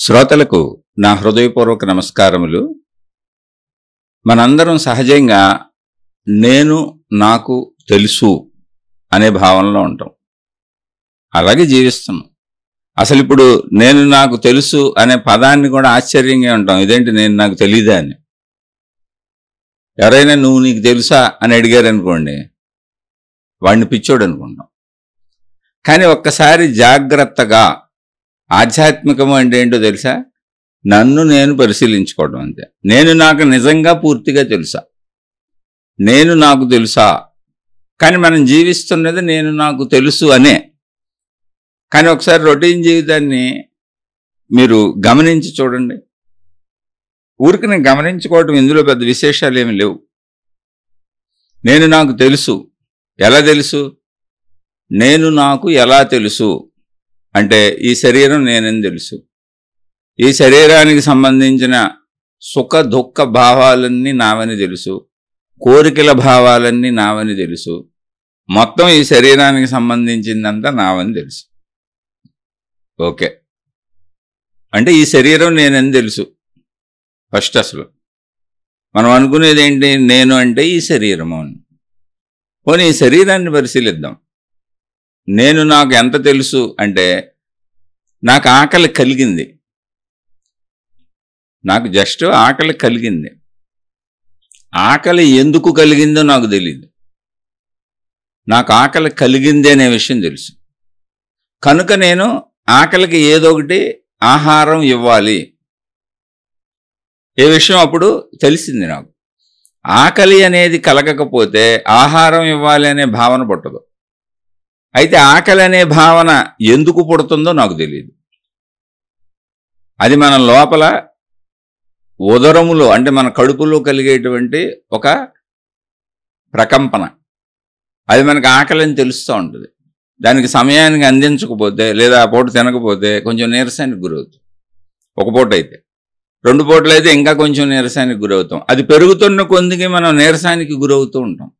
శ్రోతలకు నా హృదయపూర్వక నమస్కారములు. మనందరం సహజంగా నేను నాకు తెలుసు అనే భావనలో ఉంటాం, అలాగే జీవిస్తున్నాం. అసలు ఇప్పుడు నేను నాకు తెలుసు అనే పదాన్ని కూడా ఆశ్చర్యంగా ఉంటాం. ఇదేంటి నేను నాకు తెలీదా అని. ఎవరైనా నువ్వు నీకు తెలుసా అని అడిగారు అనుకోండి, వాడిని పిచ్చోడు అనుకుంటాం. కానీ ఒక్కసారి జాగ్రత్తగా ఆధ్యాత్మికము అంటే ఏంటో తెలుసా? నన్ను నేను పరిశీలించుకోవడం అంతే. నేను నాకు నిజంగా పూర్తిగా తెలుసా, నేను నాకు తెలుసా. కానీ మనం జీవిస్తున్నది నేను నాకు తెలుసు అనే. కానీ ఒకసారి రొటీన్ జీవితాన్ని మీరు గమనించి చూడండి. ఊరికి నేను గమనించుకోవటం, ఇందులో పెద్ద విశేషాలు ఏమి లేవు. నేను నాకు తెలుసు. ఎలా తెలుసు? నేను నాకు ఎలా తెలుసు అంటే ఈ శరీరం నేనని తెలుసు. ఈ శరీరానికి సంబంధించిన సుఖ దుఃఖ భావాలన్నీ నావని తెలుసు. కోరికల భావాలన్నీ నావని తెలుసు. మొత్తం ఈ శరీరానికి సంబంధించిందంతా నావని తెలుసు. ఓకే, అంటే ఈ శరీరం నేనని తెలుసు. ఫస్ట్ అసలు మనం అనుకునేది ఏంటి? నేను అంటే ఈ శరీరము అని. పోనీ ఈ శరీరాన్ని పరిశీలిద్దాం. నేను నాకు ఎంత తెలుసు అంటే, నాకు ఆకలి కలిగింది, నాకు జస్ట్ ఆకలి కలిగింది. ఆకలి ఎందుకు కలిగిందో నాకు తెలియదు. నాకు ఆకలి కలిగింది అనే విషయం తెలుసు. కనుక నేను ఆకలికి ఏదో ఒకటి ఆహారం ఇవ్వాలి. ఏ విషయం అప్పుడు తెలిసింది నాకు. ఆకలి అనేది కలగకపోతే ఆహారం ఇవ్వాలి అనే భావన పుట్టదు. అయితే ఆకలి అనే భావన ఎందుకు పుడుతుందో నాకు తెలియదు. అది మన లోపల ఉదరములో, అంటే మన కడుపులో కలిగేటువంటి ఒక ప్రకంపన. అది మనకు ఆకలి అని తెలుస్తూ ఉంటుంది. దానికి సమయానికి అందించకపోతే లేదా ఆ పూట తినకపోతే కొంచెం నీరసానికి గురవుతాం. ఒక పూట అయితే, 2 పూటలు అయితే ఇంకా కొంచెం నీరసానికి గురవుతాం. అది పెరుగుతున్న కొద్దికి మనం నీరసానికి గురవుతూ ఉంటాం.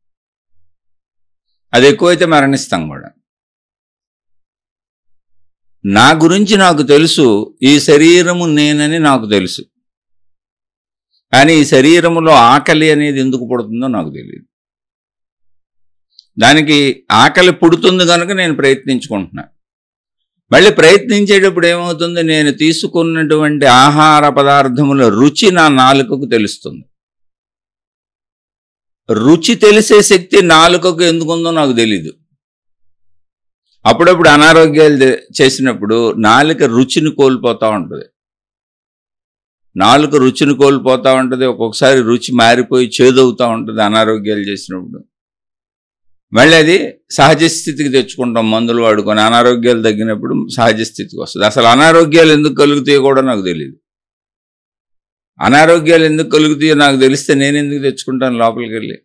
అది ఎక్కువైతే మరణిస్తాం కూడా. నా గురించి నాకు తెలుసు, ఈ శరీరము నేనని నాకు తెలుసు. కానీ ఈ శరీరములో ఆకలి అనేది ఎందుకు పుడుతుందో నాకు తెలియదు. దానికి ఆకలి పుడుతుంది కనుక నేను ప్రయత్నించుకుంటున్నా. మళ్ళీ ప్రయత్నించేటప్పుడు ఏమవుతుంది? నేను తీసుకున్నటువంటి ఆహార పదార్థముల రుచి నా నాలుకకు తెలుస్తుంది. రుచి తెలిసే శక్తి నాలుకకు ఎందుకుందో నాకు తెలీదు. అప్పుడప్పుడు అనారోగ్యాలు చేసినప్పుడు నాలుక రుచిని కోల్పోతూ ఉంటుంది. నాలుక రుచిని కోల్పోతూ ఉంటుంది. ఒక్కొక్కసారి రుచి మారిపోయి చేదవుతూ ఉంటుంది అనారోగ్యాలు చేసినప్పుడు. మళ్ళీ అది సహజ స్థితికి తెచ్చుకుంటాం మందులు వాడుకొని. అనారోగ్యాలు తగ్గినప్పుడు సహజ స్థితికి వస్తుంది. అసలు అనారోగ్యాలు ఎందుకు కలుగుతాయో కూడా నాకు తెలియదు. అనారోగ్యాలు ఎందుకు కలుగుతాయో నాకు తెలిస్తే నేను ఎందుకు తెచ్చుకుంటాను లోపలికి వెళ్ళి?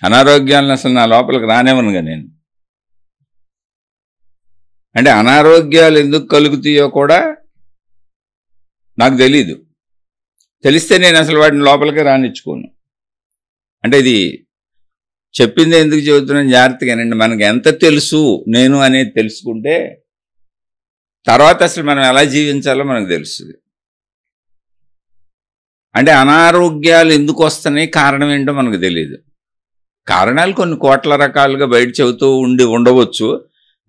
అనారోగ్యాలను అసలు నా లోపలికి రానివ్వనుగా నేను. అంటే అనారోగ్యాలు ఎందుకు కలుగుతాయో కూడా నాకు తెలీదు. తెలిస్తే నేను అసలు వాటిని లోపలికి రానిచ్చుకోను. అంటే ఇది చెప్పింది ఎందుకు చెబుతున్నాను జాగ్రత్తగానండి. మనకు ఎంత తెలుసు నేను అనేది తెలుసుకుంటే తర్వాత అసలు మనం ఎలా జీవించాలో మనకు తెలుస్తుంది. అంటే అనారోగ్యాలు ఎందుకు వస్తున్నాయి, కారణం ఏంటో మనకు తెలియదు. కారణాలు కొన్ని కోట్ల రకాలుగా బయట చెబుతూ ఉండవచ్చు.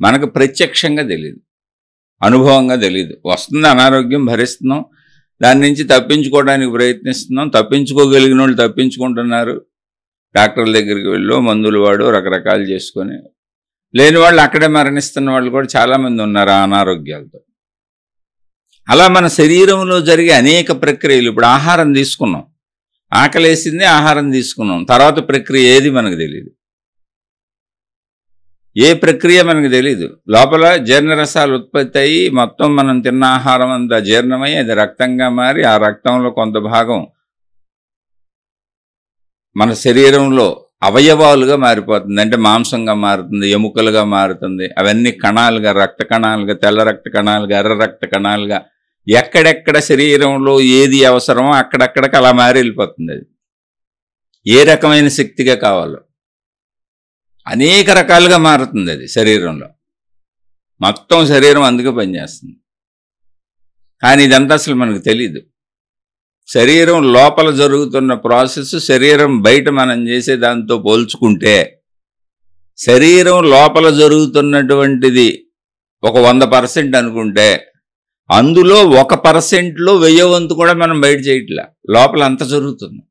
మనకు ప్రత్యక్షంగా తెలియదు, అనుభవంగా తెలియదు. వస్తుంది అనారోగ్యం, భరిస్తున్నాం, దాని నుంచి తప్పించుకోవడానికి ప్రయత్నిస్తున్నాం. తప్పించుకోగలిగిన వాళ్ళు తప్పించుకుంటున్నారు. డాక్టర్ల దగ్గరికి వెళ్ళు, మందులు వాడు, రకరకాలు చేసుకొని. లేని వాళ్ళు అక్కడే మరణిస్తున్న వాళ్ళు కూడా చాలామంది ఉన్నారు ఆ అనారోగ్యాలతో. అలా మన శరీరంలో జరిగే అనేక ప్రక్రియలు. ఇప్పుడు ఆహారం తీసుకున్నాం, ఆకలేసింది, ఆహారం తీసుకున్నాం, తర్వాత ప్రక్రియ ఏది మనకు తెలియదు. ఏ ప్రక్రియ మనకు తెలియదు. లోపల జీర్ణరసాలు ఉత్పత్తి అయ్యి మొత్తం మనం తిన్న ఆహారం అంతా జీర్ణమై అది రక్తంగా మారి ఆ రక్తంలో కొంత భాగం మన శరీరంలో అవయవాలుగా మారిపోతుంది. అంటే మాంసంగా మారుతుంది, ఎముకలుగా మారుతుంది. అవన్నీ కణాలుగా, రక్త కణాలుగా, తెల్ల రక్త కణాలుగా, ఎర్ర రక్త కణాలుగా, ఎక్కడెక్కడ శరీరంలో ఏది అవసరమో అక్కడక్కడికి అలా మారి వెళ్ళిపోతుంది. అది ఏ రకమైన శక్తిగా కావాలో అనేక రకాలుగా మారుతుంది అది శరీరంలో. మొత్తం శరీరం అందుకే పనిచేస్తుంది. కానీ ఇదంతా అసలు మనకు తెలీదు. శరీరం లోపల జరుగుతున్న ప్రాసెస్ శరీరం బయట మనం చేసే దాంతో పోల్చుకుంటే శరీరం లోపల జరుగుతున్నటువంటిది ఒక 100% అనుకుంటే అందులో 1%లో 1000 వంతు కూడా మనం బయట చేయట్లా. లోపల అంత జరుగుతుంది.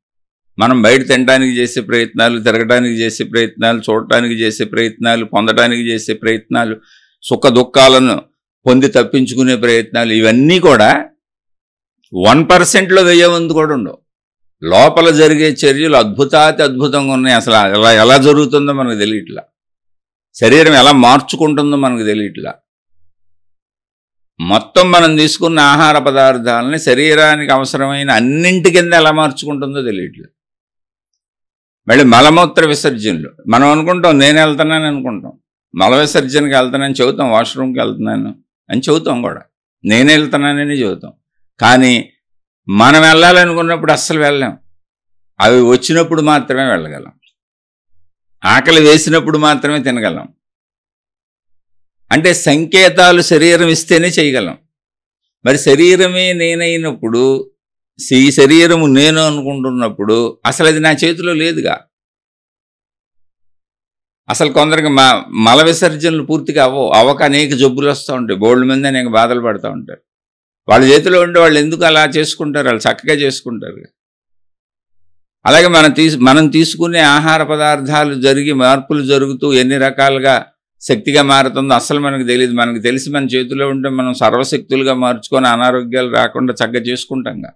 మనం బయట తినడానికి చేసే ప్రయత్నాలు, తిరగడానికి చేసే ప్రయత్నాలు, చూడటానికి చేసే ప్రయత్నాలు, పొందడానికి చేసే ప్రయత్నాలు, సుఖ దుఃఖాలను పొంది తప్పించుకునే ప్రయత్నాలు, ఇవన్నీ కూడా 1%లో 1000 వంతు కూడా ఉండవు. లోపల జరిగే చర్యలు అద్భుతంగా ఉన్నాయి. అసలు ఎలా జరుగుతుందో మనకు తెలియట్లా. శరీరం ఎలా మార్చుకుంటుందో మనకు తెలియట్లా. మొత్తం మనం తీసుకున్న ఆహార పదార్థాలని శరీరానికి అవసరమైన అన్నింటి కింద ఎలా మార్చుకుంటుందో తెలియట్లేదు. మళ్ళీ మలమూత్ర విసర్జనలు మనం అనుకుంటాం, నేను వెళ్తున్నాను అనుకుంటాం, మల విసర్జనకి వెళ్తున్నాను చెబుతాం, వాష్రూమ్కి వెళ్తున్నాను అని చెబుతాం కూడా, నేను వెళ్తున్నానని చెబుతాం. కానీ మనం వెళ్ళాలనుకున్నప్పుడు అస్సలు వెళ్ళాం. అవి వచ్చినప్పుడు మాత్రమే వెళ్ళగలం. ఆకలి వేసినప్పుడు మాత్రమే తినగలం. అంటే సంకేతాలు శరీరం ఇస్తేనే చేయగలం. మరి శరీరమే నేనైనప్పుడు, ఈ శరీరము నేను అనుకుంటున్నప్పుడు అసలు అది నా చేతిలో లేదుగా. అసలు కొందరికి మల విసర్జనలు పూర్తిగా అవ్వక అనేక జబ్బులు వస్తూ ఉంటాయి, బోల్డ్ మంది అనేక బాధలు పడుతూ ఉంటారు. వాళ్ళ చేతిలో ఉంటే వాళ్ళు ఎందుకు అలా చేసుకుంటారు? వాళ్ళు చక్కగా చేసుకుంటారు. అలాగే మనం తీసుకునే ఆహార పదార్థాలు జరిగి మార్పులు జరుగుతూ ఎన్ని రకాలుగా శక్తిగా మారుతుందో అస్సలు మనకు తెలియదు. మనకు తెలిసి మన చేతిలో ఉంటే మనం సర్వశక్తులుగా మార్చుకొని అనారోగ్యాలు రాకుండా చక్కగా చేసుకుంటాంగా.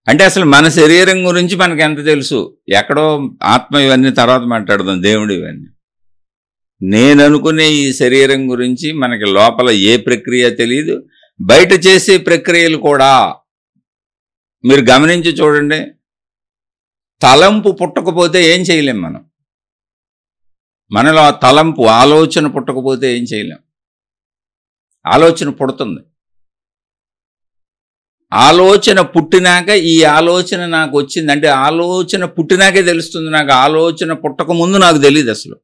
అంటే అసలు మన శరీరం గురించి మనకు ఎంత తెలుసు? ఎక్కడో ఆత్మ ఇవన్నీ తర్వాత మాట్లాడదాం, దేవుడు ఇవన్నీ. నేను అనుకునే ఈ శరీరం గురించి మనకి లోపల ఏ ప్రక్రియ తెలియదు. బయట చేసే ప్రక్రియలు కూడా మీరు గమనించి చూడండి. తలంపు పుట్టకపోతే ఏం చేయలేం మనం. మనలో ఆ తలంపు ఆలోచన పుట్టకపోతే ఏం చేయలేం. ఆలోచన పుడుతుంది. ఆలోచన పుట్టినాక ఈ ఆలోచన నాకు వచ్చింది అంటే ఆలోచన పుట్టినాకే తెలుస్తుంది. నాకు ఆలోచన పుట్టక ముందు నాకు తెలియదు అసలు.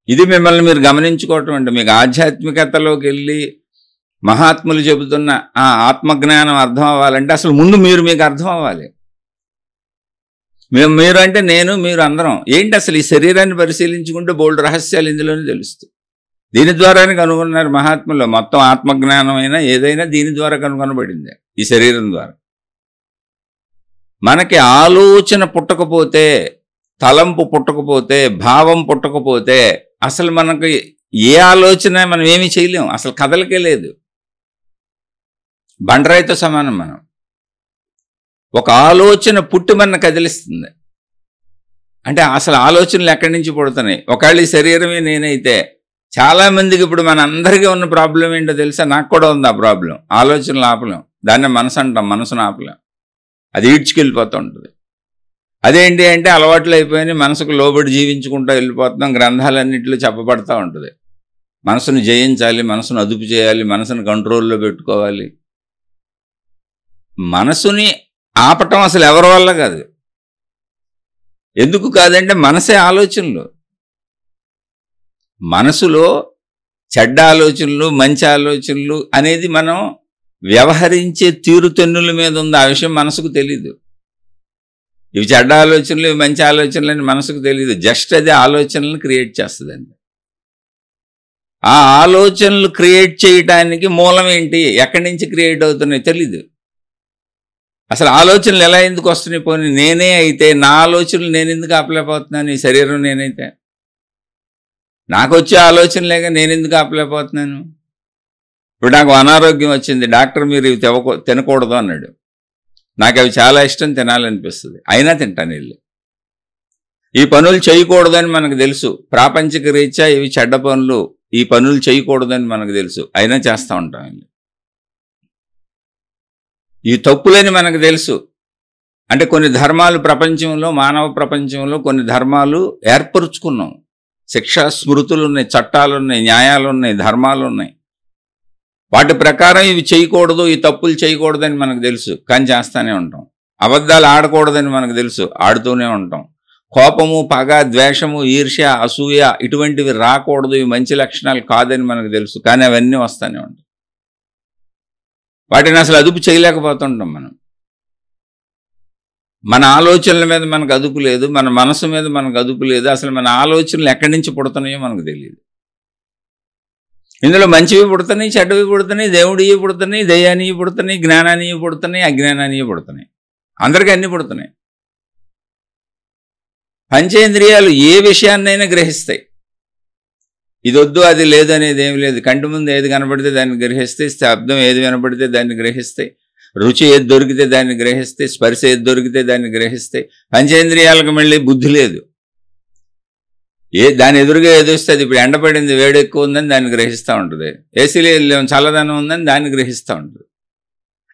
ఇది మిమ్మల్ని మీరు గమనించుకోవటం అంటే మీకు ఆధ్యాత్మికతలోకి వెళ్ళి మహాత్ములు చెబుతున్న ఆ ఆత్మజ్ఞానం అర్థం అవ్వాలంటే అసలు ముందు మీకు అర్థం అవ్వాలి. మీరు అంటే నేను, మీరు అందరం ఏంటి అసలు ఈ శరీరాన్ని పరిశీలించుకుంటే బోల్డ్ రహస్యాలు ఇందులోనే తెలుస్తాయి. దీని ద్వారానే కనుగొన్నారు మహాత్ములు. మొత్తం ఆత్మజ్ఞానం అయినా ఏదైనా దీని ద్వారా కనుగొనబడింది, ఈ శరీరం ద్వారా. మనకి ఆలోచన పుట్టకపోతే, తలంపు పుట్టకపోతే, భావం పుట్టకపోతే అసలు మనకి ఏ ఆలోచన మనం ఏమీ చేయలేం. అసలు కదలకే లేదు. బండరాయితో సమానం మనం. ఒక ఆలోచన పుట్టి మన కదిలిస్తుంది అంటే అసలు ఆలోచనలు ఎక్కడి నుంచి పుడుతున్నాయి? ఒకవేళ ఈ శరీరమే నేనైతే చాలామందికి ఇప్పుడు మన అందరికీ ఉన్న ప్రాబ్లం ఏంటో తెలుసా? నాకు కూడా ఉంది ఆ ప్రాబ్లం. ఆలోచనలు ఆపలేం. దాన్నే మనసు అంటాం. మనసును ఆపలేం. అది ఈడ్చుకెళ్ళిపోతూ ఉంటుంది. అదేంటి అంటే అలవాట్లు అయిపోయి మనసుకు లోబడి జీవించుకుంటూ వెళ్ళిపోతున్నాం. గ్రంథాలన్నింటిలో చెప్పబడతా ఉంటుంది. మనసును జయించాలి, మనసును అదుపు చేయాలి, మనసును కంట్రోల్లో పెట్టుకోవాలి. మనసుని ఆపటం అసలు ఎవరి వల్ల కాదు. ఎందుకు కాదంటే మనసే ఆలోచనలు. మనసులో చెడ్డ ఆలోచనలు, మంచి ఆలోచనలు అనేది మనం వ్యవహరించే తీరుతెన్నుల మీద ఉంది. ఆ విషయం మనసుకు తెలీదు. ఇవి చెడ్డ ఆలోచనలు, ఇవి మంచి ఆలోచనలు అని మనసుకు తెలియదు. జస్ట్ అదే ఆలోచనలను క్రియేట్ చేస్తుందండి. ఆ ఆలోచనలు క్రియేట్ చేయడానికి మూలం ఏంటి, ఎక్కడి నుంచి క్రియేట్ అవుతున్నాయో తెలీదు. అసలు ఆలోచనలు ఎలా ఎందుకు వస్తున్నాయి? పోనీ నేనే అయితే నా ఆలోచనలు నేను ఎందుకు ఆపలేకపోతున్నాను? ఈ శరీరం నేనైతే నాకు వచ్చే ఆలోచనలేగా నేను ఎందుకు ఆపలేకపోతున్నాను? ఇప్పుడు నాకు అనారోగ్యం వచ్చింది, డాక్టర్ మీరు ఇవి తినకూడదు అన్నాడు. నాకు అవి చాలా ఇష్టం, తినాలనిపిస్తుంది, అయినా తింటాను వెళ్ళి. ఈ పనులు చేయకూడదని మనకు తెలుసు. ప్రాపంచిక రీత్యా ఇవి చెడ్డ పనులు, ఈ పనులు చేయకూడదని మనకు తెలుసు, అయినా చేస్తూ ఉంటాం వెళ్ళి. ఈ తప్పులని మనకు తెలుసు. అంటే కొన్ని ధర్మాలు ప్రపంచంలో, మానవ ప్రపంచంలో కొన్ని ధర్మాలు ఏర్పరుచుకున్నాం. శిక్షా స్మృతులు ఉన్నాయి, చట్టాలు ఉన్నాయి, న్యాయాలు ఉన్నాయి, ధర్మాలు ఉన్నాయి. వాటి ప్రకారం ఇవి చేయకూడదు, ఈ తప్పులు చేయకూడదని మనకు తెలుసు, కానీ చేస్తూనే ఉంటాం. అబద్ధాలు ఆడకూడదని మనకు తెలుసు, ఆడుతూనే ఉంటాం. కోపము, పగ, ద్వేషము, ఈర్ష్య, అసూయ ఇటువంటివి రాకూడదు, ఇవి మంచి లక్షణాలు కాదని మనకు తెలుసు. కానీ అవన్నీ వస్తూనే ఉంటాయి. వాటిని అసలు అదుపు చేయలేకపోతుంటాం మనం. మన ఆలోచనల మీద మనకు అదుపు లేదు, మన మనసు మీద మనకు అదుపు లేదు. అసలు మన ఆలోచనలు ఎక్కడి నుంచి పుడుతున్నాయో మనకు తెలియదు. ఇందులో మంచివి పుడుతున్నాయి, చెడ్డవి పుడుతున్నాయి, దేవుడివి పుడుతున్నాయి, దయ్యానివి పుడుతున్నాయి, జ్ఞానానివి పుడుతున్నాయి, అజ్ఞానానివి పుడుతున్నాయి. అందరికీ అన్నీ పుడుతున్నాయి. పంచేంద్రియాలు ఏ విషయాన్నైనా గ్రహిస్తాయి. ఇది వద్దు అది లేదు అనేది ఏమి లేదు. కంటి ముందు ఏది కనబడితే దాన్ని గ్రహిస్తాయి, శబ్దం ఏది వినపడితే దాన్ని గ్రహిస్తాయి, రుచి ఏది దొరికితే దాన్ని గ్రహిస్తాయి, స్పర్శ ఏది దొరికితే దాన్ని గ్రహిస్తాయి. పంచేంద్రియాలకు మళ్ళీ బుద్ధి లేదు. దాని ఎదురుగా ఏది వస్తుంది, ఇప్పుడు ఎండపడింది, వేడి ఎక్కువ ఉందని దాన్ని గ్రహిస్తూ ఉంటుంది, ఏసీలో చల్లదనం ఉందని దాన్ని గ్రహిస్తూ ఉంటుంది.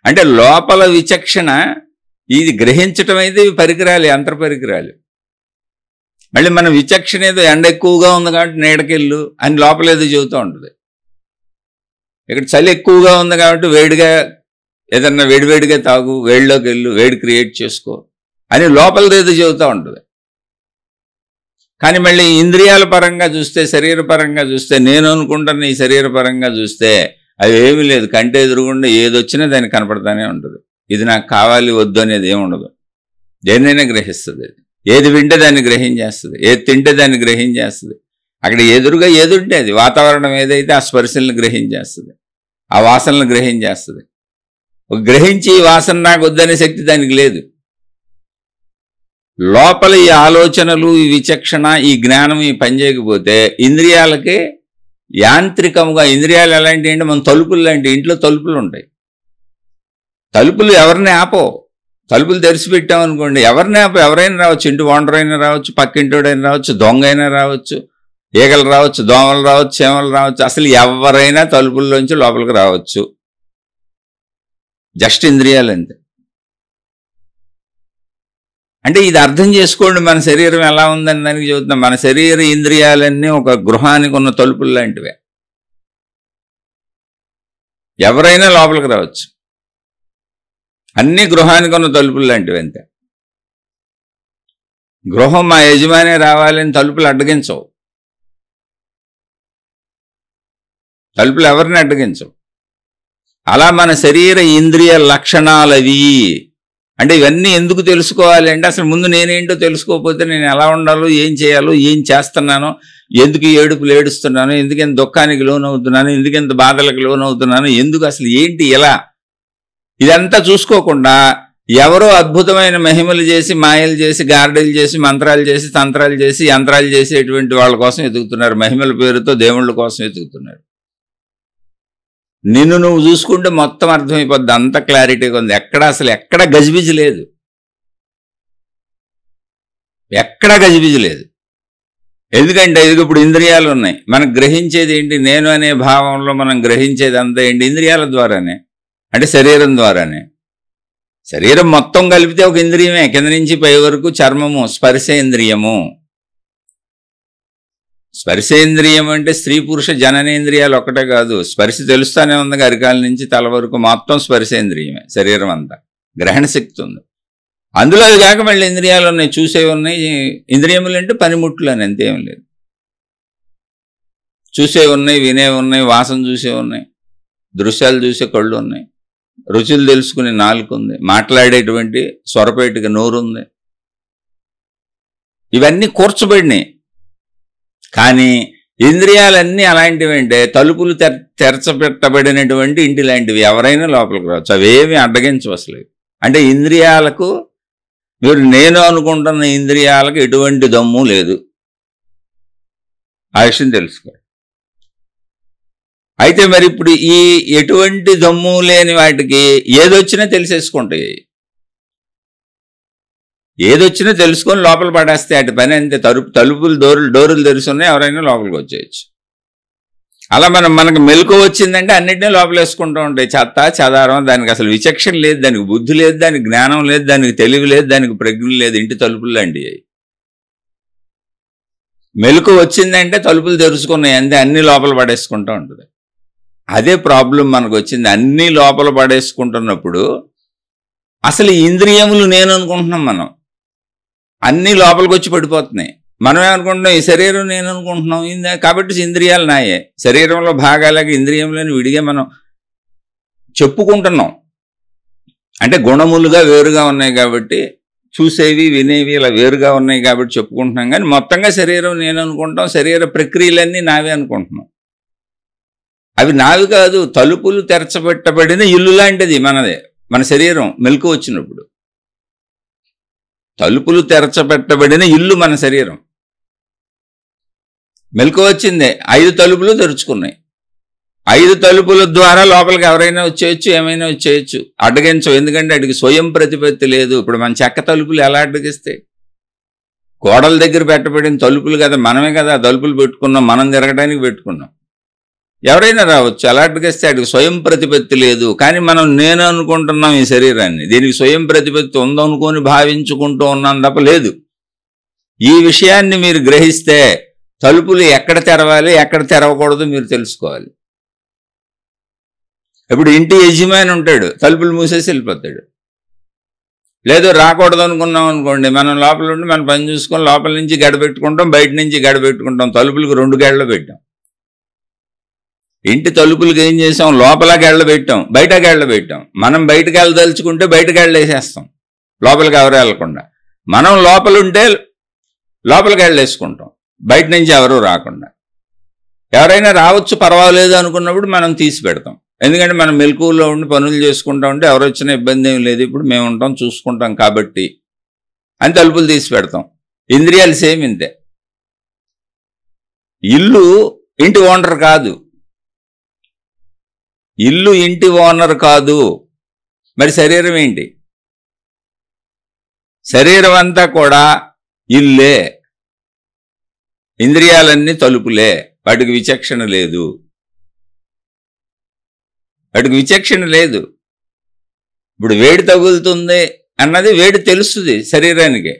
అంటే లోపల విచక్షణ, ఇది గ్రహించటం అయితే ఇవి పరికరాలు, యంత్ర పరికరాలు. మళ్ళీ మన విచక్షణ ఏదో ఎండ ఎక్కువగా ఉంది కాబట్టి నీడకెళ్ళు అని లోపల ఏదో చెబుతూ ఉంటుంది. ఇక్కడ చలి ఎక్కువగా ఉంది కాబట్టి వేడిగా ఏదన్నా వేడివేడిగా తాగు, వేడిలోకి వెళ్ళు, వేడి క్రియేట్ చేసుకో అని లోపలది ఏదో చెబుతూ ఉంటుంది. కానీ మళ్ళీ ఇంద్రియాల పరంగా చూస్తే, శరీర పరంగా చూస్తే, నేను అనుకుంటున్న ఈ శరీర పరంగా చూస్తే అవి ఏమీ లేదు. కంటే ఎదురుగుండా ఏదొచ్చినా దానికి కనపడతానే ఉంటుంది. ఇది నాకు కావాలి వద్దు అనేది ఏముండదు. దేన్నైనా గ్రహిస్తుంది. ఏది వింటే దాన్ని గ్రహించేస్తుంది, ఏది తింటే దాన్ని గ్రహించేస్తుంది. అక్కడ ఎదురుగా ఏదుంటే అది, వాతావరణం ఏదైతే ఆ స్పర్శలను గ్రహించేస్తుంది, ఆ వాసనలను గ్రహించేస్తుంది. గ్రహించి ఈ వాసన నాకు వద్దనే శక్తి దానికి లేదు. లోపల ఈ ఆలోచనలు, ఈ విచక్షణ, ఈ జ్ఞానం ఈ పని చేయకపోతే ఇంద్రియాలకి యాంత్రికముగా, ఇంద్రియాలు ఎలాంటి అంటే మన తలుపులు లాంటి, ఇంట్లో తలుపులు ఉంటాయి. తలుపులు ఎవరిని ఆపో, తలుపులు తెరిచిపెట్టామనుకోండి ఎవరిని ఆపో, ఎవరైనా రావచ్చు, ఇంటి ఓనర్ అయినా రావచ్చు, పక్కింటోడైనా రావచ్చు, దొంగ అయినా రావచ్చు, ఈగలు రావచ్చు, దోమలు రావచ్చు, చీమలు రావచ్చు, అసలు ఎవరైనా తలుపుల్లోంచి లోపలికి రావచ్చు. జస్ట్ ఇంద్రియాలు అంతే. అంటే ఇది అర్థం చేసుకోండి, మన శరీరం ఎలా ఉందని దానికి చెబుతున్నాం. మన శరీర ఇంద్రియాలన్నీ ఒక గృహానికి ఉన్న తలుపులు లాంటివే. ఎవరైనా లోపలికి రావచ్చు, అన్ని గృహానికి ఉన్న తలుపులు లాంటివి అంతే. గృహం మా యజమాని రావాలని తలుపులు అడ్డగించవు, తలుపులు ఎవరిని అడ్డగించవు. అలా మన శరీర ఇంద్రియ లక్షణాలవి. అంటే ఇవన్నీ ఎందుకు తెలుసుకోవాలి అంటే అసలు ముందు నేనేంటో తెలుసుకోకపోతే నేను ఎలా ఉండాలో, ఏం చేయాలో, ఏం చేస్తున్నానో, ఎందుకు ఏడుపులు ఏడుస్తున్నాను, ఎందుకు ఎంత దుఃఖానికి లోనవుతున్నాను, ఎందుకు ఎంత బాధలకు లోనవుతున్నాను, ఎందుకు అసలు ఏంటి ఎలా, ఇదంతా చూసుకోకుండా ఎవరో అద్భుతమైన మహిమలు చేసి, మాయలు చేసి, గారడీలు చేసి, మంత్రాలు చేసి, తంత్రాలు చేసి, యంత్రాలు చేసేటువంటి వాళ్ళ కోసం ఎదుగుతున్నారు. మహిమల పేరుతో దేవుళ్ళ కోసం ఎదుగుతున్నారు. నిన్ను నువ్వు చూసుకుంటే మొత్తం అర్థమైపోద్ది, అంత క్లారిటీగా ఉంది. ఎక్కడ గజిబిజి లేదు, ఎక్కడ గజిబిజి లేదు. ఎందుకంటే ఇది ఇప్పుడు ఇంద్రియాలు ఉన్నాయి, మనకు గ్రహించేది ఏంటి, నేను అనే భావంలో మనం గ్రహించేది అంతా ఏంటి, ఇంద్రియాల ద్వారానే, అంటే శరీరం ద్వారానే. శరీరం మొత్తం కలిపితే ఒక ఇంద్రియమే, కింద నుంచి పై వరకు చర్మము, స్పర్శేంద్రియము. స్పర్శేంద్రియం అంటే స్త్రీ పురుష జననేంద్రియాలు ఒక్కటే కాదు, స్పర్శ తెలుస్తానే ఉంది, అరికాల నుంచి తల వరకు మొత్తం స్పర్శేంద్రియమే. శరీరం అంతా గ్రహణ శక్తి ఉంది. అందులో అది కాక మళ్ళీ ఇంద్రియాలు ఉన్నాయి, చూసేవి ఉన్నాయి. ఇంద్రియములు అంటే పనిముట్లు అని అంతేం లేదు. చూసేవి ఉన్నాయి, వినేవి ఉన్నాయి, వాసన చూసేవి ఉన్నాయి, దృశ్యాలు చూసే కళ్ళు ఉన్నాయి, రుచులు తెలుసుకునే నాలుక ఉంది, మాట్లాడేటువంటి స్వరపేటిక నోరు ఉంది. ఇవన్నీ కూర్చబడినాయి. కానీ ఇంద్రియాలన్నీ అలాంటివి అంటే తలుపులు తెరచబెట్టబడినటువంటి ఇంటి లాంటివి, ఎవరైనా లోపలికి రావచ్చు, అవేమి అడ్డగించవు అసలు. అంటే ఇంద్రియాలకు, మీరు నేను అనుకుంటున్న ఇంద్రియాలకు ఎటువంటి దమ్ము లేదు, ఆ విషయం తెలుసుకోండి. అయితే మరి ఇప్పుడు ఈ ఎటువంటి దమ్ము లేని వాటికి ఏదొచ్చినా తెలిసేసుకుంటాయి, ఏదొచ్చినా తెలుసుకొని లోపల పడేస్తే అటు పని అంతే. తలుపులు డోరులు తెరుచున్నాయి, ఎవరైనా లోపలికి వచ్చేయచ్చు. అలా మనకు మెలకు వచ్చిందంటే అన్నింటినీ లోపలేసుకుంటూ ఉంటాయి. చెత్త చెదారం, దానికి అసలు విచక్షణ లేదు, దానికి బుద్ధి లేదు, దానికి జ్ఞానం లేదు, దానికి తెలివి లేదు, దానికి ప్రజ్ఞ లేదు. ఇంటి తలుపులు లాంటివి అవి. మెలకు వచ్చిందంటే తలుపులు తెరుచుకున్నాయి అంతే, అన్ని లోపల పడేసుకుంటూ ఉంటుంది. అదే ప్రాబ్లం మనకు వచ్చింది. అన్ని లోపల పడేసుకుంటున్నప్పుడు అసలు ఇంద్రియములు నేను అనుకుంటున్నాం మనం. అన్నీ లోపలికి వచ్చి పడిపోతున్నాయి. మనమేమనుకుంటున్నాం, ఈ శరీరం నేను అనుకుంటున్నాం, కాబట్టి ఇంద్రియాలు నాయే. శరీరంలో భాగాలకి ఇంద్రియంలోని విడిగా మనం చెప్పుకుంటున్నాం. అంటే గుణములుగా వేరుగా ఉన్నాయి కాబట్టి, చూసేవి వినేవి ఇలా వేరుగా ఉన్నాయి కాబట్టి చెప్పుకుంటున్నాం. కానీ మొత్తంగా శరీరం నేను అనుకుంటాం, శరీర ప్రక్రియలన్నీ నావే అనుకుంటున్నాం. అవి నావి కాదు, తలుపులు తెరచబెట్టబడిన ఇల్లు లాంటిది మనదే. మన శరీరం మెలకు వచ్చినప్పుడు తలుపులు తెరచబెట్టబడిన ఇల్లు మన శరీరం. మెలకు వచ్చిందే, 5 తలుపులు తెరుచుకున్నాయి. 5 తలుపుల ద్వారా లోపలికి ఎవరైనా వచ్చేయచ్చు, ఏమైనా వచ్చేయచ్చు, అడ్డగించవు. ఎందుకంటే అడిగి స్వయం ప్రతిపత్తి లేదు. ఇప్పుడు మన చెక్క తలుపులు ఎలా అడ్డగిస్తాయి? గోడల దగ్గర పెట్టబడిన తలుపులు కదా, మనమే కదా తలుపులు పెట్టుకున్నాం, మనం తిరగడానికి పెట్టుకున్నాం. ఎవరైనా రావచ్చు, ఎలా అడ్డగిస్తే అడిగి స్వయం ప్రతిపత్తి లేదు. కానీ మనం నేను అనుకుంటున్నాం ఈ శరీరాన్ని, దీనికి స్వయం ప్రతిపత్తి ఉందనుకొని భావించుకుంటూ ఉన్నాం తప్ప లేదు. ఈ విషయాన్ని మీరు గ్రహిస్తే తలుపులు ఎక్కడ తెరవాలి, ఎక్కడ తెరవకూడదు మీరు తెలుసుకోవాలి. ఇప్పుడు ఇంటి యజమాని ఉంటాడు, తలుపులు మూసేసి వెళ్ళిపోతాడు. లేదు రాకూడదు అనుకున్నాం అనుకోండి, మనం లోపల ఉండి మన పని చూసుకొని లోపల నుంచి గడపెట్టుకుంటాం, బయట నుంచి గడపెట్టుకుంటాం. తలుపులకు 2 గేళ్లు పెట్టాం. ఇంటి తలుపులకు ఏం చేసాం, లోపల గేళ్లు పెట్టాం, బయట గేళ్లు పెట్టాం. మనం బయటకు వెళ్ళదలుచుకుంటే బయట గేళ్లు వేసేస్తాం, లోపలికి ఎవరు వెళ్ళకుండా. మనం లోపలుంటే లోపలికి గేళ్లు వేసుకుంటాం, బయట నుంచి ఎవరు రాకుండా. ఎవరైనా రావచ్చు పర్వాలేదు అనుకున్నప్పుడు మనం తీసి పెడతాం. ఎందుకంటే మనం మెలకువలో ఉండి పనులు చేసుకుంటా ఉంటే ఎవరు వచ్చినా ఇబ్బంది ఏం లేదు, ఇప్పుడు మేము ఉంటాం చూసుకుంటాం కాబట్టి అని తలుపులు తీసి పెడతాం. ఇంద్రియాలు సేమ్ ఇంతే. ఇల్లు ఇంటి ఓనర్ కాదు, ఇల్లు ఇంటి ఓనర్ కాదు. మరి శరీరం ఏంటి? శరీరం అంతా కూడా ఇల్లే, ఇంద్రియాలన్నీ తలుపులే, వాటికి విచక్షణ లేదు. వాటికి విచక్షణ లేదు. ఇప్పుడు వేడి తగులుతుంది అన్నది వేడి తెలుస్తుంది శరీరానికి,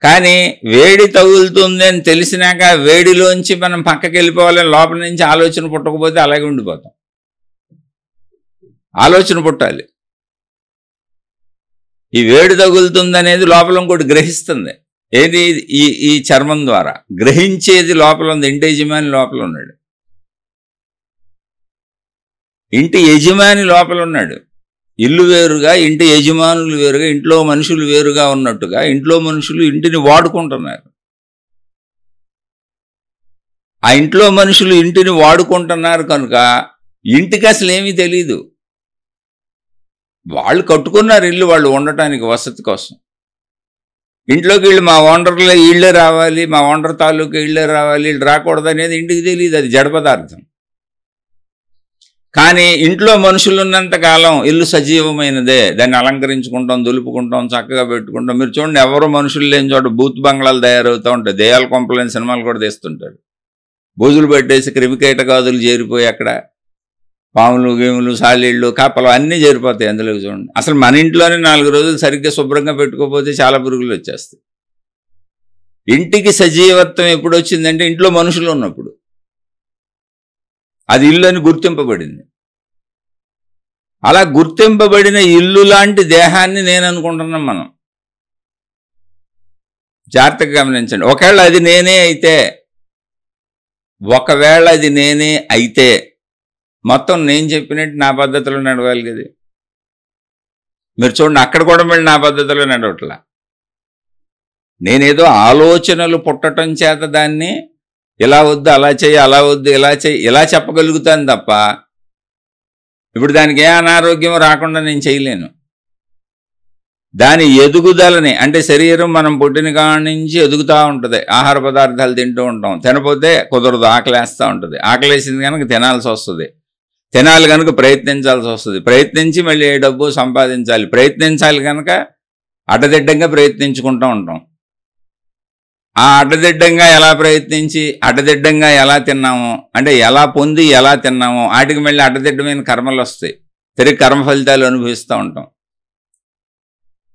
కానీ వేడి తగులుతుంది అని తెలిసినాక వేడిలోంచి మనం పక్కకి వెళ్ళిపోవాలని లోపల నుంచి ఆలోచన పుట్టకపోతే అలాగే ఉండిపోతాం. ఆలోచన పుట్టాలి. ఈ వేడి తగులుతుంది అనేది లోపల ఇంకోటి గ్రహిస్తుంది. ఏది? ఈ చర్మం ద్వారా గ్రహించేది లోపల ఉంది. ఇంటి యజమాని లోపల ఉన్నాడు, ఇంటి యజమాని లోపల ఉన్నాడు. ఇల్లు వేరుగా, ఇంటి యజమానులు వేరుగా, ఇంట్లో మనుషులు వేరుగా ఉన్నట్టుగా ఇంట్లో మనుషులు ఇంటిని వాడుకుంటున్నారు. ఆ ఇంట్లో మనుషులు ఇంటిని వాడుకుంటున్నారు కనుక ఇంటికి అసలు ఏమీ తెలీదు. వాళ్ళు కట్టుకున్నారు ఇల్లు వాళ్ళు ఉండటానికి, వసతి కోసం. ఇంట్లోకి వీళ్ళు మా ఓనర్లో ఇళ్ళే రావాలి, మా ఓనర్ తాలూకా ఇళ్ళే రావాలి, వీళ్ళు రాకూడదు అనేది ఇంటికి తెలియదు, అది జడ పదార్థం. కానీ ఇంట్లో మనుషులు ఉన్నంతకాలం ఇల్లు సజీవమైనదే. దాన్ని అలంకరించుకుంటాం, దులుపుకుంటాం, చక్కగా పెట్టుకుంటాం. మీరు చూడండి, ఎవరు మనుషులు లేని చోట బూత్ బంగ్లాలు తయారవుతూ ఉంటాయి. దెయ్యాల కొంపలేని సినిమాలు కూడా తీస్తుంటారు. బూజులు పెట్టేసి క్రిమికీటకాదులు చేరిపోయి అక్కడ పాములు, గేములు, సాలీళ్ళు, కాపలు అన్నీ చేరిపోతాయి అందులో. చూడండి, అసలు మన ఇంట్లోనే 4 రోజులు సరిగ్గా శుభ్రంగా పెట్టుకోకపోతే చాలా పురుగులు వచ్చేస్తాయి. ఇంటికి సజీవత్వం ఎప్పుడు వచ్చిందంటే ఇంట్లో మనుషులు ఉన్నప్పుడు. అది ఇల్లు అని గుర్తింపబడింది. అలా గుర్తింపబడిన ఇల్లు లాంటి దేహాన్ని నేను అనుకుంటున్నాం మనం. జాగ్రత్తగా గమనించండి. ఒకవేళ అది నేనే అయితే మొత్తం నేను చెప్పినట్టు నా పద్ధతిలో నడవాలి కదా. మీరు చూడండి, అక్కడ కూడా మళ్ళీ నా పద్ధతిలో నడవట్లా. నేనేదో ఆలోచనలు పుట్టడం చేత దాన్ని ఇలా వద్దు అలా చేయి, అలా వద్దు ఇలా చేయి, ఇలా చెప్పగలుగుతాను తప్ప ఇప్పుడు దానికి ఏ అనారోగ్యం రాకుండా నేను చేయలేను. దాని ఎదుగుదలని, అంటే శరీరం మనం పుట్టిన కాడి నుంచి ఎదుగుతూ ఉంటుంది. ఆహార పదార్థాలు తింటూ ఉంటాం, తినపోతే కుదరదు, ఆకలేస్తూ ఉంటుంది. ఆకలేసింది కనుక తినాల్సి వస్తుంది, తినాలి కనుక ప్రయత్నించాల్సి వస్తుంది, ప్రయత్నించి మళ్ళీ డబ్బు సంపాదించాలి, ప్రయత్నించాలి కనుక అడ్డదిడ్డంగా ప్రయత్నించుకుంటూ ఉంటాం. ఆ అడ్డదిడ్డంగా ఎలా ప్రయత్నించి అడ్డదిడ్డంగా ఎలా తిన్నామో, అంటే ఎలా పొంది ఎలా తిన్నామో వాటికి మళ్ళీ అడ్డదిడ్డమైన కర్మలు వస్తాయి. తిరిగి కర్మ ఫలితాలు అనుభవిస్తూ ఉంటాం.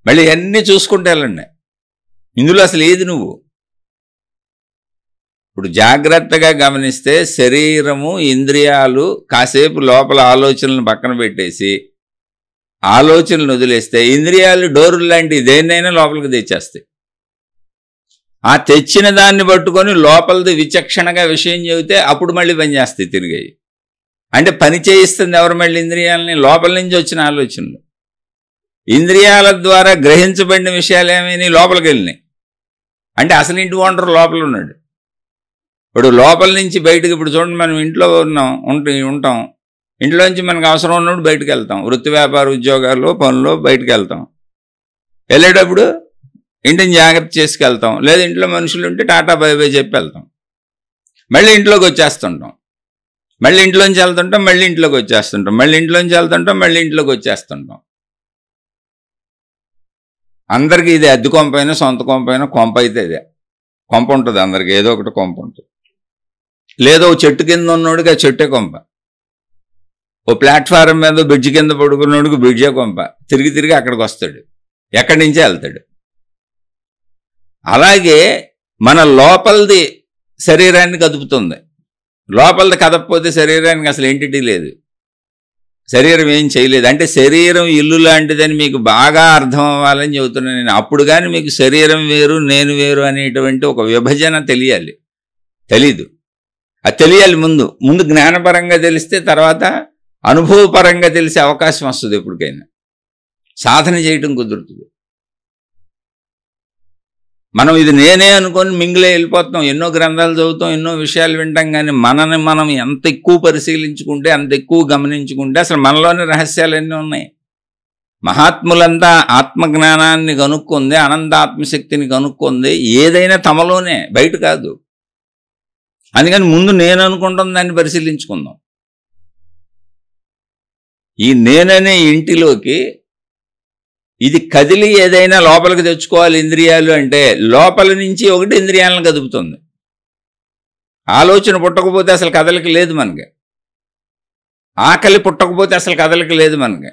మళ్ళీ అన్నీ చూసుకుంటే వెళ్ళండి. ఇందులో అసలు ఏది నువ్వు? ఇప్పుడు జాగ్రత్తగా గమనిస్తే శరీరము, ఇంద్రియాలు కాసేపు లోపల ఆలోచనలను పక్కన పెట్టేసి ఆలోచనలు వదిలేస్తే ఇంద్రియాలు డోర్లు లాంటి దేన్నైనా లోపలికి తెచ్చేస్తాయి. ఆ తెచ్చిన దాన్ని పట్టుకొని లోపలిది విచక్షణగా విషయం చెబితే అప్పుడు మళ్ళీ పనిచేస్తాయి తిరిగాయి. అంటే పని చేయిస్తుంది ఎవరు? మళ్ళీ ఇంద్రియాలని, లోపల నుంచి వచ్చిన ఆలోచనలు. ఇంద్రియాల ద్వారా గ్రహించబడిన విషయాలు ఏమైనా లోపలికి వెళ్ళినాయి. అంటే అసలు ఇంటి ఓనర్ లోపల ఉన్నాడు. ఇప్పుడు లోపల నుంచి బయటకు, ఇప్పుడు చూడండి, మనం ఇంట్లో ఉంటాం, ఇంట్లోంచి మనకు అవసరం ఉన్నప్పుడు బయటకు వెళ్తాం, వృత్తి వ్యాపార ఉద్యోగాల్లో పనుల్లో బయటకు వెళ్తాం. వెళ్ళేటప్పుడు ఇంటిని జాగ్రత్త చేసుకెళ్తాం, లేదా ఇంట్లో మనుషులు ఉంటే టాటా బై బై చెప్పి వెళ్తాం. మళ్ళీ ఇంట్లోకి వచ్చేస్తుంటాం, మళ్ళీ ఇంట్లోంచి వెళ్తుంటాం, మళ్ళీ ఇంట్లోకి వచ్చేస్తుంటాం, మళ్ళీ ఇంట్లోంచి వెళ్తుంటాం, మళ్ళీ ఇంట్లోకి వచ్చేస్తుంటాం. అందరికీ ఇదే, అద్దె కొంప అయినా సొంత కొంప అయినా కొంప అయితే ఇదే. కొంప ఉంటుంది అందరికీ, ఏదో ఒకటి కొంప ఉంటుంది. లేదో చెట్టు కింద ఉన్నోడికి ఆ చెట్టే కొంప, ఓ ప్లాట్ఫారం మీద బ్రిడ్జ్ కింద పడుకున్నోడికి బ్రిడ్జే కొంప. తిరిగి తిరిగి అక్కడికి వస్తాడు, ఎక్కడి నుంచే వెళ్తాడు. అలాగే మన లోపలిది శరీరాన్ని కదుపుతుంది. లోపలిది కదపకపోతే శరీరానికి అసలు ఎంటిటీ లేదు, శరీరం ఏం చేయలేదు. అంటే శరీరం ఇల్లు లాంటిదని మీకు బాగా అర్థం అవ్వాలని చెబుతున్నాను నేను. అప్పుడు కానీ మీకు శరీరం వేరు నేను వేరు అనేటువంటి ఒక విభజన తెలియాలి. తెలీదు, అది తెలియాలి. ముందు జ్ఞానపరంగా తెలిస్తే తర్వాత అనుభవపరంగా తెలిసే అవకాశం వస్తుంది. ఎప్పటికైనా సాధన చేయటం కుదురుతుంది. మనం ఇది నేనే అనుకొని మింగిలే వెళ్ళిపోతాం, ఎన్నో గ్రంథాలు చదువుతాం, ఎన్నో విషయాలు వింటాం. కానీ మనని మనం ఎంత ఎక్కువ పరిశీలించుకుంటే, అంత ఎక్కువ గమనించుకుంటే అసలు మనలోని రహస్యాలు ఎన్ని ఉన్నాయి. మహాత్ములంతా ఆత్మజ్ఞానాన్ని కనుక్కుంది, అనంత ఆత్మశక్తిని కనుక్కుంది ఏదైనా తమలోనే, బయట కాదు. అందుకని ముందు నేను అనుకుంటున్న దాన్ని పరిశీలించుకుందాం. ఈ నేననే ఇంటిలోకి ఇది కదిలి ఏదైనా లోపలికి తెచ్చుకోవాలి ఇంద్రియాలు అంటే, లోపల నుంచి ఒకటి ఇంద్రియాలను కదుపుతుంది. ఆలోచన పుట్టకపోతే అసలు కదలిక లేదు మనకి, ఆకలి పుట్టకపోతే అసలు కదలిక లేదు మనకి.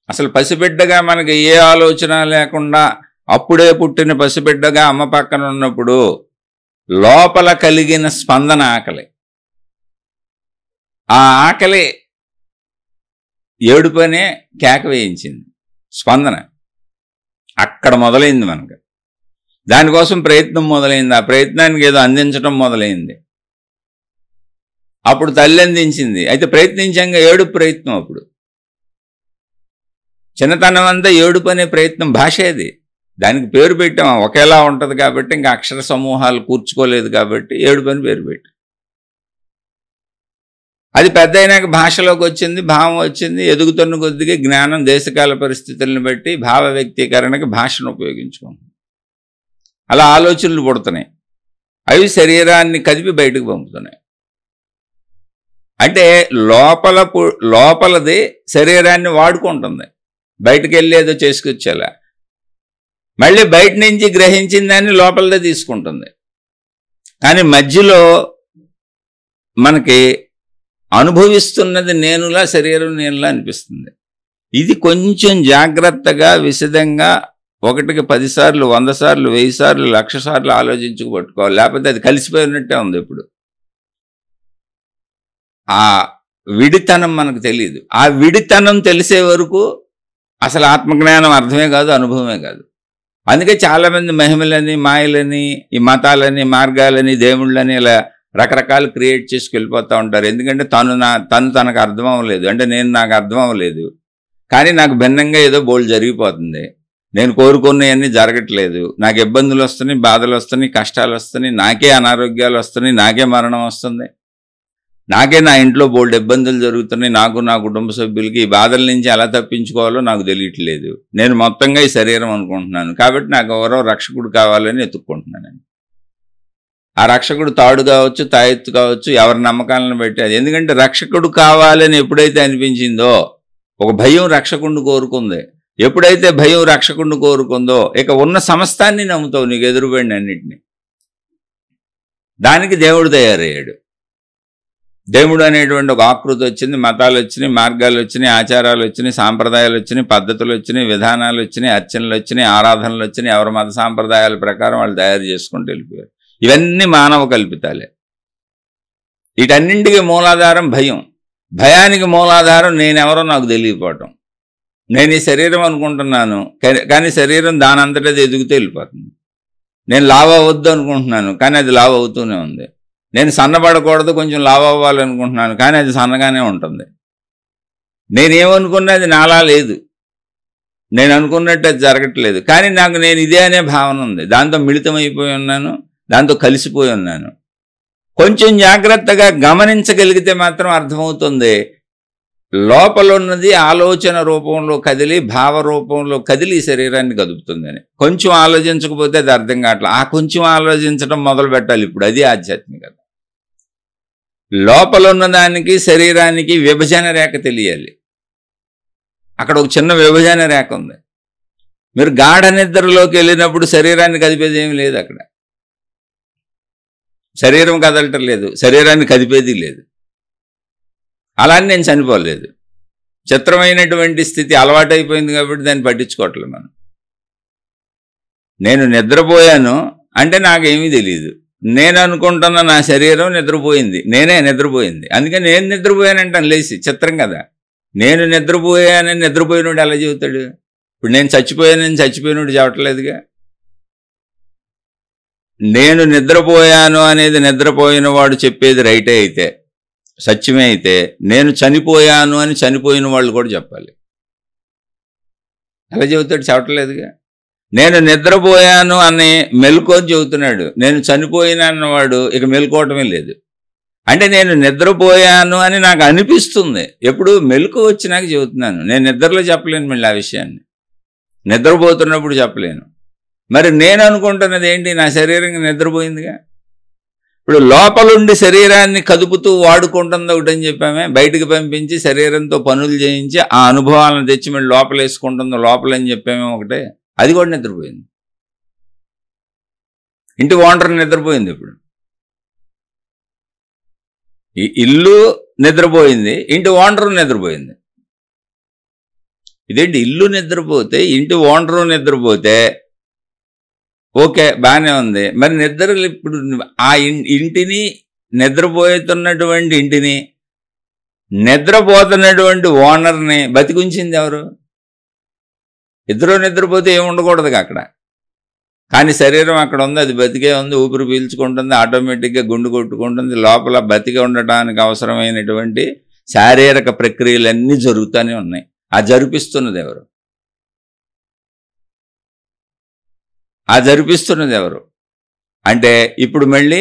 అసలు పసిబిడ్డగా మనకి ఏ ఆలోచన లేకుండా అప్పుడే పుట్టిన పసిబిడ్డగా అమ్మ పక్కన ఉన్నప్పుడు లోపల కలిగిన స్పందన ఆకలి. ఆ ఆకలి ఏడుపనే కేక వేయించింది, స్పందన అక్కడ మొదలైంది మనకు. దానికోసం ప్రయత్నం మొదలైంది, ఆ ప్రయత్నానికి ఏదో అందించడం మొదలైంది. అప్పుడు తల్లి అందించింది, అయితే ప్రయత్నించాక ఏడుపు ప్రయత్నం. అప్పుడు చిన్నతనం అంతా ఏడుపు అనే ప్రయత్నం భాష. అది దానికి పేరు పెట్టాం, ఒకేలా ఉంటుంది కాబట్టి, ఇంకా అక్షర సమూహాలు కూర్చుకోలేదు కాబట్టి ఏడుపు అని పేరు పెట్టాం. అది పెద్ద అయినాక భాషలోకి వచ్చింది, భావం వచ్చింది. ఎదుగుతున్న కొద్దిగా జ్ఞానం దేశకాల పరిస్థితులను బట్టి భావ వ్యక్తీకరణకి భాషను ఉపయోగించుకుంటాం. అలా ఆలోచనలు పుడుతున్నాయి, అవి శరీరాన్ని కదిపి బయటకు పంపుతున్నాయి. అంటే లోపలది శరీరాన్ని వాడుకుంటుంది, బయటకు వెళ్ళి ఏదో చేసుకొచ్చేలా. మళ్ళీ బయట నుంచి గ్రహించిన దాన్ని లోపలదే తీసుకుంటుంది. కానీ మధ్యలో మనకి అనుభవిస్తున్నది నేనులా, శరీరం నేనులా అనిపిస్తుంది. ఇది కొంచెం జాగ్రత్తగా విశదంగా 1కి 10 సార్లు 100 సార్లు 1000 సార్లు 1,00,000 సార్లు ఆలోచించుకు పట్టుకోవాలి. లేకపోతే అది కలిసిపోయినట్టే ఉంది. ఇప్పుడు ఆ విడితనం మనకు తెలియదు. ఆ విడితనం తెలిసే వరకు అసలు ఆత్మజ్ఞానం అర్థమే కాదు, అనుభవమే కాదు. అందుకే చాలామంది మహిమలని, మాయలని, ఈ మతాలని, మార్గాలని, దేవుళ్ళని ఇలా రకరకాలు క్రియేట్ చేసుకు వెళ్ళిపోతూ ఉంటారు. ఎందుకంటే తనకు అర్థం అవ్వలేదు, అంటే నాకు అర్థం అవ్వలేదు, కానీ నాకు భిన్నంగా ఏదో బోల్డ్ జరిగిపోతుంది, నేను కోరుకున్నవన్నీ జరగట్లేదు, నాకు ఇబ్బందులు వస్తున్నాయి, బాధలు వస్తున్నాయి, కష్టాలు వస్తున్నాయి, నాకే అనారోగ్యాలు వస్తున్నాయి, నాకే మరణం వస్తుంది, నాకే నా ఇంట్లో బోల్డ్ ఇబ్బందులు జరుగుతున్నాయి, నాకు నా కుటుంబ సభ్యులకి. ఈ బాధల నుంచి ఎలా తప్పించుకోవాలో నాకు తెలియట్లేదు. నేను మొత్తంగా ఈ శరీరం అనుకుంటున్నాను, కాబట్టి నాకు ఎవరో రక్షకుడు కావాలని ఎత్తుక్కుంటున్నాను. ఆ రక్షకుడు తాడు కావచ్చు, తాయెత్తు కావచ్చు, ఎవరి నమ్మకాలను బట్టి అది. ఎందుకంటే రక్షకుడు కావాలని ఎప్పుడైతే అనిపించిందో, ఒక భయం రక్షకుడిని కోరుకుంది. ఎప్పుడైతే భయం రక్షకుడిని కోరుకుందో, ఇక ఉన్న సమస్తాన్ని నమ్ముతావు, నీకు ఎదురుబడిన అన్నిటినీ. దానికి దేవుడు తయారయ్యాడు. దేవుడు అనేటువంటి ఒక ఆకృతి వచ్చింది, మతాలు వచ్చినాయి, మార్గాలు వచ్చినాయి, ఆచారాలు వచ్చినాయి, సాంప్రదాయాలు వచ్చినాయి, పద్ధతులు వచ్చినాయి, విధానాలు వచ్చినాయి, అర్చనలు వచ్చినాయి, ఆరాధనలు వచ్చినాయి. ఎవరి మత సాంప్రదాయాల ప్రకారం వాళ్ళు తయారు చేసుకుంటూ వెళ్ళిపోయారు. ఇవన్నీ మానవ కల్పితాలే. వీటన్నింటికి మూలాధారం భయం. భయానికి మూలాధారం నేనెవరో నాకు తెలియకపోవటం. నేను ఈ శరీరం అనుకుంటున్నాను, కానీ శరీరం దానంతటది ఎదుగుతూ వెళ్ళిపోతుంది. నేను లావ్ అవ్వద్దు అనుకుంటున్నాను, కానీ అది లావ్ అవుతూనే ఉంది. నేను సన్నబడకూడదు, కొంచెం లావ్ అవ్వాలనుకుంటున్నాను, కానీ అది సన్నగానే ఉంటుంది. నేనేమనుకున్నది నాలా లేదు, నేను అనుకున్నట్టు అది జరగట్లేదు, కానీ నాకు నేను ఇదే అనే భావన ఉంది. దాంతో మిళితమైపోయి ఉన్నాను, దాంతో కలిసిపోయి ఉన్నాను. కొంచెం జాగ్రత్తగా గమనించగలిగితే మాత్రం అర్థమవుతుంది, లోపల ఉన్నది ఆలోచన రూపంలో కదిలి భావ రూపంలో కదిలి ఈ శరీరాన్ని కదుపుతుందని. కొంచెం ఆలోచించకపోతే అది అర్థం కావట్లేదు. ఆ కొంచెం ఆలోచించడం మొదలు పెట్టాలి ఇప్పుడు. అది ఆధ్యాత్మికత. లోపల ఉన్నదానికి శరీరానికి విభజన రేఖ తెలియాలి. అక్కడ ఒక చిన్న విభజన రేఖ ఉంది. మీరు గాఢ నిద్రలోకి వెళ్ళినప్పుడు శరీరాన్ని కదిపేది ఏమి లేదు. అక్కడ శరీరం కదలటం లేదు, శరీరాన్ని కదిపేది లేదు. అలానే నేను చనిపోలేదు. చిత్రమైనటువంటి స్థితి అలవాటైపోయింది కాబట్టి దాన్ని పట్టించుకోవట్లేదు మనం. నేను నిద్రపోయాను అంటే నాకేమీ తెలియదు. నేను అనుకుంటున్న నా శరీరం నిద్రపోయింది, నేనే నిద్రపోయింది. అందుకని నేను నిద్రపోయానంటాను లేచి. చిత్రం కదా. నేను నిద్రపోయానని నిద్రపోయినోడు ఎలా చెబుతాడు? ఇప్పుడు నేను చచ్చిపోయానని చచ్చిపోయినోడు చెప్పట్లేదుగా. నేను నిద్రపోయాను అనేది నిద్రపోయిన వాడు చెప్పేది రైటే అయితే, సత్యమే అయితే, నేను చనిపోయాను అని చనిపోయిన వాళ్ళు కూడా చెప్పాలి. ఎలా చెబుతాడు? చెప్పట్లేదుగా. నేను నిద్రపోయాను అని మెలుకొని చెబుతున్నాడు, నేను చనిపోయినా అన్నవాడు ఇక మెలుకోవటమే లేదు. అంటే నేను నిద్రపోయాను అని నాకు అనిపిస్తుంది. ఎప్పుడు మెలుకు వచ్చినాక చెబుతున్నాను. నేను నిద్రలో చెప్పలేను మళ్ళీ ఆ విషయాన్ని, నిద్రపోతున్నప్పుడు చెప్పలేను. మరి నేను అనుకుంటున్నది ఏంటి? నా శరీరం నిద్రపోయిందిగా. ఇప్పుడు లోపలుండి శరీరాన్ని కదుపుతూ వాడుకుంటుంది ఒకటని చెప్పామే, బయటకు పంపించి శరీరంతో పనులు చేయించి ఆ అనుభవాలను తెచ్చి మళ్ళీ లోపల వేసుకుంటుంది లోపలని చెప్పామే ఒకటే. అది కూడా నిద్రపోయింది. ఇంటి ఓనర్ నిద్రపోయింది. ఇప్పుడు ఈ ఇల్లు నిద్రపోయింది, ఇంటి ఓనరు నిద్రపోయింది. ఇదేంటి? ఇల్లు నిద్రపోతే ఇంటి ఓనరు నిద్రపోతే ఓకే, బాగానే ఉంది. మరి నిద్రలు ఇప్పుడు ఆ ఇంటిని, నిద్రపోతున్నటువంటి ఇంటిని, నిద్రపోతున్నటువంటి ఓనర్ని బతికుంచింది ఎవరు? ఇద్దరు నిద్రపోతే ఏమి ఉండకూడదుగా అక్కడ. కానీ శరీరం అక్కడ ఉంది, అది బతికే ఉంది, ఊపిరి పీల్చుకుంటుంది, ఆటోమేటిక్గా గుండు కొట్టుకుంటుంది. లోపల బతికి ఉండటానికి అవసరమైనటువంటి శారీరక ప్రక్రియలన్నీ జరుగుతూనే ఉన్నాయి. ఆ జరిపిస్తున్నది ఎవరు? ఆ జరిపిస్తున్నది ఎవరు అంటే ఇప్పుడు మళ్ళీ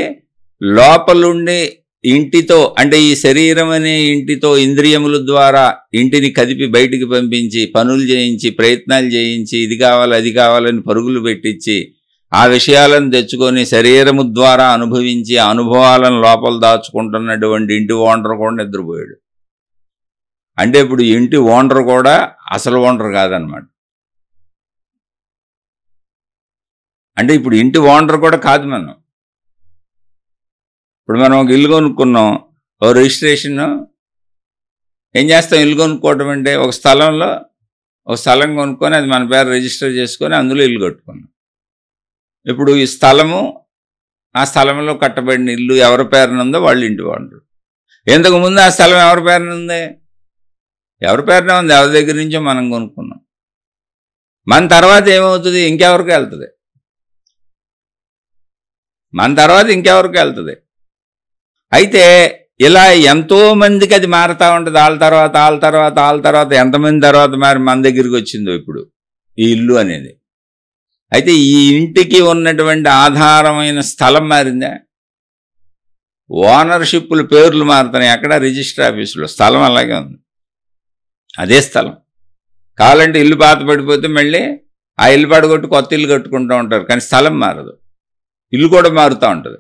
లోపలుండి ఇంటితో, అంటే ఈ శరీరం అనే ఇంటితో ఇంద్రియముల ద్వారా ఇంటిని కదిపి బయటికి పంపించి పనులు చేయించి ప్రయత్నాలు చేయించి ఇది కావాలి అది కావాలని పరుగులు పెట్టించి ఆ విషయాలను తెచ్చుకొని శరీరము ద్వారా అనుభవించి ఆ అనుభవాలను లోపల దాచుకుంటున్నటువంటి ఇంటి ఓనర్ కూడా నిద్రపోయాడు. అంటే ఇప్పుడు ఇంటి ఓనర్ కూడా అసలు ఓనర్ కాదనమాట. అంటే ఇప్పుడు ఇంటి ఓనర్ కూడా కాదు మనం. ఇప్పుడు మనం ఒక ఇల్లు కొనుక్కున్నాం, ఓ రిజిస్ట్రేషన్ ఏం చేస్తాం? ఇల్లు కొనుక్కోవడం అంటే ఒక స్థలంలో ఒక స్థలం కొనుక్కొని అది మన పేరు రిజిస్టర్ చేసుకొని అందులో ఇల్లు కట్టుకున్నాం. ఇప్పుడు ఈ స్థలము, ఆ స్థలంలో కట్టబడిన ఇల్లు ఎవరి పేరున ఉందో వాళ్ళు ఇంటి ఓనరు. ఇంతకుముందు ఆ స్థలం ఎవరి పేరున ఉంది? ఎవరి పేరున ఉంది? ఎవరి దగ్గర నుంచో మనం కొనుక్కున్నాం. మన తర్వాత ఏమవుతుంది? ఇంకెవరికి వెళ్తుంది. మన తర్వాత ఇంకెవరికి వెళ్తుంది. అయితే ఇలా ఎంతోమందికి అది మారుతూ ఉంటుంది. వాళ్ళ తర్వాత ఎంతమంది తర్వాత మరి మన దగ్గరికి వచ్చిందో ఇప్పుడు ఈ ఇల్లు అనేది. అయితే ఈ ఇంటికి ఉన్నటువంటి ఆధారమైన స్థలం మారిందా? ఓనర్షిప్లు పేర్లు మారుతున్నాయి. అక్కడ రిజిస్టర్ ఆఫీసులో స్థలం అలాగే ఉంది, అదే స్థలం. కావాలంటే ఇల్లు పాత పడిపోతే మళ్ళీ ఆ ఇల్లు పడగొట్టి కొత్త ఇల్లు కట్టుకుంటూ ఉంటారు, కానీ స్థలం మారదు. ఇల్లు కూడా మారుతూ ఉంటుంది.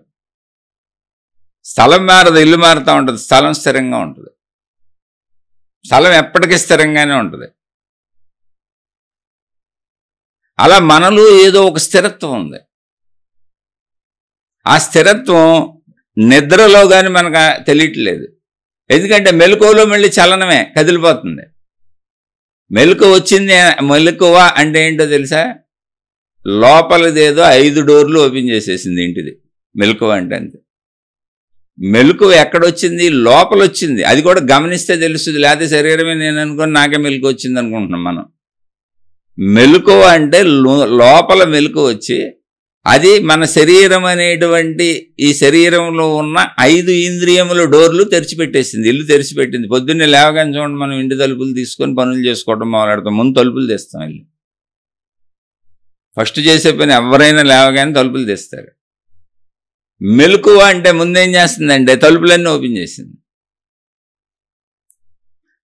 స్థలం మారదు, ఇల్లు మారుతూ ఉంటుంది. స్థలం స్థిరంగా ఉంటుంది. స్థలం ఎప్పటికీ స్థిరంగానే ఉంటుంది. అలా మనలో ఏదో ఒక స్థిరత్వం ఉంది. ఆ స్థిరత్వం నిద్రలో కానీ మనకు తెలియట్లేదు. ఎందుకంటే మెలకువలో మళ్ళీ చలనమే, కదిలిపోతుంది. మెలకువ వచ్చింది. మెలకువ అంటే ఏంటో తెలుసా? లోపలిదేదో 5 డోర్లు ఓపెన్ చేసేసింది ఇంటిది. మెలకువ అంటే అంతే. మెలకువ ఎక్కడొచ్చింది? లోపల వచ్చింది. అది కూడా గమనిస్తే తెలుస్తుంది. లేకపోతే శరీరమే నేను అనుకుని నాకే మెలకువ వచ్చింది అనుకుంటున్నాం మనం. మెలకువ అంటే లోపల మెలకువ వచ్చి అది మన శరీరం అనేటువంటి ఈ శరీరంలో ఉన్న 5 ఇంద్రియముల డోర్లు తెరిచిపెట్టేసింది, ఇల్లు తెరిచిపెట్టింది. పొద్దున్నే లేవగానే చూడండి, మనం ఇంటి తలుపులు తీసుకొని పనులు చేసుకోవడం మొదలెడతాం. ముందు తలుపులు తెస్తాం. ఇల్లు ఫస్ట్ చేసే పని ఎవరైనా లేవగానే తలుపులు తెస్తారు. మెలకువ అంటే ముందేం చేస్తుందంటే తలుపులన్నీ ఓపెన్ చేసింది.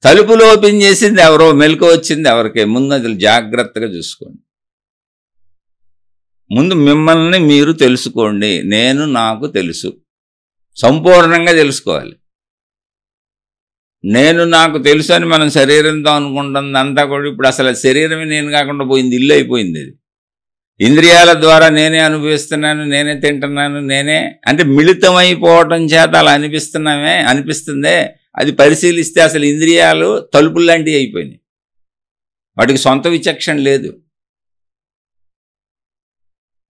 తలుపులు ఓపెన్ చేసింది ఎవరో, మెలకువ వచ్చింది ఎవరికే. ముందు అది జాగ్రత్తగా చూసుకోండి. ముందు మిమ్మల్ని మీరు తెలుసుకోండి. నేను నాకు తెలుసు, సంపూర్ణంగా తెలుసుకోవాలి. నేను నాకు తెలుసు అని మనం శరీరంతో అనుకుంటుంది అంతా కూడా ఇప్పుడు అసలు శరీరమే నేను కాకుండా పోయింది, ఇల్లు అయిపోయింది. అది ఇంద్రియాల ద్వారా నేనే అనుభవిస్తున్నాను, నేనే తింటున్నాను, నేనే అంటే మిళితమైపోవటం చేత అలా అనిపిస్తుందే. అది పరిశీలిస్తే అసలు ఇంద్రియాలు తలుపులు లాంటివి అయిపోయినాయి. వాటికి సొంత విచక్షణ లేదు,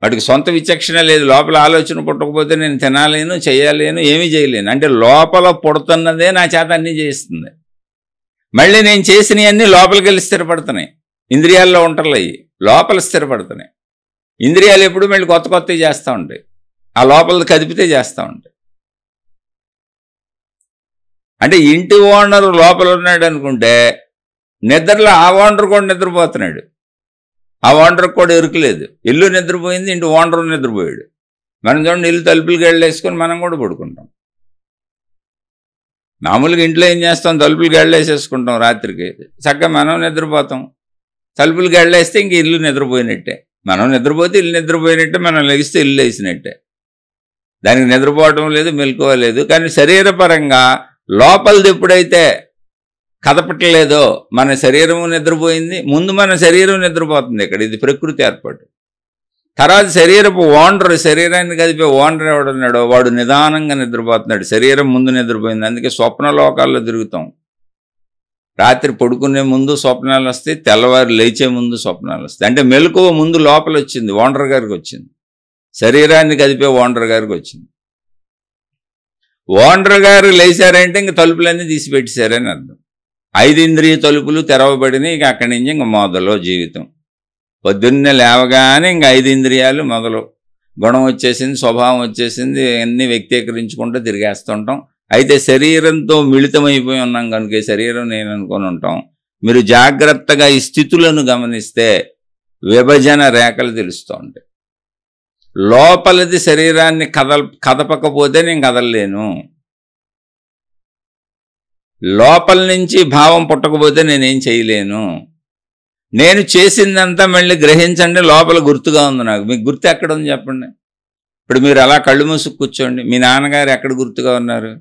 వాటికి సొంత విచక్షణ లేదు. లోపల ఆలోచన పుట్టకపోతే నేను తినాలేను, చేయలేను, ఏమీ చేయలేను. అంటే లోపల పుడుతున్నదే నా చేత అన్నీ చేయిస్తుంది. మళ్ళీ నేను చేసినవన్నీ లోపలికి వెళ్ళి స్థిరపడుతున్నాయి. ఇంద్రియాల్లో ఉంటారు అవి, లోపల స్థిరపడుతున్నాయి. ఇంద్రియాలు ఎప్పుడు మళ్ళీ కొత్త కొత్తవి చేస్తూ ఉంటాయి, ఆ లోపల కదిపితే చేస్తూ ఉంటాయి. అంటే ఇంటి ఓనరు లోపల ఉన్నాడు అనుకుంటే నిద్రలో ఆ ఓనర్ కూడా నిద్రపోతున్నాడు. ఆ ఓనర్కి కూడా ఎరుకలేదు. ఇల్లు నిద్రపోయింది, ఇంటి ఓనరు నిద్రపోయాడు. మనం చూడండి, ఇల్లు తలుపులు గళ్ళేసుకొని మనం కూడా పడుకుంటాం. మామూలుగా ఇంట్లో ఏం చేస్తాం, తలుపులు గళ్ళేసేసుకుంటాం. రాత్రికి చక్కగా మనం నిద్రపోతాం. తలుపులు గళ్ళేస్తే ఇంక ఇల్లు నిద్రపోయినట్టే. మనం నిద్రపోతే ఇల్లు నిద్రపోయినట్టే, మనం లెగిస్తే ఇల్లు వేసినట్టే. దానికి నిద్రపోవటం లేదు, మెలకువలేదు. కానీ శరీరపరంగా లోపలిది ఎప్పుడైతే కదపట్లేదో మన శరీరము నిద్రపోయింది. ముందు మన శరీరం నిద్రపోతుంది. ఇక్కడ ఇది ప్రకృతి ఏర్పాటు. తర్వాత శరీరపు ఓనర్, శరీరాన్ని కదిపే ఓనర్ ఎవడున్నాడో వాడు నిదానంగా నిద్రపోతున్నాడు. శరీరం ముందు నిద్రపోయింది. అందుకే స్వప్న లోకాల్లో తిరుగుతాం. రాత్రి పడుకునే ముందు స్వప్నాలు వస్తాయి, తెల్లవారు లేచే ముందు స్వప్నాలు వస్తాయి. అంటే మెలకువ ముందు లోపల వచ్చింది, ఓనర్ గారికి వచ్చింది, శరీరాన్ని కదిపే ఓనర్ గారికి వచ్చింది. ఓనర్ గారు లేచారంటే ఇంక తలుపులన్నీ తీసిపెట్టేశారని అర్థం. 5 ఇంద్రియ తలుపులు తెరవబడినాయి. ఇక అక్కడి నుంచి ఇంక మొదలు జీవితం. పొద్దున్నే లేవగానే ఇంక 5 ఇంద్రియాలు మొదలు. గుణం వచ్చేసింది, స్వభావం వచ్చేసింది, అన్నీ వ్యక్తీకరించుకుంటూ తిరిగేస్తుంటాం. అయితే శరీరంతో మిళితమైపోయి ఉన్నాం కనుక శరీరం నేను అనుకొని ఉంటాం. మీరు జాగ్రత్తగా ఈ స్థితులను గమనిస్తే విభజన రేఖలు తెలుస్తూ ఉంటాయి. లోపలిది శరీరాన్ని కదపకపోతే నేను కదలలేను. లోపల నుంచి భావం పుట్టకపోతే నేనేం చేయలేను. నేను చేసిందంతా మళ్ళీ గ్రహించండి, లోపల గుర్తుగా ఉంది నాకు. మీకు గుర్తు ఎక్కడ ఉంది చెప్పండి. ఇప్పుడు మీరు అలా కళ్ళు మూసుకు కూర్చోండి. మీ నాన్నగారు ఎక్కడ గుర్తుగా ఉన్నారు?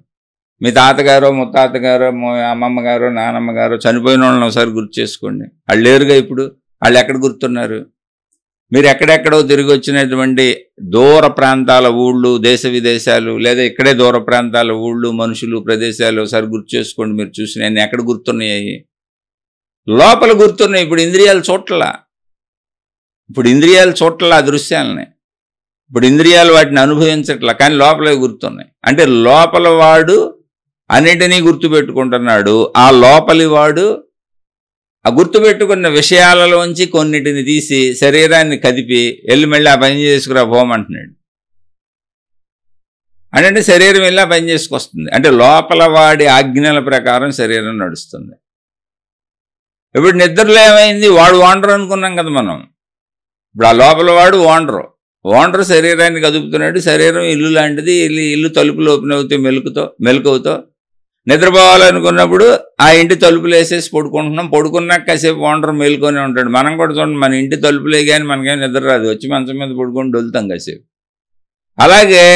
మీ తాతగారో, ముత్తాతగారో, అమ్మమ్మ గారో, నానమ్మ గారో చనిపోయిన వాళ్ళని ఒకసారి గుర్తు చేసుకోండి. వాళ్ళు లేరుగా ఇప్పుడు. వాళ్ళు ఎక్కడ గుర్తున్నారు? మీరు ఎక్కడెక్కడో తిరిగి వచ్చినటువంటి దూర ప్రాంతాల ఊళ్ళు, దేశ విదేశాలు, లేదా ఇక్కడే దూర ప్రాంతాల ఊళ్ళు, మనుషులు, ప్రదేశాలు ఒకసారి గుర్తు చేసుకోండి. మీరు చూసినవన్నీ ఎక్కడ గుర్తున్నాయి? లోపల గుర్తున్నాయి. ఇప్పుడు ఇంద్రియాలు చూడట్లా ఆ దృశ్యాలని. ఇప్పుడు ఇంద్రియాలు వాటిని అనుభవించట్లా, కానీ లోపలే గుర్తున్నాయి. అంటే లోపల వాడు అన్నిటినీ గుర్తుపెట్టుకుంటున్నాడు. ఆ లోపలి వాడు ఆ గుర్తుపెట్టుకున్న విషయాలలోంచి కొన్నిటిని తీసి శరీరాన్ని కదిపి వెళ్ళి మళ్ళీ ఆ పని చేసుకురా పోమంటున్నాడు. అంటే శరీరం వెళ్ళి ఆ పని చేసుకొస్తుంది. అంటే లోపల వాడి ఆజ్ఞల ప్రకారం శరీరం నడుస్తుంది. ఇప్పుడు నిద్రలో ఏమైంది? వాడు ఓనర్ అనుకున్నాం కదా మనం. ఇప్పుడు ఆ లోపల వాడు ఓనరు శరీరాన్ని కదుపుతున్నాడు. శరీరం ఇల్లు లాంటిది. ఇల్లు తలుపులు ఓపెన్ అవుతాయి మెలకువతో. నిద్రపోవాలనుకున్నప్పుడు ఆ ఇంటి తలుపులు వేసేసి పడుకున్నాక కాసేపు ఓనర్ మేలుకొని ఉంటాడు. మనం కూడా చూడండి, మన ఇంటి తలుపులే కానీ మనకేం నిద్ర రాదు, వచ్చి మంచం మీద పడుకొని డొలుతాం కాసేపు. అలాగే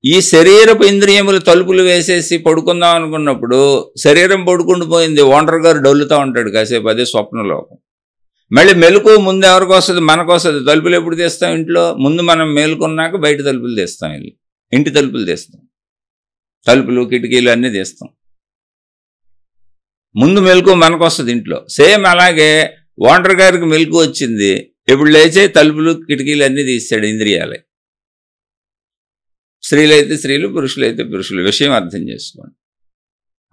ఈ శరీరపు ఇంద్రియములు తలుపులు వేసేసి పడుకుందాం అనుకున్నప్పుడు శరీరం పడుకుండిపోయింది, ఓనర్ గారు డొల్లుతూ ఉంటాడు కాసేపు. అదే స్వప్నలోకం. మళ్ళీ మెలకు ముందు ఎవరికి వస్తుంది? మనకు వస్తుంది. తలుపులు ఎప్పుడు తీస్తాం? ఇంట్లో ముందు మనం మేలుకున్నాక బయట తలుపులు తీస్తాం, ఇంటి తలుపులు తీస్తాం, తలుపులు కిటికీలు అన్నీ తీస్తాం. ముందు మెలకు మనకు వస్తుంది ఇంట్లో. సేమ్ అలాగే ఓనర్ గారికి మెలకు వచ్చింది, ఎప్పుడు లేచే తలుపులు కిటికీలు అన్నీ తీస్తాడు ఇంద్రియాలే. స్త్రీలైతే స్త్రీలు, పురుషులైతే పురుషులు. విషయం అర్థం చేసుకోండి.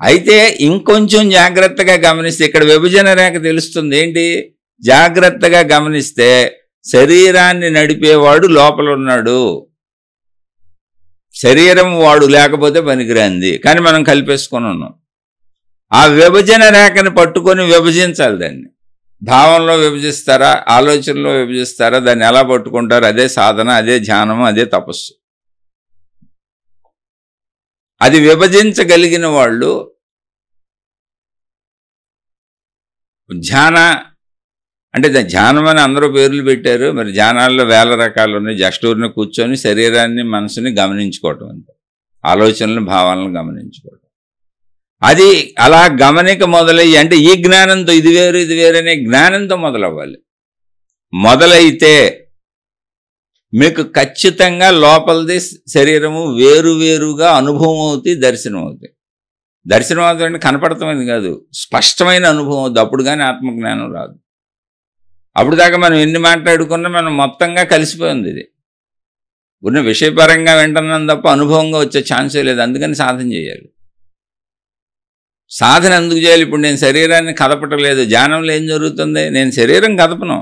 అయితే ఇంకొంచెం జాగ్రత్తగా గమనిస్తే ఇక్కడ విభజన రేఖ తెలుస్తుంది. ఏంటి? జాగ్రత్తగా గమనిస్తే శరీరాన్ని నడిపేవాడు లోపల ఉన్నాడు. శరీరం వాడు లేకపోతే పనికిరాంది, కానీ మనం కలిపేసుకొని ఉన్నాం. ఆ విభజన రేఖని పట్టుకొని విభజించాలి. దాన్ని భావంలో విభజిస్తారా, ఆలోచనలో విభజిస్తారా, దాన్ని ఎలా పట్టుకుంటారు? అదే సాధన, అదే ధ్యానం, అదే తపస్సు. అది విభజించగలిగిన వాళ్ళు ధ్యాన అంటే ధ్యానం అని అందరూ పేర్లు పెట్టారు. మరి ధ్యానాల్లో వేల రకాలు ఉన్నాయి. జస్టూరిని కూర్చొని శరీరాన్ని మనసుని గమనించుకోవటం, అంతే. ఆలోచనలను భావాలను గమనించుకోవటం. అది అలా గమనిక మొదలయ్యి, అంటే ఈ జ్ఞానంతో ఇది వేరు ఇది వేరు అనే జ్ఞానంతో మొదలవ్వాలి. మొదలైతే మీకు ఖచ్చితంగా లోపలిది శరీరము వేరువేరుగా అనుభవం అవుతాయి, దర్శనం అవుతాయి. దర్శనం అవుతుందంటే కనపడతామని కాదు, స్పష్టమైన అనుభవం అవుతుంది. అప్పుడు కానీ ఆత్మజ్ఞానం రాదు. అప్పుడు దాకా మనం ఎన్ని మాట్లాడుకున్నా మనం మొత్తంగా కలిసిపోయింది. ఇది ఉన్న విషయపరంగా వింటున్నాం తప్ప అనుభవంగా వచ్చే ఛాన్సే లేదు. అందుకని సాధన చేయాలి. సాధన ఎందుకు చేయాలి? ఇప్పుడు నేను శరీరాన్ని కదపటలేదు. ధ్యానంలో ఏం జరుగుతుంది? నేను శరీరం కదపను.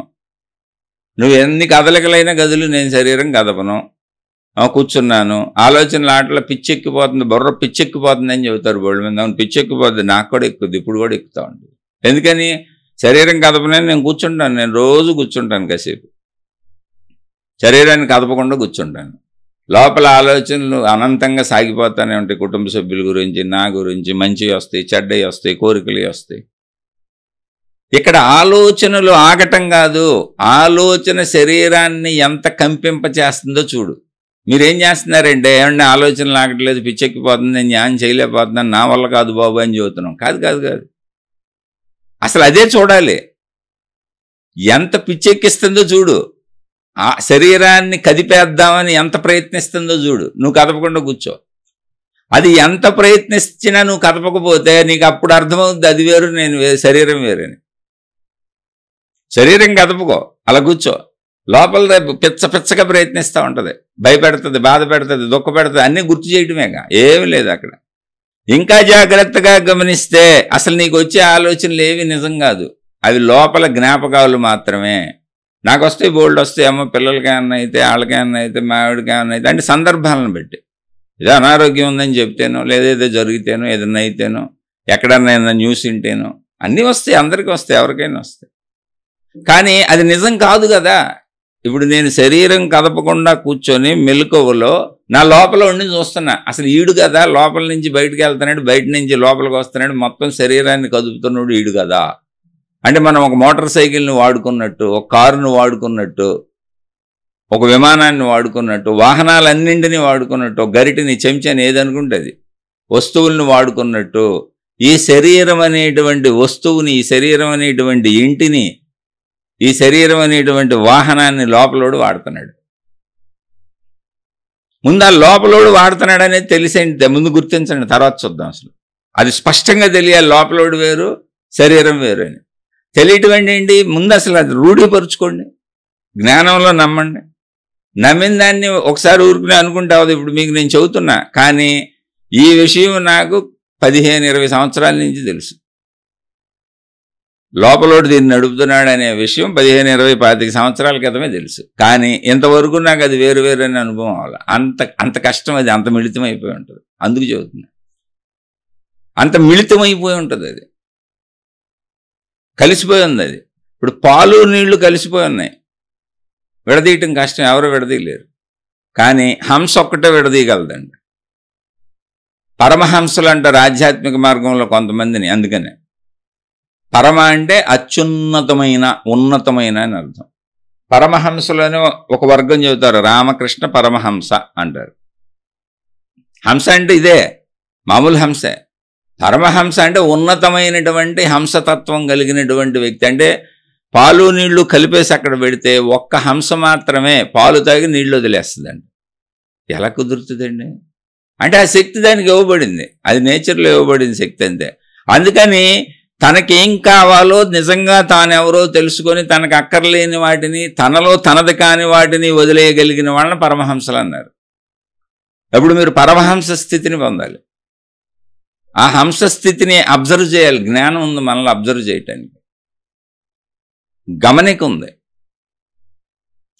నువ్వు ఎన్ని కదలికలైన గదులు, నేను శరీరం కదపను. కూర్చున్నాను, ఆలోచనలు ఆటలో పిచ్చెక్కిపోతుంది, బుర్ర పిచ్చెక్కిపోతుంది అని చెబుతారు బోళ్ళు మీద. అవును, పిచ్చెక్కిపోతుంది. నాకు కూడా ఎక్కుద్ది, ఇప్పుడు కూడా ఎక్కుతూ ఉంటుంది. ఎందుకని? శరీరం కదపనని నేను కూర్చుంటాను. నేను రోజు కూర్చుంటాను కాసేపు, శరీరాన్ని కదపకుండా కూర్చుంటాను. లోపల ఆలోచనలు అనంతంగా సాగిపోతానే ఉంటాయి. కుటుంబ సభ్యుల గురించి, నా గురించి, మంచివి వస్తాయి, చెడ్డవి వస్తాయి, కోరికలు వస్తాయి. ఇక్కడ ఆలోచనలు ఆగటం కాదు, ఆలోచన శరీరాన్ని ఎంత కంపింపచేస్తుందో చూడు. మీరేం చేస్తున్నారంటే, ఏమన్నా ఆలోచనలు ఆగట్లేదు, పిచ్చెక్కిపోతుంది, నేను జ్ఞానం చేయలేకపోతున్నాను, నా వల్ల కాదు బాబు అని చెబుతున్నాం. కాదు కాదు కాదు, అసలు అదే చూడాలి. ఎంత పిచ్చెక్కిస్తుందో చూడు. ఆ శరీరాన్ని కదిపేద్దామని ఎంత ప్రయత్నిస్తుందో చూడు. నువ్వు కదపకుండా కూర్చో. అది ఎంత ప్రయత్నించినా నువ్వు కదపకపోతే నీకు అప్పుడు అర్థమవుతుంది అది వేరు, నేను శరీరం వేరని. శరీరం కదపకో, అలా కూర్చో. లోపల పిచ్చగా ప్రయత్నిస్తూ ఉంటుంది, భయపెడుతుంది, బాధ పెడుతుంది, దుఃఖ పెడుతుంది, అన్నీ గుర్తు చేయటమేగా, ఏమీ లేదు అక్కడ. ఇంకా జాగ్రత్తగా గమనిస్తే అసలు నీకు వచ్చే ఆలోచనలు ఏవి నిజం కాదు, అవి లోపల జ్ఞాపకాలు మాత్రమే. నాకు వస్తాయి, బోల్డ్ వస్తాయి. అమ్మ పిల్లలకేమన్నా అయితే, వాళ్ళకేమన్నా అయితే, మా ఆవిడకేమన్నా అయితే, అంటే సందర్భాలను బట్టి. ఏదో అనారోగ్యం ఉందని చెప్తేనో, లేదేదో జరిగితేనో, ఏదన్నా అయితేనో, ఎక్కడన్నా న్యూస్ వింటేనో, అన్నీ వస్తాయి, అందరికీ వస్తాయి, ఎవరికైనా వస్తాయి. కానీ అది నిజం కాదు కదా. ఇప్పుడు నేను శరీరం కదపకుండా కూర్చొని మెలకువలో నా లోపల ఉండి చూస్తున్నా, అసలు ఈడు కదా, లోపల నుంచి బయటకు వెళ్తున్నాడు, బయట నుంచి లోపలికి వస్తున్నాడు, మొత్తం శరీరాన్ని కదుపుతున్నాడు ఈడు కదా. అంటే మనం ఒక మోటార్ సైకిల్ని వాడుకున్నట్టు, ఒక కారును వాడుకున్నట్టు, ఒక విమానాన్ని వాడుకున్నట్టు, వాహనాలన్నింటినీ వాడుకున్నట్టు, ఒక గరిటిని, చెంచాని, ఏదనుకుంటే అది, వస్తువుల్ని వాడుకున్నట్టు ఈ శరీరం అనేటువంటి వస్తువుని, ఈ శరీరం అనేటువంటి ఇంటిని, ఈ శరీరం అనేటువంటి వాహనాన్ని లోపలోడు వాడుతున్నాడు. ముందు ఆ లోపలోడు వాడుతున్నాడు అనేది తెలిసేంటి, ముందు గుర్తించండి, తర్వాత చూద్దాం. అసలు అది స్పష్టంగా తెలియాలి, లోపలోడు వేరు, శరీరం వేరు అని. తెలియటం ఏంటి? ముందు అసలు అది రూఢీపరుచుకోండి, జ్ఞానంలో నమ్మండి. నమ్మిన దాన్ని ఒకసారి ఊరుకునే అనుకుంటే అవ్వదు. ఇప్పుడు మీకు నేను చెబుతున్నా, కానీ ఈ విషయం నాకు 15-20 సంవత్సరాల నుంచి తెలుసు. లోపలోడు దీన్ని నడుపుతున్నాడు అనే విషయం 15-20-25 సంవత్సరాల క్రితమే తెలుసు. కానీ ఇంతవరకు నాకు అది వేరు వేరు అనే అనుభవం అవ్వాలి. అంత కష్టం, అది అంత మిళితమైపోయి ఉంటుంది. అందుకు చెబుతున్నా, అంత మిళితమైపోయి ఉంటుంది, అది కలిసిపోయి ఉంది. అది ఇప్పుడు పాలు నీళ్లు కలిసిపోయి ఉన్నాయి, విడదీయటం కష్టం, ఎవరు విడదీయలేరు. కానీ హంస ఒక్కటే విడదీయగలదండి. పరమహంసలు అంటారు ఆధ్యాత్మిక మార్గంలో కొంతమందిని. అందుకనే పరమ అంటే అత్యున్నతమైన, ఉన్నతమైన అని అర్థం. పరమహంసలోనే ఒక వర్గం చెబుతారు, రామకృష్ణ పరమహంస అంటారు. హంస అంటే ఇదే, మామూలు హంసే. పరమహంస అంటే ఉన్నతమైనటువంటి హంసతత్వం కలిగినటువంటి వ్యక్తి. అంటే పాలు నీళ్లు కలిపేసి అక్కడ పెడితే ఒక్క హంస మాత్రమే పాలు తాగి నీళ్లు వదిలేస్తుందండి. ఎలా కుదురుతుందండి? అంటే ఆ శక్తి దానికి ఇవ్వబడింది, అది నేచర్లో ఇవ్వబడింది శక్తి, అంతే. అందుకని తనకేం కావాలో నిజంగా తానెవరో తెలుసుకొని తనకు అక్కర్లేని వాటిని, తనలో తనది కాని వాటిని వదిలేయగలిగిన వాళ్ళని పరమహంసలు అన్నారు. అప్పుడు మీరు పరమహంస స్థితిని పొందాలి. ఆ హంస స్థితిని అబ్జర్వ్ చేయాలి. జ్ఞానం ఉంది మనల్ని అబ్జర్వ్ చేయటానికి, గమనిక ఉంది.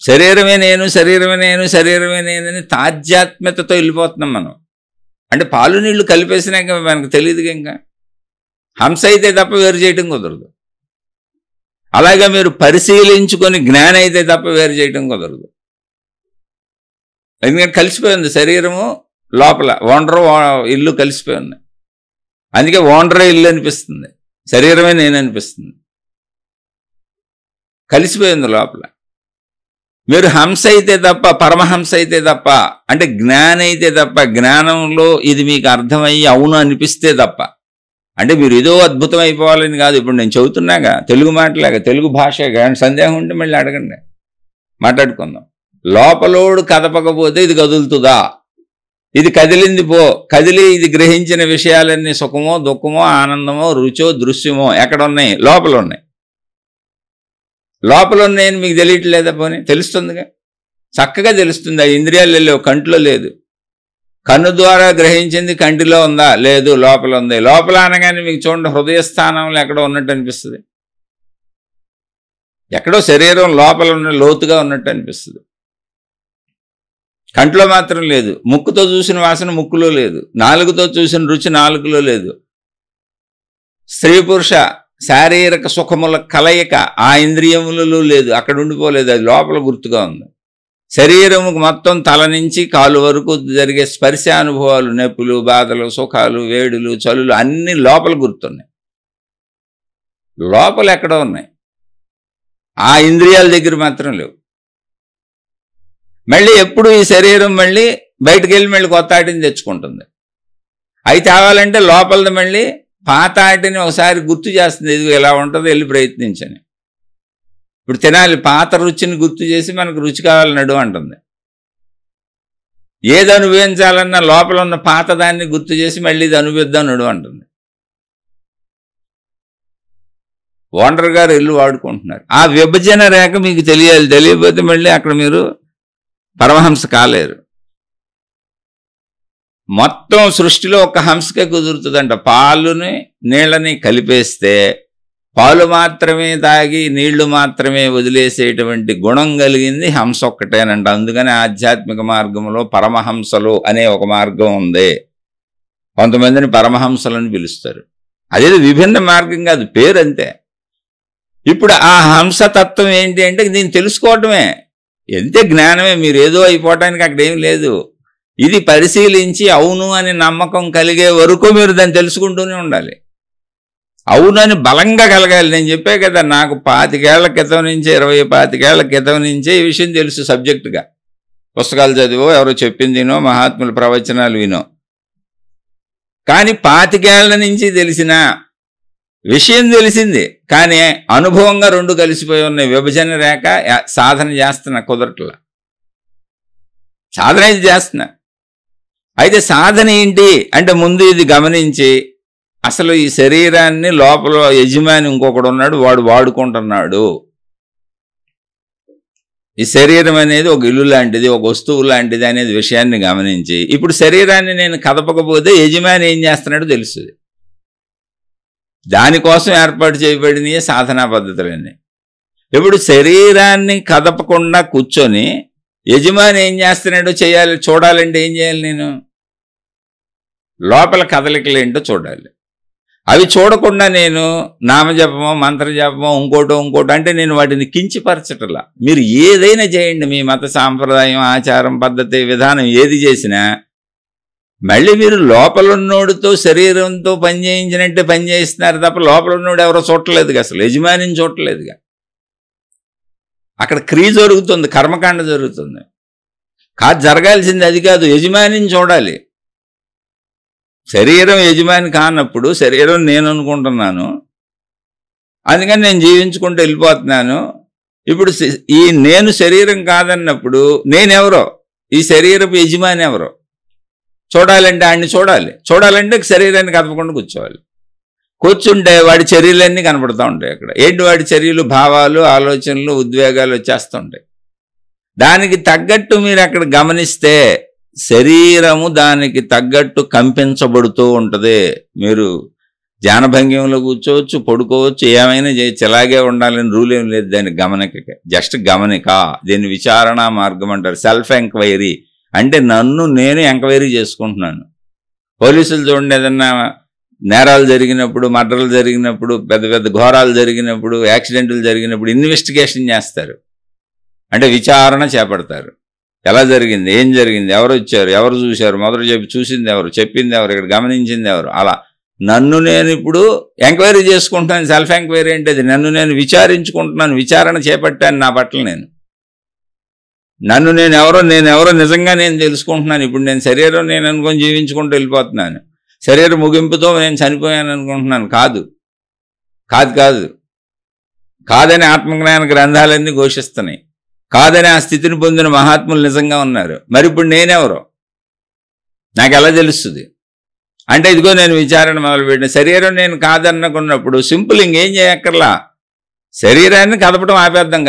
శరీరమే నేను, శరీరమే నేను, శరీరమే నేనని తాధ్యాత్మ్యతతో వెళ్ళిపోతున్నాం మనం. అంటే పాలు నీళ్లు కలిపేసినాక మనకు తెలియదుగా. ఇంకా హంస అయితే తప్ప వేరు చేయటం కుదరదు. అలాగే మీరు పరిశీలించుకొని జ్ఞానం అయితే తప్ప వేరు చేయటం కుదరదు. ఎందుకంటే కలిసిపోయింది శరీరము లోపల, ఓనరు ఇల్లు కలిసిపోయి ఉంది. అందుకే ఓనరే ఇల్లు అనిపిస్తుంది, శరీరమే నేను అనిపిస్తుంది, కలిసిపోయింది లోపల. మీరు హంస అయితే తప్ప, పరమహంస అయితే తప్ప, అంటే జ్ఞానం అయితే తప్ప, జ్ఞానంలో ఇది మీకు అర్థమయ్యి అవును అనిపిస్తే తప్ప, అంటే మీరు ఏదో అద్భుతం అయిపోవాలని కాదు. ఇప్పుడు నేను చెబుతున్నాగా తెలుగు మాటలాగా, తెలుగు భాషగా. సందేహం ఉంటే మళ్ళీ అడగండి, మాట్లాడుకుందాం. లోపలోడు కదపకపోతే ఇది కదులుతుందా? ఇది కదిలింది పో, కదిలి ఇది గ్రహించిన విషయాలన్నీ సుఖమో దుఃఖమో ఆనందమో రుచో దృశ్యమో ఎక్కడ ఉన్నాయి? లోపల ఉన్నాయి. లోపల ఉన్నాయని మీకు తెలియట్లేదా? పోనీ తెలుస్తుందిగా, చక్కగా తెలుస్తుంది. ఆ ఇంద్రియాలు లేవు, కంటిలో లేదు. కన్ను ద్వారా గ్రహించింది కంటిలో ఉందా? లేదు, లోపల ఉంది. లోపల అనగానే మీకు చూడండి, హృదయస్థానంలో ఎక్కడో ఉన్నట్టు అనిపిస్తుంది, ఎక్కడో శరీరం లోపల ఉన్న లోతుగా ఉన్నట్టు అనిపిస్తుంది. కంట్లో మాత్రం లేదు. ముక్కుతో చూసిన వాసన ముక్కులో లేదు, నాలుగుతో చూసిన రుచి నాలుగులో లేదు. స్త్రీ పురుష శారీరక సుఖముల కలయిక ఆ ఇంద్రియములలో లేదు, అక్కడ ఉండిపోలేదు, అది లోపల గుర్తుగా ఉంది. శరీరముకు మొత్తం తల నుంచి కాలు వరకు జరిగే స్పర్శ అనుభవాలు, నొప్పులు, బాధలు, సుఖాలు, వేడులు, చలులు అన్నీ లోపల గుర్తున్నాయి. లోపల ఎక్కడో ఉన్నాయి, ఆ ఇంద్రియాల దగ్గర మాత్రం లేవు. మళ్ళీ ఎప్పుడు ఈ శరీరం మళ్ళీ బయటకు వెళ్ళి మళ్ళీ కొత్త ఆటిని తెచ్చుకుంటుంది. అవి తేవాలంటే లోపలది మళ్ళీ పాత ఆటిని ఒకసారి గుర్తు చేస్తుంది, ఇది ఎలా ఉంటుందో వెళ్ళి ప్రయత్నించని. ఇప్పుడు తినాలి, పాత రుచిని గుర్తు చేసి మనకు రుచి కావాలన్నాడు అంటుంది. ఏది అనుభవించాలన్నా లోపల ఉన్న పాత దాన్ని గుర్తు చేసి మళ్ళీ ఇది అనుభవిద్దాం నడు అంటుంది. ఓనర్ గారు ఇల్లు వాడుకుంటున్నారు, ఆ విభజన రేఖ మీకు తెలియాలి. తెలియకపోతే మళ్ళీ అక్కడ మీరు పరమహంస కాలేరు. మొత్తం సృష్టిలో ఒక హంసకే కుదురుతుందంట. పాలుని నీళ్ళని కలిపేస్తే పాలు మాత్రమే తాగి నీళ్లు మాత్రమే వదిలేసేటువంటి గుణం కలిగింది హంస ఒక్కటేనంట. అందుకని ఆధ్యాత్మిక మార్గంలో పరమహంసలు అనే ఒక మార్గం ఉంది. కొంతమందిని పరమహంసలని పిలుస్తారు. అదేదో విభిన్న మార్గం కాదు, పేరు అంతే. ఇప్పుడు ఆ హంసతత్వం ఏంటి అంటే దీన్ని తెలుసుకోవటమే, ఎంతే జ్ఞానమే. మీరు ఏదో అయిపోవటానికి అక్కడేం లేదు. ఇది పరిశీలించి అవును అని నమ్మకం కలిగే వరకు మీరు దాన్ని తెలుసుకుంటూనే ఉండాలి. అవును అని బలంగా కలగాలి. నేను చెప్పే కదా, నాకు 25 ఏళ్ల క్రితం నుంచే 25 ఏళ్ల క్రితం నుంచే ఈ విషయం తెలుసు. సబ్జెక్టుగా పుస్తకాలు చదివో ఎవరో చెప్పింది వినో మహాత్ముల ప్రవచనాలు వినో, కానీ 25 ఏళ్ల నుంచి తెలిసిన విషయం తెలిసింది. కానీ అనుభవంగా రెండు కలిసిపోయి ఉన్నాయి. విభజన రేఖ సాధన చేస్తున్నా, కుదరట్లా. సాధన ఇది చేస్తున్నా. అయితే సాధన ఏంటి అంటే ముందు ఇది గమనించి, అసలు ఈ శరీరాన్ని లోపల యజమాని ఇంకొకడు ఉన్నాడు, వాడు వాడుకుంటున్నాడు. ఈ శరీరం అనేది ఒక ఇల్లు లాంటిది, ఒక వస్తువు లాంటిది అనేది విషయాన్ని గమనించి, ఇప్పుడు శరీరాన్ని నేను కదపకపోతే యజమాని ఏం చేస్తున్నాడో తెలుస్తుంది. దానికోసం ఏర్పాటు చేయబడినయే సాధనా పద్ధతులన్నీ. ఇప్పుడు శరీరాన్ని కదపకుండా కూర్చొని యజమాని ఏం చేస్తున్నాడో చేయాలి, చూడాలంటే ఏం చేయాలి? నేను లోపల కదలికలు ఏంటో చూడాలి. అవి చూడకుండా నేను నామజపమో మంత్రజపమో ఇంకోటో అంటే నేను వాటిని కించిపరచటలా. మీరు ఏదైనా చేయండి, మీ మత సాంప్రదాయం, ఆచారం, పద్ధతి, విధానం ఏది చేసినా మళ్ళీ మీరు లోపలున్నోడితో శరీరంతో పని చేయించినట్టే పని చేయిస్తున్నారు తప్ప లోపలున్నోడు ఎవరో చూడలేదుగా, అసలు యజమానిని చూడలేదుగా. అక్కడ క్రియ జరుగుతుంది, కర్మకాండ జరుగుతుంది. కాదు జరగాల్సింది అది కాదు, యజమానిని చూడాలి. శరీరం యజమాని కానప్పుడు శరీరం నేను అనుకుంటున్నాను, అందుకని నేను జీవించుకుంటూ వెళ్ళిపోతున్నాను. ఇప్పుడు ఈ నేను శరీరం కాదన్నప్పుడు నేనెవరో, ఈ శరీరపు యజమాని ఎవరో చూడాలంటే ఆయన్ని చూడాలంటే శరీరాన్ని కదపకుండా కూర్చోవాలి. కూర్చుంటే వాడి చర్యలన్నీ కనపడుతూ ఉంటాయి. అక్కడ ఏంటి వాడి చర్యలు, భావాలు, ఆలోచనలు, ఉద్వేగాలు వచ్చేస్తుంటాయి. దానికి తగ్గట్టు మీరు అక్కడ గమనిస్తే శరీరము దానికి తగ్గట్టు కంపించబడుతూ ఉంటుంది. మీరు ధ్యానభంగ్యంలో కూర్చోవచ్చు, పడుకోవచ్చు, ఏమైనా చేయొచ్చు. ఇలాగే ఉండాలని రూల్ ఏం లేదు. దాని గమనిక, జస్ట్ గమనిక. దీన్ని విచారణ మార్గం అంటారు. సెల్ఫ్ ఎంక్వైరీ అంటే నన్ను నేను ఎంక్వైరీ చేసుకుంటున్నాను. పోలీసులు చూడండి, ఏదన్నా నేరాలు జరిగినప్పుడు, మర్డర్లు జరిగినప్పుడు, పెద్ద పెద్ద ఘోరాలు జరిగినప్పుడు, యాక్సిడెంట్లు జరిగినప్పుడు ఇన్వెస్టిగేషన్ చేస్తారు. అంటే విచారణ చేపడతారు. ఎలా జరిగింది, ఏం జరిగింది, ఎవరు వచ్చారు, ఎవరు చూశారు, మొదట చెప్పి చూసింది ఎవరు, చెప్పింది ఎవరు, ఇక్కడ గమనించింది ఎవరు. అలా నన్ను నేను ఇప్పుడు ఎంక్వైరీ చేసుకుంటున్నాను. సెల్ఫ్ ఎంక్వైరీ అంటే అది. నన్ను నేను విచారించుకుంటున్నాను, విచారణ చేపట్టాను నా పట్ల నేను. నన్ను నేనెవరో నిజంగా నేను తెలుసుకుంటున్నాను. ఇప్పుడు నేను శరీరం నేను అనుకొని జీవించుకుంటూ వెళ్ళిపోతున్నాను. శరీర ముగింపుతో నేను చనిపోయాను అనుకుంటున్నాను. కాదు కాదని ఆత్మజ్ఞాన గ్రంథాలన్నీ ఘోషిస్తున్నాయి. కాదని ఆ స్థితిని పొందిన మహాత్ములు నిజంగా ఉన్నారు. మరి ఇప్పుడు నేనెవరో నాకు ఎలా తెలుస్తుంది అంటే, ఇదిగో నేను విచారణ మొదలుపెట్టిన. శరీరం నేను కాదనుకున్నప్పుడు సింపుల్, ఇంకేం చేయక్కర్లా. శరీరాన్ని కదపడం ఆపేద్దాం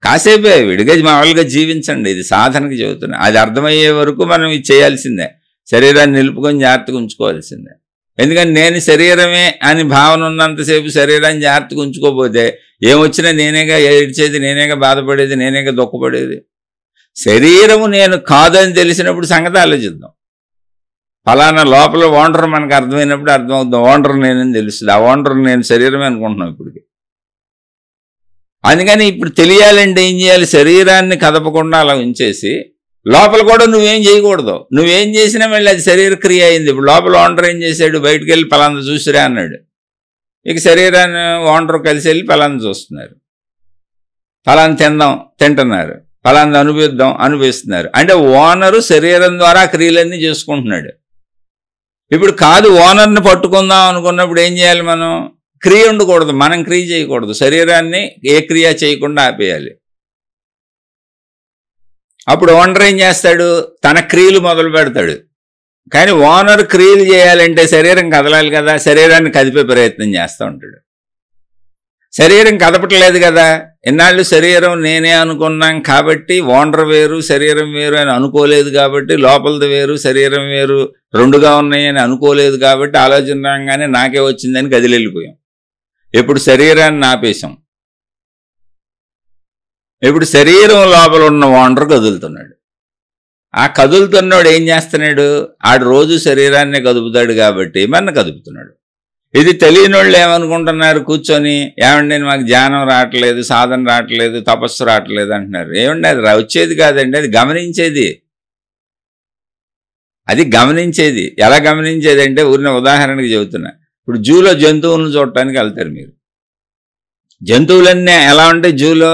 కాసేపే విడిగా మామూలుగా జీవించండి. ఇది సాధనకి చెబుతున్నా. అది అర్థమయ్యే వరకు మనం ఇది చేయాల్సిందే. శరీరాన్ని నిలుపుకొని జాగ్రత్తగా ఉంచుకోవాల్సిందే. ఎందుకంటే నేను శరీరమే అని భావన ఉన్నంతసేపు శరీరాన్ని జాగ్రత్తగా ఉంచుకోకపోతే ఏమొచ్చినా నేనేగా ఏడ్చేది, నేనేగా బాధపడేది, నేనేగా దుఃఖపడేది. శరీరము నేను కాదని తెలిసినప్పుడు సంగతి ఆలోచిద్దాం. ఫలానా లోపల ఓనర్ మనకు అర్థమైనప్పుడు అర్థమవుతుంది. ఓనర్ నేనని తెలుస్తుంది. ఆ ఓనర్ నేను శరీరమే అనుకుంటున్నాం ఇప్పటికి. అందుకని ఇప్పుడు తెలియాలంటే ఏం చేయాలి? శరీరాన్ని కదపకుండా అలా ఉంచేసి లోపల కూడా నువ్వేం చేయకూడదు. నువ్వేం చేసినా మళ్ళీ అది శరీర క్రియ అయింది. ఇప్పుడు లోపల ఓనర్ ఏం చేశాడు? బయటకు వెళ్ళి పలానా చూసిరా అన్నాడు. ఇక శరీరాన్ని ఓనర్ కలిసి వెళ్ళి పలానా చూస్తున్నారు. ఫలానా తింటున్నారు, ఫలానా అనుభవిస్తున్నారు. అంటే ఓనరు శరీరం ద్వారా క్రియలన్నీ చేసుకుంటున్నాడు. ఇప్పుడు కాదు, ఓనర్ని పట్టుకుందాం అనుకున్నప్పుడు ఏం చేయాలి? మనం క్రియ ఉండకూడదు, మనం క్రియ చేయకూడదు. శరీరాన్ని ఏ క్రియ చేయకుండా ఆపేయాలి. అప్పుడు ఓనర్ ఏం చేస్తాడు? తన క్రియలు మొదలు పెడతాడు. కానీ ఓనర్ క్రియలు చేయాలంటే శరీరం కదలాలి కదా. శరీరాన్ని కదిపే ప్రయత్నం చేస్తూ ఉంటాడు. శరీరం కదపట్లేదు కదా. ఎన్నాళ్ళు శరీరం నేనే అనుకున్నాం కాబట్టి ఓనర్ వేరు శరీరం వేరు అని అనుకోలేదు కాబట్టి, లోపలది వేరు శరీరం వేరు రెండుగా ఉన్నాయని అనుకోలేదు కాబట్టి ఆలోచన రాగానే నాకే వచ్చిందని కదిలిపోయాం. ఇప్పుడు శరీరాన్ని ఆపేశాం. ఇప్పుడు శరీరం లోపల ఉన్న ఓనర్ కదులుతున్నాడు. ఆ కదులుతున్నాడు ఏం చేస్తున్నాడు? ఆడు రోజు శరీరాన్ని కదుపుతాడు కాబట్టి మన కదుపుతున్నాడు. ఇది తెలియని వాళ్ళు ఏమనుకుంటున్నారు? కూర్చొని ఏమండి మాకు ధ్యానం రావట్లేదు, సాధన రావట్లేదు, తపస్సు రావట్లేదు అంటున్నారు. ఏమండి అది వచ్చేది కాదండి, అది గమనించేది. అది గమనించేది. ఎలా గమనించేది అంటే ఊరిని ఉదాహరణకి చెబుతున్నా. ఇప్పుడు జూలో జంతువులను చూడటానికి వెళ్తారు మీరు. జంతువులన్నీ ఎలా ఉంటాయి జూలో?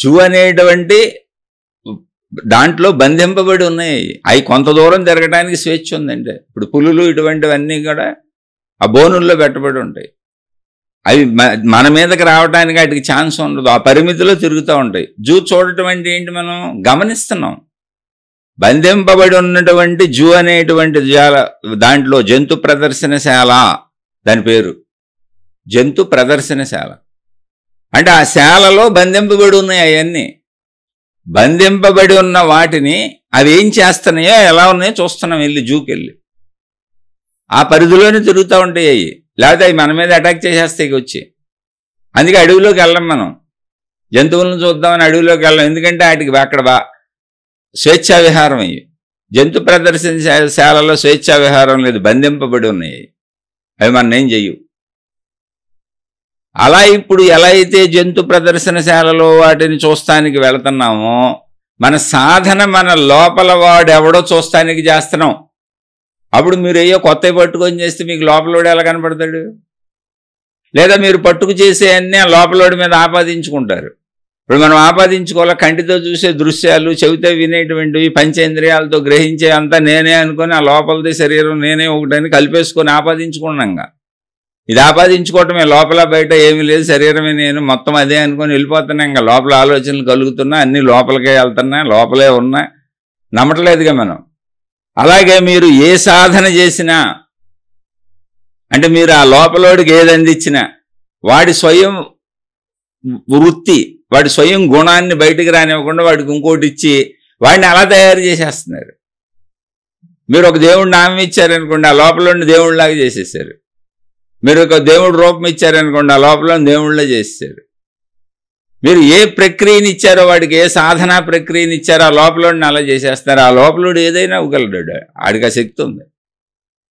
జూ అనేటువంటి దాంట్లో బంధింపబడి ఉన్నాయి. అవి కొంత దూరం తిరగడానికి స్వేచ్ఛ ఉందండి. ఇప్పుడు పులులు ఇటువంటివన్నీ కూడా ఆ బోనుల్లో పెట్టబడి ఉంటాయి. అవి మన మీదకి రావడానికి వాటికి ఛాన్స్ ఉండదు. ఆ పరిమితిలో తిరుగుతూ ఉంటాయి. జూ చూడటం అంటే ఏంటి? మనం గమనిస్తున్నాం. బంధింపబడి ఉన్నటువంటి జూ అనేటువంటి దాంట్లో జంతు ప్రదర్శనశాల, దాని పేరు జంతు ప్రదర్శనశాల. అంటే ఆ శాలలో బంధింపబడి ఉన్నాయి. అవన్నీ బంధింపబడి ఉన్న వాటిని అవి ఏం చేస్తున్నాయో ఎలా ఉన్నాయో చూస్తున్నాం వెళ్ళి జూకి వెళ్ళి. ఆ పరిధిలోనే తిరుగుతూ ఉంటాయి అవి. లేకపోతే అవి మన మీద అటాక్ చేసేస్తాయి వచ్చి. అందుకే అడవిలోకి వెళ్ళం మనం. జంతువులను చూద్దామని అడవిలోకి వెళ్ళాం. ఎందుకంటే వాటికి అక్కడ స్వేచ్ఛా విహారం అయ్యి. జంతు ప్రదర్శనశాలలో స్వేచ్ఛా విహారం లేదు, బంధింపబడి ఉన్నాయి. అవి మన ఏం చెయ్యవు. అలా ఇప్పుడు ఎలా అయితే జంతు ప్రదర్శనశాలలో వాటిని చూస్తానికి వెళుతున్నామో, మన సాధన మన లోపల వాడెవడో చూస్తానికి చేస్తున్నాం. అప్పుడు మీరు అయ్యో కొత్త పట్టుకొని చేస్తే మీకు లోపలవాడు ఎలా కనపడతాడు? లేదా మీరు పట్టుకు చేసే అన్నీ ఆ లోపలవాడి మీద ఆపాదించుకుంటారు. ఇప్పుడు మనం ఆపాదించుకోవాలి. కంటితో చూసే దృశ్యాలు, చెవితో వినేటువంటివి, పంచేంద్రియాలతో గ్రహించే అంతా నేనే అనుకొని ఆ లోపలది శరీరం నేనే ఒకటని కలిపేసుకొని ఆపాదించుకున్నాంగా. ఇది ఆపాదించుకోవటమే. లోపల బయట ఏమీ లేదు, శరీరమే నేను, మొత్తం అదే అనుకొని వెళ్ళిపోతున్నాం. ఇంకా లోపల ఆలోచనలు కలుగుతున్నా, అన్నీ లోపలికే వెళ్తున్నా, లోపలే ఉన్నా, నమ్మట్లేదుగా మనం. అలాగే మీరు ఏ సాధన చేసినా, అంటే మీరు ఆ లోపలోడికి ఏది అందించినా, వాడి స్వయం వృత్తి, వాడి స్వయం గుణాన్ని బయటికి రానివ్వకుండా వాడికి ఇంకోటి ఇచ్చి వాడిని అలా తయారు చేసేస్తున్నారు. మీరు ఒక దేవుడి నామం ఇచ్చారనుకోండి, ఆ లోపల ఉండి దేవుడిలాగా చేసేసారు. మీరు ఒక దేవుడి రూపం ఇచ్చారనుకోండి, ఆ లోపల దేవుళ్ళ చేసేసారు. మీరు ఏ ప్రక్రియని ఇచ్చారో వాడికి, ఏ సాధనా ప్రక్రియని ఇచ్చారో ఆ లోపలోడిని అలా చేసేస్తారు. ఆ లోపలోడు ఏదైనా ఇవ్వగలడు, ఆడికి ఆ శక్తి ఉంది.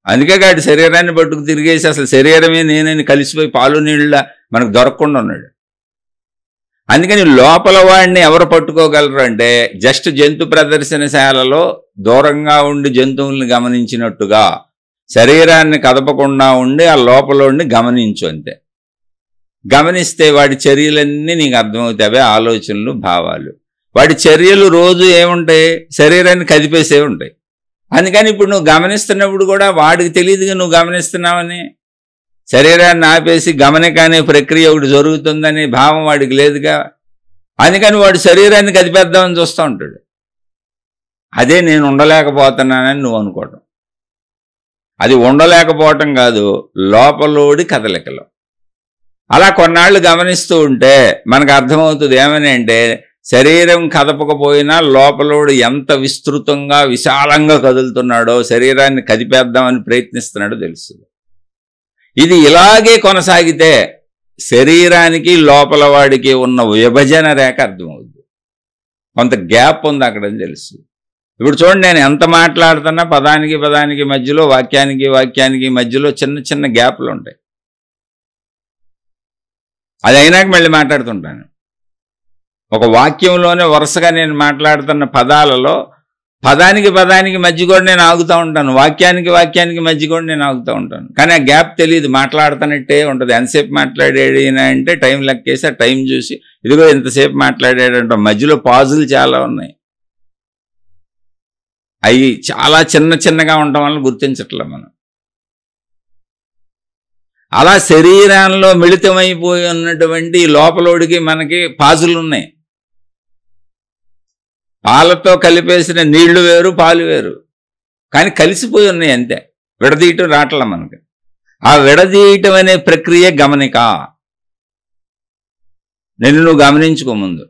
అందుకే వాడి శరీరాన్ని పట్టుకు తిరిగేసి అసలు శరీరమే నేనని కలిసిపోయి పాలు నీళ్ళ మనకు దొరకకుండా ఉన్నాడు. అందుకని లోపల వాడిని ఎవరు పట్టుకోగలరు అంటే జస్ట్ జంతు ప్రదర్శనశాలలో దూరంగా ఉండి జంతువుల్ని గమనించినట్టుగా శరీరాన్ని కదపకుండా ఉండి ఆ లోపలోడిని గమనించు అంతే. గమనిస్తే వాడి చర్యలన్నీ నీకు అర్థమవుతాయి. అవే ఆలోచనలు, భావాలు. వాడి చర్యలు రోజు ఏముంటాయి, శరీరాన్ని కదిపేసే ఉంటాయి. అందుకని ఇప్పుడు నువ్వు గమనిస్తున్నప్పుడు కూడా వాడికి తెలియదుగా నువ్వు గమనిస్తున్నావని. శరీరాన్ని ఆపేసి గమనిక అనే ప్రక్రియ ఒకటి జరుగుతుందనే భావం వాడికి లేదుగా. అందుకని వాడు శరీరాన్ని కదిపేద్దామని చూస్తూ ఉంటాడు. అదే నేను ఉండలేకపోతున్నానని నువ్వు అనుకోవటం. అది ఉండలేకపోవటం కాదు, లోపలోడి కదలికలు. అలా కొన్నాళ్ళు గమనిస్తూ ఉంటే మనకు అర్థమవుతుంది ఏమని అంటే శరీరం కదపకపోయినా లోపలోడు ఎంత విస్తృతంగా విశాలంగా కదులుతున్నాడో, శరీరాన్ని కదిపేద్దామని ప్రయత్నిస్తున్నాడో తెలుస్తుంది. ఇది ఇలాగే కొనసాగితే శరీరానికి లోపల వాడికి ఉన్న విభజన రేఖ అర్థమవుతుంది. కొంత గ్యాప్ ఉంది అక్కడని తెలుస్తుంది. ఇప్పుడు చూడండి, నేను ఎంత మాట్లాడుతున్నా పదానికి పదానికి మధ్యలో, వాక్యానికి వాక్యానికి మధ్యలో చిన్న చిన్న గ్యాప్లు ఉంటాయి. అది అయినాక మళ్ళీ మాట్లాడుతుంటాను. ఒక వాక్యంలోనే వరుసగా నేను మాట్లాడుతున్న పదాలలో పదానికి పదానికి మధ్య కూడా నేను ఆగుతూ ఉంటాను, వాక్యానికి వాక్యానికి మధ్య కూడా నేను ఆగుతూ ఉంటాను. కానీ ఆ గ్యాప్ తెలియదు, మాట్లాడుతున్నట్టే ఉంటుంది. ఎంతసేపు మాట్లాడేడినా అంటే టైం లెక్కేసి ఆ టైం చూసి ఇదిగో ఎంతసేపు మాట్లాడాడంట. మధ్యలో పాజులు చాలా ఉన్నాయి. అవి చాలా చిన్న చిన్నగా ఉండటం వల్ల గుర్తించట్లే మనం. అలా శరీరంలో మిళితమైపోయి ఉన్నటువంటి లోపలోడికి మనకి పాజులు ఉన్నాయి. పాలతో కలిపేసిన నీళ్లు వేరు, పాలు వేరు, కానీ కలిసిపోయి ఉన్నాయి అంతే. విడదీయటం రావట్లే మనకి. ఆ విడదీయటం అనే ప్రక్రియ గమనిక. నువ్వు గమనించుకో ముందు.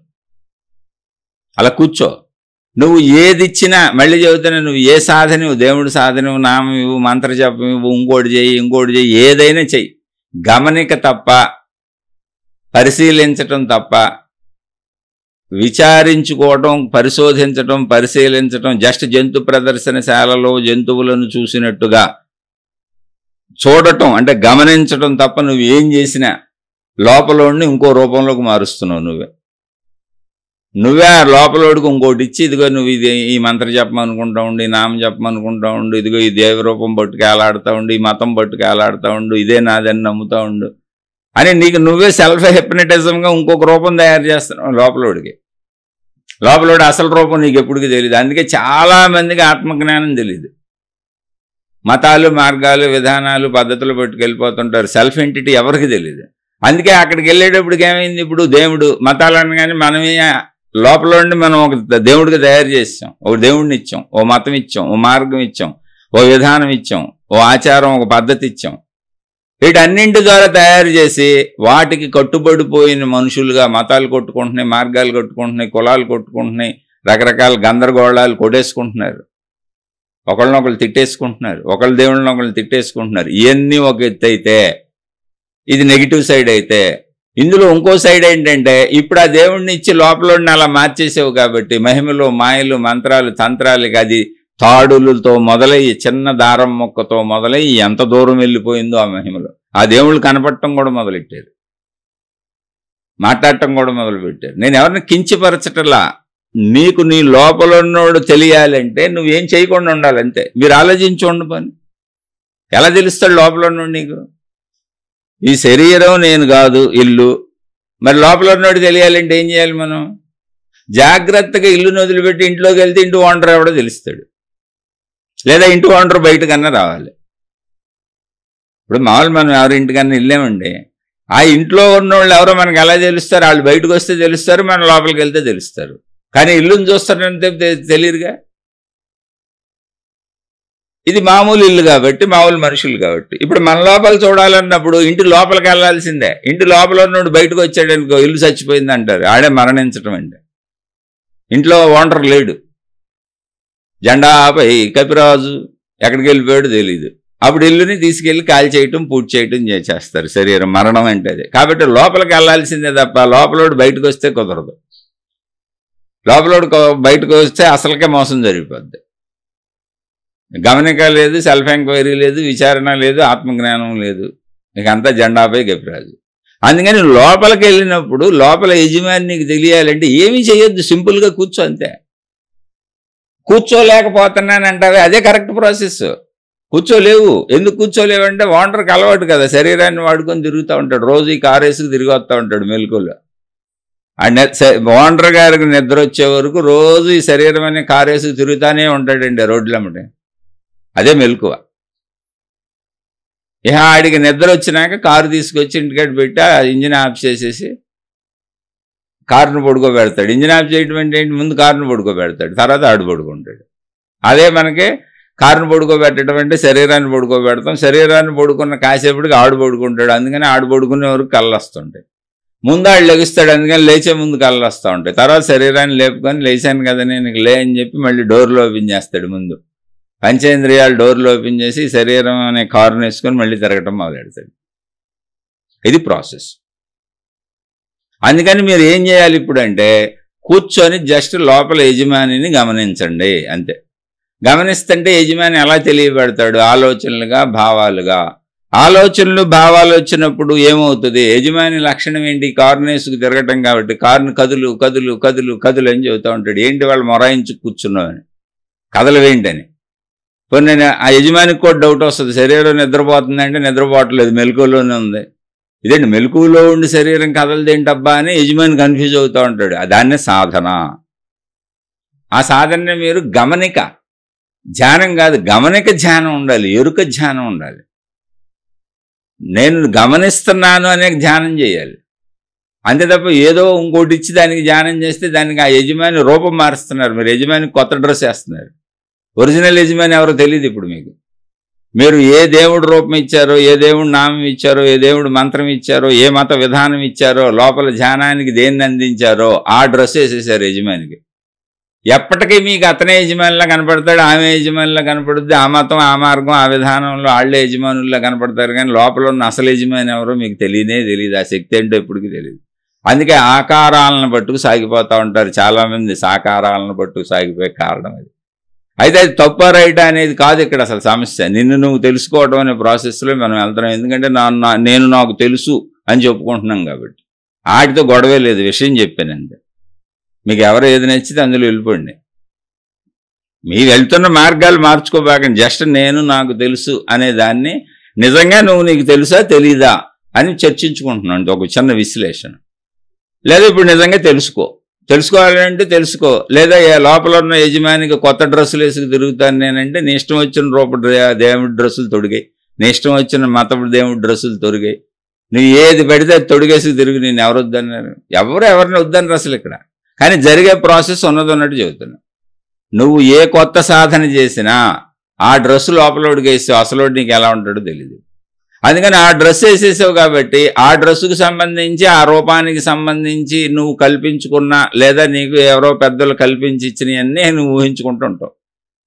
అలా కూర్చో. నువ్వు ఏది ఇచ్చినా మళ్ళీ చెబుతున్నా, నువ్వు ఏ సాధన, దేవుడి సాధన, నామం ఇవ్వు, మంత్ర జపం ఇవ్వు, ఇంకోటి చేయి, ఇంకోటి చేయి, ఏదైనా చెయ్యి. గమనిక తప్ప, పరిశీలించటం తప్ప, విచారించుకోవటం, పరిశోధించటం, పరిశీలించటం, జస్ట్ జంతు ప్రదర్శనశాలలో జంతువులను చూసినట్టుగా చూడటం అంటే గమనించటం తప్ప నువ్వు ఏం చేసినా లోపలోడిని ఇంకో రూపంలోకి మారుస్తున్నావు. నువ్వే ఆ లోపలోడికి ఇంకోటి ఇచ్చి, ఇదిగో నువ్వు ఇది ఈ మంత్ర జపం అనుకుంటా ఉండు, ఈ నామం జపం అనుకుంటా ఉండు, ఇదిగో ఈ దేవరూపం పట్టుకు ఏలాడుతూ ఉండు, ఈ మతం పట్టుకు ఏలాడుతూ ఉండు, ఇదే నాదని నమ్ముతూ ఉండు అని నీకు నువ్వే సెల్ఫ్ హిప్నటిజంగా ఇంకొక రూపం తయారు చేస్తున్నావు లోపలోడికి. లోపలోడి అసలు రూపం నీకు ఎప్పటికీ తెలియదు. అందుకే చాలామందికి ఆత్మజ్ఞానం తెలియదు. మతాలు, మార్గాలు, విధానాలు, పద్ధతులు పట్టుకెళ్ళిపోతుంటారు. సెల్ఫ్ ఎంటిటీ ఎవరికి తెలియదు. అందుకే అక్కడికి వెళ్ళేటప్పటికి ఏమైంది, ఇప్పుడు దేవుడు మతాలు అనగానే మనమే లోపల మనం ఒక దేవుడికి తయారు చేసాం. ఒక దేవుడిని ఇచ్చాం, ఓ మతం ఇచ్చాం, ఓ మార్గం ఇచ్చాం, ఓ విధానం ఇచ్చాం, ఓ ఆచారం, ఒక పద్ధతి ఇచ్చాం. వీటన్నింటి ద్వారా తయారు చేసి వాటికి కట్టుబడిపోయిన మనుషులుగా మతాలు కొట్టుకుంటున్నాయి, మార్గాలు కొట్టుకుంటున్నాయి, కులాలు కొట్టుకుంటున్నాయి, రకరకాల గందరగోళాలు కొట్టేసుకుంటున్నారు, ఒకళ్ళనొకళ్ళు తిట్టేసుకుంటున్నారు, ఒకళ్ళ దేవుళ్ళని ఒకళ్ళు తిట్టేసుకుంటున్నారు. ఇవన్నీ ఒక ఎత్తు అయితే, ఇది నెగిటివ్ సైడ్ అయితే, ఇందులో ఇంకో సైడ్ ఏంటంటే ఇప్పుడు ఆ దేవుడిని ఇచ్చి లోపలని అలా మార్చేసావు కాబట్టి మహిమలు, మాయలు, మంత్రాలు, తంత్రాలకి అది తాడులతో మొదలయ్యి చిన్న దారం మొక్కతో మొదలయ్యి ఎంత దూరం వెళ్ళిపోయిందో ఆ మహిమలు. ఆ దేవుళ్ళు కనపడటం కూడా మొదలెట్టారు, మాట్లాడటం కూడా మొదలుపెట్టారు. నేను ఎవరిని కించపరచటలా, నీకు నీ లోపలన్నోడు తెలియాలంటే నువ్వేం చేయకుండా ఉండాలంతే. మీరు ఆలోచించి ఉండు పని. ఎలా తెలుస్తాడు లోపలన్నోడు నీకు? ఈ శరీరం నేను కాదు, ఇల్లు. మరి లోపల ఉన్నోడు తెలియాలంటే ఏం చేయాలి మనం? జాగ్రత్తగా ఇల్లుని వదిలిపెట్టి ఇంట్లోకి వెళ్తే ఇంటి ఓనర్ ఎవడో తెలుస్తాడు, లేదా ఇంటి ఓనర్ బయటకన్నా రావాలి. ఇప్పుడు మామూలు మనం ఎవరింటికన్నా వెళ్ళామండి, ఆ ఇంట్లో ఉన్నోళ్ళు ఎవరో మనకు ఎలా తెలుస్తారు? వాళ్ళు బయటకు వస్తే తెలుస్తారు, మన లోపలికి వెళ్తే తెలుస్తారు. కానీ ఇల్లుని చూస్తారంటే తెలియదుగా. ఇది మామూలు ఇల్లు కాబట్టి, మామూలు మనుషులు కాబట్టి. ఇప్పుడు మన లోపల చూడాలన్నప్పుడు ఇంటి లోపలికి వెళ్ళాల్సిందే. ఇంటి లోపల ఉన్నోడు బయటకు వచ్చాడనుకో ఇల్లు చచ్చిపోయింది అంటారు. ఆడే మరణించటం అండి. ఇంట్లో ఓనర్ లేడు, జెండాపై కపిరాజు ఎక్కడికి వెళ్ళిపోయాడో తెలియదు. అప్పుడు ఇల్లుని తీసుకెళ్ళి కాల్ చేయటం పూర్తి చేయటం చేస్తారు. శరీరం మరణం అంటే అదే. కాబట్టి లోపలికి వెళ్ళాల్సిందే తప్ప లోపలోడు బయటకు వస్తే కుదరదు. లోపలోడు బయటకు వస్తే అసలుకే మోసం జరిగిపోద్ది. గమనిక లేదు, సెల్ఫ్ ఎంక్వైరీ లేదు, విచారణ లేదు, ఆత్మజ్ఞానం లేదు, ఇక అంతా జెండాపై గెపిరాజు. అందుకని లోపలికి వెళ్ళినప్పుడు లోపల యజమాని నీకు తెలియాలంటే ఏమీ చేయొద్దు, సింపుల్గా కూర్చో అంతే. కూర్చోలేకపోతున్నానంటావే అదే కరెక్ట్ ప్రాసెస్. కూర్చోలేవు. ఎందుకు కూర్చోలేవంటే వాండర్కి అలవాటు కదా, శరీరాన్ని వాడుకొని తిరుగుతూ ఉంటాడు. రోజు ఈ కారేసుకు తిరిగి వస్తూ ఉంటాడు మెలకువలో. ఆ వాండర్ గారికి నిద్ర వచ్చే వరకు రోజు ఈ శరీరం అనే కారేసుకు తిరుగుతానే ఉంటాడండి రోడ్లమ్మటే. అదే మెలకువ. ఇక ఆడికి నిద్ర వచ్చినాక కారు తీసుకొచ్చి ఇంటికాడ పెట్టి ఆ ఇంజిన్ ఆఫ్ చేసేసి కారును పడుకోబెడతాడు. ఇంజిన్ ఆఫ్ చేయడం అంటే ఏంటి, ముందు కారును పడుకోబెడతాడు, తర్వాత ఆడు పడుకుంటాడు. అదే మనకి కారును పడుకోబెట్టడం అంటే శరీరాన్ని పడుకోబెడతాం. శరీరాన్ని పడుకున్న కాసేపటికి ఆడు పడుకుంటాడు. అందుకని ఆడు పడుకునే వరకు కళ్ళు వస్తుంటాయి. ముందు ఆడు లెగుస్తాడు, అందుకని లేచే ముందు కళ్ళు వస్తూ ఉంటాయి. తర్వాత శరీరాన్ని లేపుకొని లేచాను కదా నేను లే అని చెప్పి మళ్ళీ డోర్లు ఓపెన్ చేస్తాడు. ముందు పంచేంద్రియాలు డోర్లు ఓపెన్ చేసి శరీరం అనే కారును వేసుకొని మళ్ళీ తిరగటం మొదలెడతాడు. ఇది ప్రాసెస్. అందుకని మీరు ఏం చేయాలి ఇప్పుడు అంటే కూర్చొని జస్ట్ లోపల యజమానిని గమనించండి అంతే. గమనిస్తుంటే యజమాని ఎలా తెలియబెడతాడు, ఆలోచనలుగా, భావాలుగా. ఆలోచనలు భావాలు వచ్చినప్పుడు ఏమవుతుంది, యజమాని లక్షణం ఏంటి, కారును వేసుకు తిరగటం కాబట్టి కారును కదులు కదులు కదులు కదులు అని చెబుతూ ఉంటాడు. ఏంటి వాళ్ళు మొరాయించి కూర్చున్నావు అని, కదలవేంటని. కొన్ని నేను ఆ యజమానికి కూడా డౌట్ వస్తుంది, శరీరం నిద్రపోతుందంటే నిద్రపోవట్లేదు, మెలకువలోనే ఉంది. ఇదేంటి మెలకువలో ఉండి శరీరం కదలదేంటబ్బా అని యజమాని కన్ఫ్యూజ్ అవుతూ ఉంటాడు. దాన్నే సాధన. ఆ సాధనని మీరు గమనిక, ధ్యానం కాదు, గమనిక ధ్యానం ఉండాలి, ఎరుక ధ్యానం ఉండాలి. నేను గమనిస్తున్నాను అనే ధ్యానం చేయాలి అంతే తప్ప ఏదో ఇంకోటి ఇచ్చి దానికి ధ్యానం చేస్తే దానికి ఆ యజమాని రూపం మారుస్తున్నారు. మీరు యజమానికి కొత్త డ్రెస్ వేస్తున్నారు. ఒరిజినల్ యజమాని ఎవరో తెలియదు. ఇప్పుడు మీకు మీరు ఏ దేవుడు రూపం ఇచ్చారో, ఏ దేవుడు నామం ఇచ్చారో, ఏ దేవుడు మంత్రం ఇచ్చారో, ఏ మత విధానం ఇచ్చారో, లోపల ధ్యానానికి దేన్ని అందించారో ఆ డ్రెస్ వేసేసారు యజమానికి. ఎప్పటికీ మీకు అతనే యజమానిలా కనపడతాడు, ఆమె యజమానిలా కనపడుద్ది. ఆ మతం, ఆ మార్గం, ఆ విధానంలో వాళ్ళే యజమానుల్లా కనపడతారు. కానీ లోపల ఉన్న అసలు యజమాని ఎవరో మీకు తెలియదు. ఆ శక్తి ఏంటో ఎప్పటికీ తెలియదు. అందుకే ఆకారాలను పట్టుకు సాగిపోతూ ఉంటారు చాలామంది. సాకారాలను పట్టుకు సాగిపోయే కారణం అది. అయితే అది తప్ప రైట్ అనేది కాదు ఇక్కడ అసలు సమస్య. నిన్ను నువ్వు తెలుసుకోవడం అనే ప్రాసెస్లో మనం వెళ్తున్నాం. ఎందుకంటే నేను నాకు తెలుసు అని చెప్పుకుంటున్నాం కాబట్టి వాటితో గొడవే లేదు. విషయం చెప్పాను అంతే. మీకు ఎవరు ఏది నచ్చితే అందులో వెళ్ళిపోండి. మీరు వెళ్తున్న మార్గాలు మార్చుకోబాకండి. జస్ట్ నేను నాకు తెలుసు అనే దాన్ని నిజంగా నువ్వు నీకు తెలుసా తెలీదా అని చర్చించుకుంటున్నాను. ఒక చిన్న విశ్లేషణ. లేదా ఇప్పుడు నిజంగా తెలుసుకోవాలంటే తెలుసుకో. లేదా లోపల ఉన్న యజమానికి కొత్త డ్రెస్సులు వేసుకు తిరుగుతాను నేనంటే నీ ఇష్టం వచ్చిన దేవుడి డ్రెస్సులు తొడిగాయి, నీ ఇష్టం వచ్చిన మతపు దేవుడి డ్రెస్సులు తొడిగాయి. నువ్వు ఏది పెడితే అది తొడిగేసి తిరుగు. నేను ఎవరు వద్దన్నారు? ఎవరిని వద్దన్నారు అసలు ఇక్కడ. కానీ జరిగే ప్రాసెస్ ఉన్నట్టు చెబుతున్నా. నువ్వు ఏ కొత్త సాధన చేసినా ఆ డ్రెస్సు లోపలోడికి వేసావు, అసలోడు నీకు ఎలా ఉంటాడో తెలియదు. అందుకని ఆ డ్రెస్ వేసేసావు కాబట్టి ఆ డ్రెస్సుకు సంబంధించి, ఆ రూపానికి సంబంధించి నువ్వు కల్పించుకున్న లేదా నీకు ఎవరో పెద్దలు కల్పించి ఇచ్చినవన్నీ నువ్వు ఊహించుకుంటూ ఉంటావు.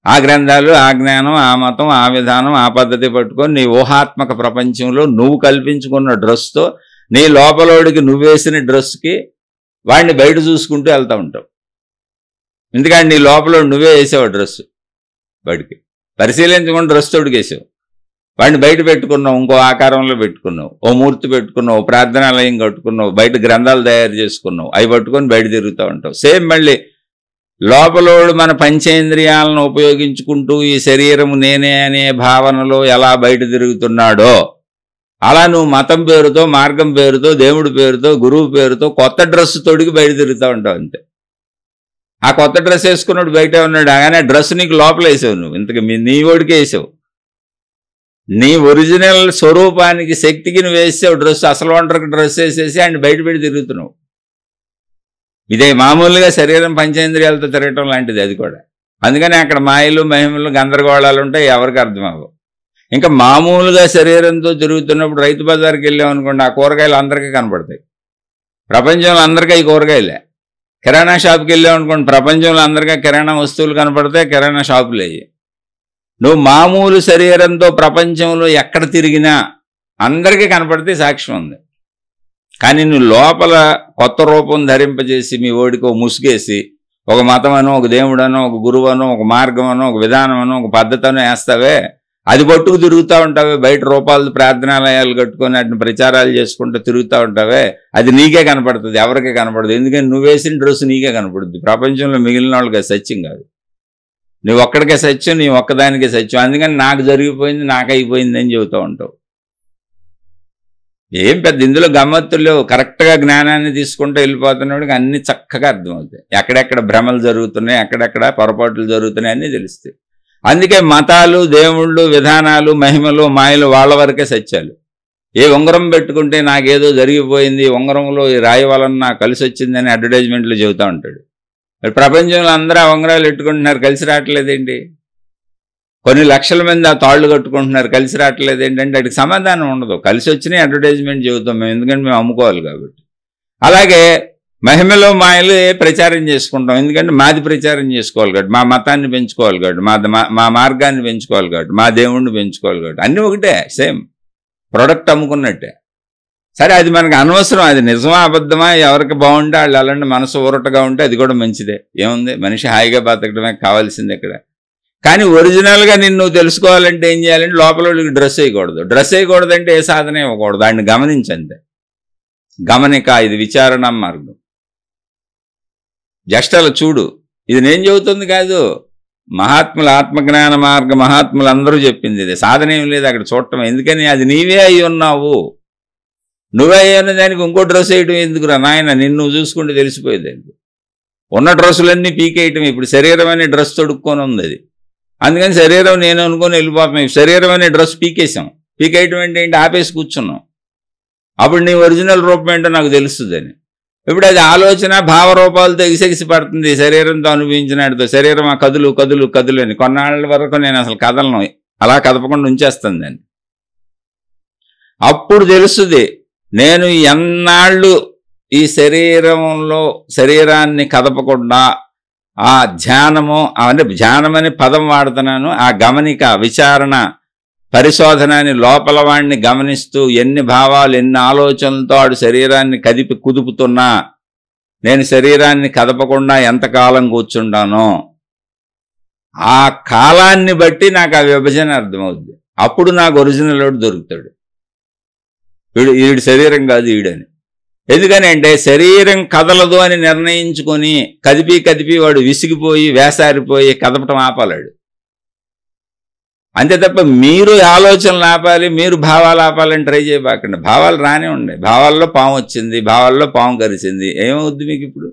ఆ గ్రంథాలు, ఆ జ్ఞానం, ఆ మతం, ఆ విధానం, ఆ పద్ధతి పట్టుకొని నీ ఊహాత్మక ప్రపంచంలో నువ్వు కల్పించుకున్న డ్రెస్తో నీ లోపలోడికి నువ్వేసిన డ్రెస్కి వాడిని బయట చూసుకుంటూ వెళ్తూ ఉంటావు. ఎందుకంటే నీ లోపల నువ్వే వేసావు డ్రెస్సు, బయటికి పరిశీలించకుండా డ్రెస్ తోడికేసావు. వాడిని బయట పెట్టుకున్నావు, ఇంకో ఆకారంలో పెట్టుకున్నావు, ఓ మూర్తి పెట్టుకున్నావు, ప్రార్థనాలయం కట్టుకున్నావు, బయట గ్రంథాలు తయారు చేసుకున్నావు, అవి పట్టుకొని బయట తిరుగుతూ ఉంటావు. సేమ్ మళ్ళీ లోపలోడు మన పంచేంద్రియాలను ఉపయోగించుకుంటూ ఈ శరీరము నేనే అనే భావనలో ఎలా బయట తిరుగుతున్నాడో అలా నువ్వు మతం పేరుతో, మార్గం పేరుతో, దేవుడి పేరుతో, గురువు పేరుతో కొత్త డ్రెస్ తొడిగి బయట తిరుగుతూ ఉంటావు అంతే. ఆ కొత్త డ్రెస్ వేసుకున్నాడు బయట ఉన్నాడు, కానీ ఆ డ్రెస్ నీకు లోపల వేసావు. నువ్వు ఇంతకు నీ ఓడికే వేసావు. నీ ఒరిజినల్ స్వరూపానికి, శక్తికి నువ్వు వేసావు డ్రెస్. అసలు ఒంటరికి డ్రెస్ వేసేసి ఆయన బయట పెట్టి తిరుగుతున్నావు. ఇదే మామూలుగా శరీరం పంచేంద్రియాలతో తిరగటం లాంటిది అది కూడా. అందుకని అక్కడ మాయలు, మహిమలు, గందరగోళాలు ఉంటాయి, ఎవరికి అర్థం అవ్వవు. ఇంకా మామూలుగా శరీరంతో తిరుగుతున్నప్పుడు రైతు బజార్కి వెళ్ళామనుకోండి, ఆ కూరగాయలు అందరికీ కనపడతాయి. ప్రపంచంలో అందరికీ ఈ కూరగాయలే. కిరాణా షాప్కి వెళ్ళామనుకోండి, ప్రపంచంలో అందరికీ కిరాణా వస్తువులు కనపడతాయి, కిరాణా షాపులు అయ్యి. నువ్వు మామూలు శరీరంతో ప్రపంచంలో ఎక్కడ తిరిగినా అందరికీ కనపడితే సాక్ష్యం ఉంది. కానీ నువ్వు లోపల కొత్త రూపం ధరింపజేసి మీ ఓడికి ఒక ముసుగేసి ఒక మతమనో ఒక దేవుడనో ఒక గురువనో ఒక మార్గమనో ఒక విధానమనో ఒక పద్ధతనో వేస్తావే, అది పట్టుకు తిరుగుతూ ఉంటావే, బయట రూపాయలు ప్రార్థనాలయాలు కట్టుకొని వాటిని ప్రచారాలు చేసుకుంటూ తిరుగుతూ ఉంటావే, అది నీకే కనపడుతుంది, ఎవరికే కనపడదు. ఎందుకని నువ్వు వేసిన డ్రెస్ నీకే కనపడుతుంది. ప్రపంచంలో మిగిలిన వాళ్ళకి సత్యం కాదు. నువ్వు ఒక్కడికే సత్యం, నీ ఒక్కదానికే సత్యం. అందుకని నాకు జరిగిపోయింది, నాకు అయిపోయింది అని చెబుతూ ఉంటావు. ఏం పెద్ద ఇందులో గమ్మత్తులు లేవు. కరెక్ట్గా జ్ఞానాన్ని తీసుకుంటూ వెళ్ళిపోతున్నవాడికి అన్ని చక్కగా అర్థమవుతాయి. ఎక్కడెక్కడ భ్రమలు జరుగుతున్నాయి, ఎక్కడెక్కడ పొరపాట్లు జరుగుతున్నాయి అన్నీ తెలుస్తాయి. అందుకే మతాలు, దేవుళ్ళు, విధానాలు, మహిమలు, మాయలు వాళ్ళ వరకే సత్యాలు. ఏ ఉంగరం పెట్టుకుంటే నాకేదో జరిగిపోయింది, ఉంగరంలో ఈ రాయి వలన నాకు కలిసి వచ్చిందని అడ్వర్టైజ్మెంట్లు చెబుతూ ఉంటాడు. మరి ప్రపంచంలో అందరూ ఆ ఉంగరాలు పెట్టుకుంటున్నారు, కలిసి రావట్లేదేంటి? కొన్ని లక్షల మంది ఆ తాళ్ళు కట్టుకుంటున్నారు, కలిసి రావట్లేదు ఏంటంటే వాటికి సమాధానం ఉండదు. కలిసి వచ్చినాయి అడ్వర్టైజ్మెంట్ చెబుతాం మేము, ఎందుకంటే మేము అమ్ముకోవాలి కాబట్టి. అలాగే మహిమలో మాయలు ప్రచారం చేసుకుంటాం, ఎందుకంటే మాది ప్రచారం చేసుకోవాలి కాబట్టి, మా మతాన్ని పెంచుకోవాలి కాబట్టి, మా మార్గాన్ని పెంచుకోవాలి కాబట్టి, మా దేవుణ్ణి పెంచుకోవాలి కాబట్టి. అన్నీ ఒకటే, సేమ్ ప్రొడక్ట్ అమ్ముకున్నట్టే. సరే, అది మనకు అనవసరం. అది నిజమా అబద్ధమా, ఎవరికి బాగుంటే వాళ్ళు అలాంటి మనసు ఊరటగా ఉంటే అది కూడా మంచిదే. ఏముంది, మనిషి హాయిగా బతకడమే కావాల్సింది ఇక్కడ. కానీ ఒరిజినల్గా నిన్ను తెలుసుకోవాలంటే ఏం చేయాలంటే లోపల డ్రెస్ వేయకూడదు. డ్రెస్ వేయకూడదంటే ఏ సాధన ఇవ్వకూడదు, దాన్ని గమనించంతే. గమనిక, ఇది విచారణ మార్గం. జస్ట్ అలా చూడు. ఇది నేను చెబుతుంది కాదు, మహాత్ముల ఆత్మజ్ఞాన మార్గ మహాత్ములు అందరూ చెప్పింది ఇది. సాధన ఏం లేదు అక్కడ చూడటం. ఎందుకని అది నీవే అయి ఉన్నావు. నువ్వే అయ్యున్న దానికి ఇంకో డ్రెస్ వేయటం ఎందుకురా నాయన, నిన్ను చూసుకుంటే తెలిసిపోయేదానికి. ఉన్న డ్రెస్సులన్నీ పీకేయటం. ఇప్పుడు శరీరం అనే డ్రెస్ తొడుక్కొని ఉంది అది, అందుకని శరీరం నేను అనుకొని వెళ్ళిపోతున్నాం. శరీరం అనే డ్రెస్ పీకేసాం. పీకేయటం ఏంటి, ఆపేసి కూర్చున్నాం. అప్పుడు నీ ఒరిజినల్ రూపం ఏంటో నాకు తెలుస్తుందని. ఇప్పుడు అది ఆలోచన భావరూపాలతో ఎగిసెగిసి పడుతుంది శరీరంతో అనుభవించినట్టుతో. శరీరం ఆ కదులు కదులు కదులు అని కొన్నాళ్ళ వరకు నేను అసలు కదలను, అలా కదపకుండా ఉంచేస్తాను దాన్ని. అప్పుడు తెలుస్తుంది నేను ఎన్నాళ్ళు ఈ శరీరాన్ని కదపకుండా ఆ ధ్యానము, అంటే ధ్యానం అనే పదం వాడుతున్నాను, ఆ గమనిక, విచారణ, పరిశోధన అని లోపల వాడిని గమనిస్తూ ఎన్ని భావాలు ఎన్ని ఆలోచనలతో ఆడు శరీరాన్ని కుదుపుతున్నా నేను శరీరాన్ని కదపకుండా ఎంతకాలం కూర్చుంటానో ఆ కాలాన్ని బట్టి నాకు ఆ విభజన అర్థమవుద్ది. అప్పుడు నాకు ఒరిజినల్ వాడు దొరుకుతాడు. వీడి శరీరం కాదు ఈడని. ఎందుకని అంటే శరీరం కదలదు అని నిర్ణయించుకొని కదిపి వాడు విసిగిపోయి వేసారిపోయి కదపటం ఆపాలాడు. అంతే తప్ప మీరు ఆలోచనలు ఆపాలి, మీరు భావాలు ఆపాలని ట్రై చేయబాకండి. భావాలు రానే ఉన్నాయి. భావాల్లో పాము వచ్చింది, భావాల్లో పాము కరిచింది, ఏమవుద్ది మీకు? ఇప్పుడు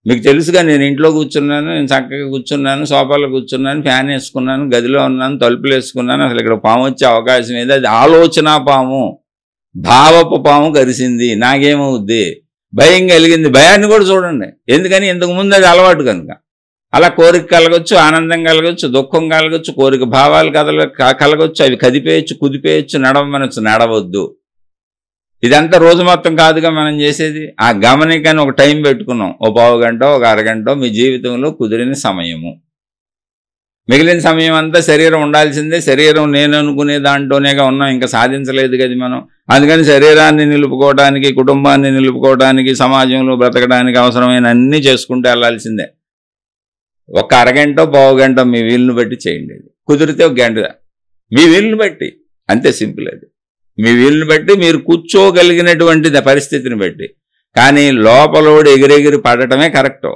మీకు తెలుసుగా, నేను ఇంట్లో కూర్చున్నాను, నేను చక్కగా కూర్చున్నాను, సోఫాలో కూర్చున్నాను, ఫ్యాన్ వేసుకున్నాను, గదిలో ఉన్నాను, తలుపులు వేసుకున్నాను, అసలు ఇక్కడ పాము వచ్చే అవకాశం ఏది? అది ఆలోచన పాము, భావపు పాము కరిసింది, నాకేమవుద్ది? భయం కలిగింది. భయాన్ని కూడా చూడండి. ఎందుకని? ఇంతకుముందు అది అలవాటు కనుక. అలా కోరిక కలగొచ్చు, ఆనందం కలగొచ్చు, దుఃఖం కలగొచ్చు, కోరిక భావాలు కలగొచ్చు, అవి కదిపేయచ్చు, కుదిపేయచ్చు, నడవమనొచ్చు, నడవద్దు. ఇదంతా రోజు మొత్తం కాదుగా మనం చేసేది. ఆ గమనికని ఒక టైం పెట్టుకున్నాం, ఓ పావు గంట, ఒక అరగంట మీ జీవితంలో కుదిరిన సమయము. మిగిలిన సమయం అంతా శరీరం ఉండాల్సిందే. శరీరం నేను అనుకునే దాంట్లోనేగా ఉన్నాం, ఇంకా సాధించలేదు కదా మనం. అందుకని శరీరాన్ని నిలుపుకోవడానికి, కుటుంబాన్ని నిలుపుకోవడానికి, సమాజంలో బ్రతకడానికి అవసరమైన అన్నీ చేసుకుంటూ వెళ్ళాల్సిందే. ఒక అరగంట, పావు గంట మీ వీలుని బట్టి చేయండి. కుదిరితే ఒక గంట, మీ వీలుని బట్టి. అంతే, సింపుల్. అది మీ వీలుని బట్టి, మీరు కూర్చోగలిగినటువంటి పరిస్థితిని బట్టి. కానీ లోపలోడు ఎగిరెగిరి పడటమే కరెక్ట్.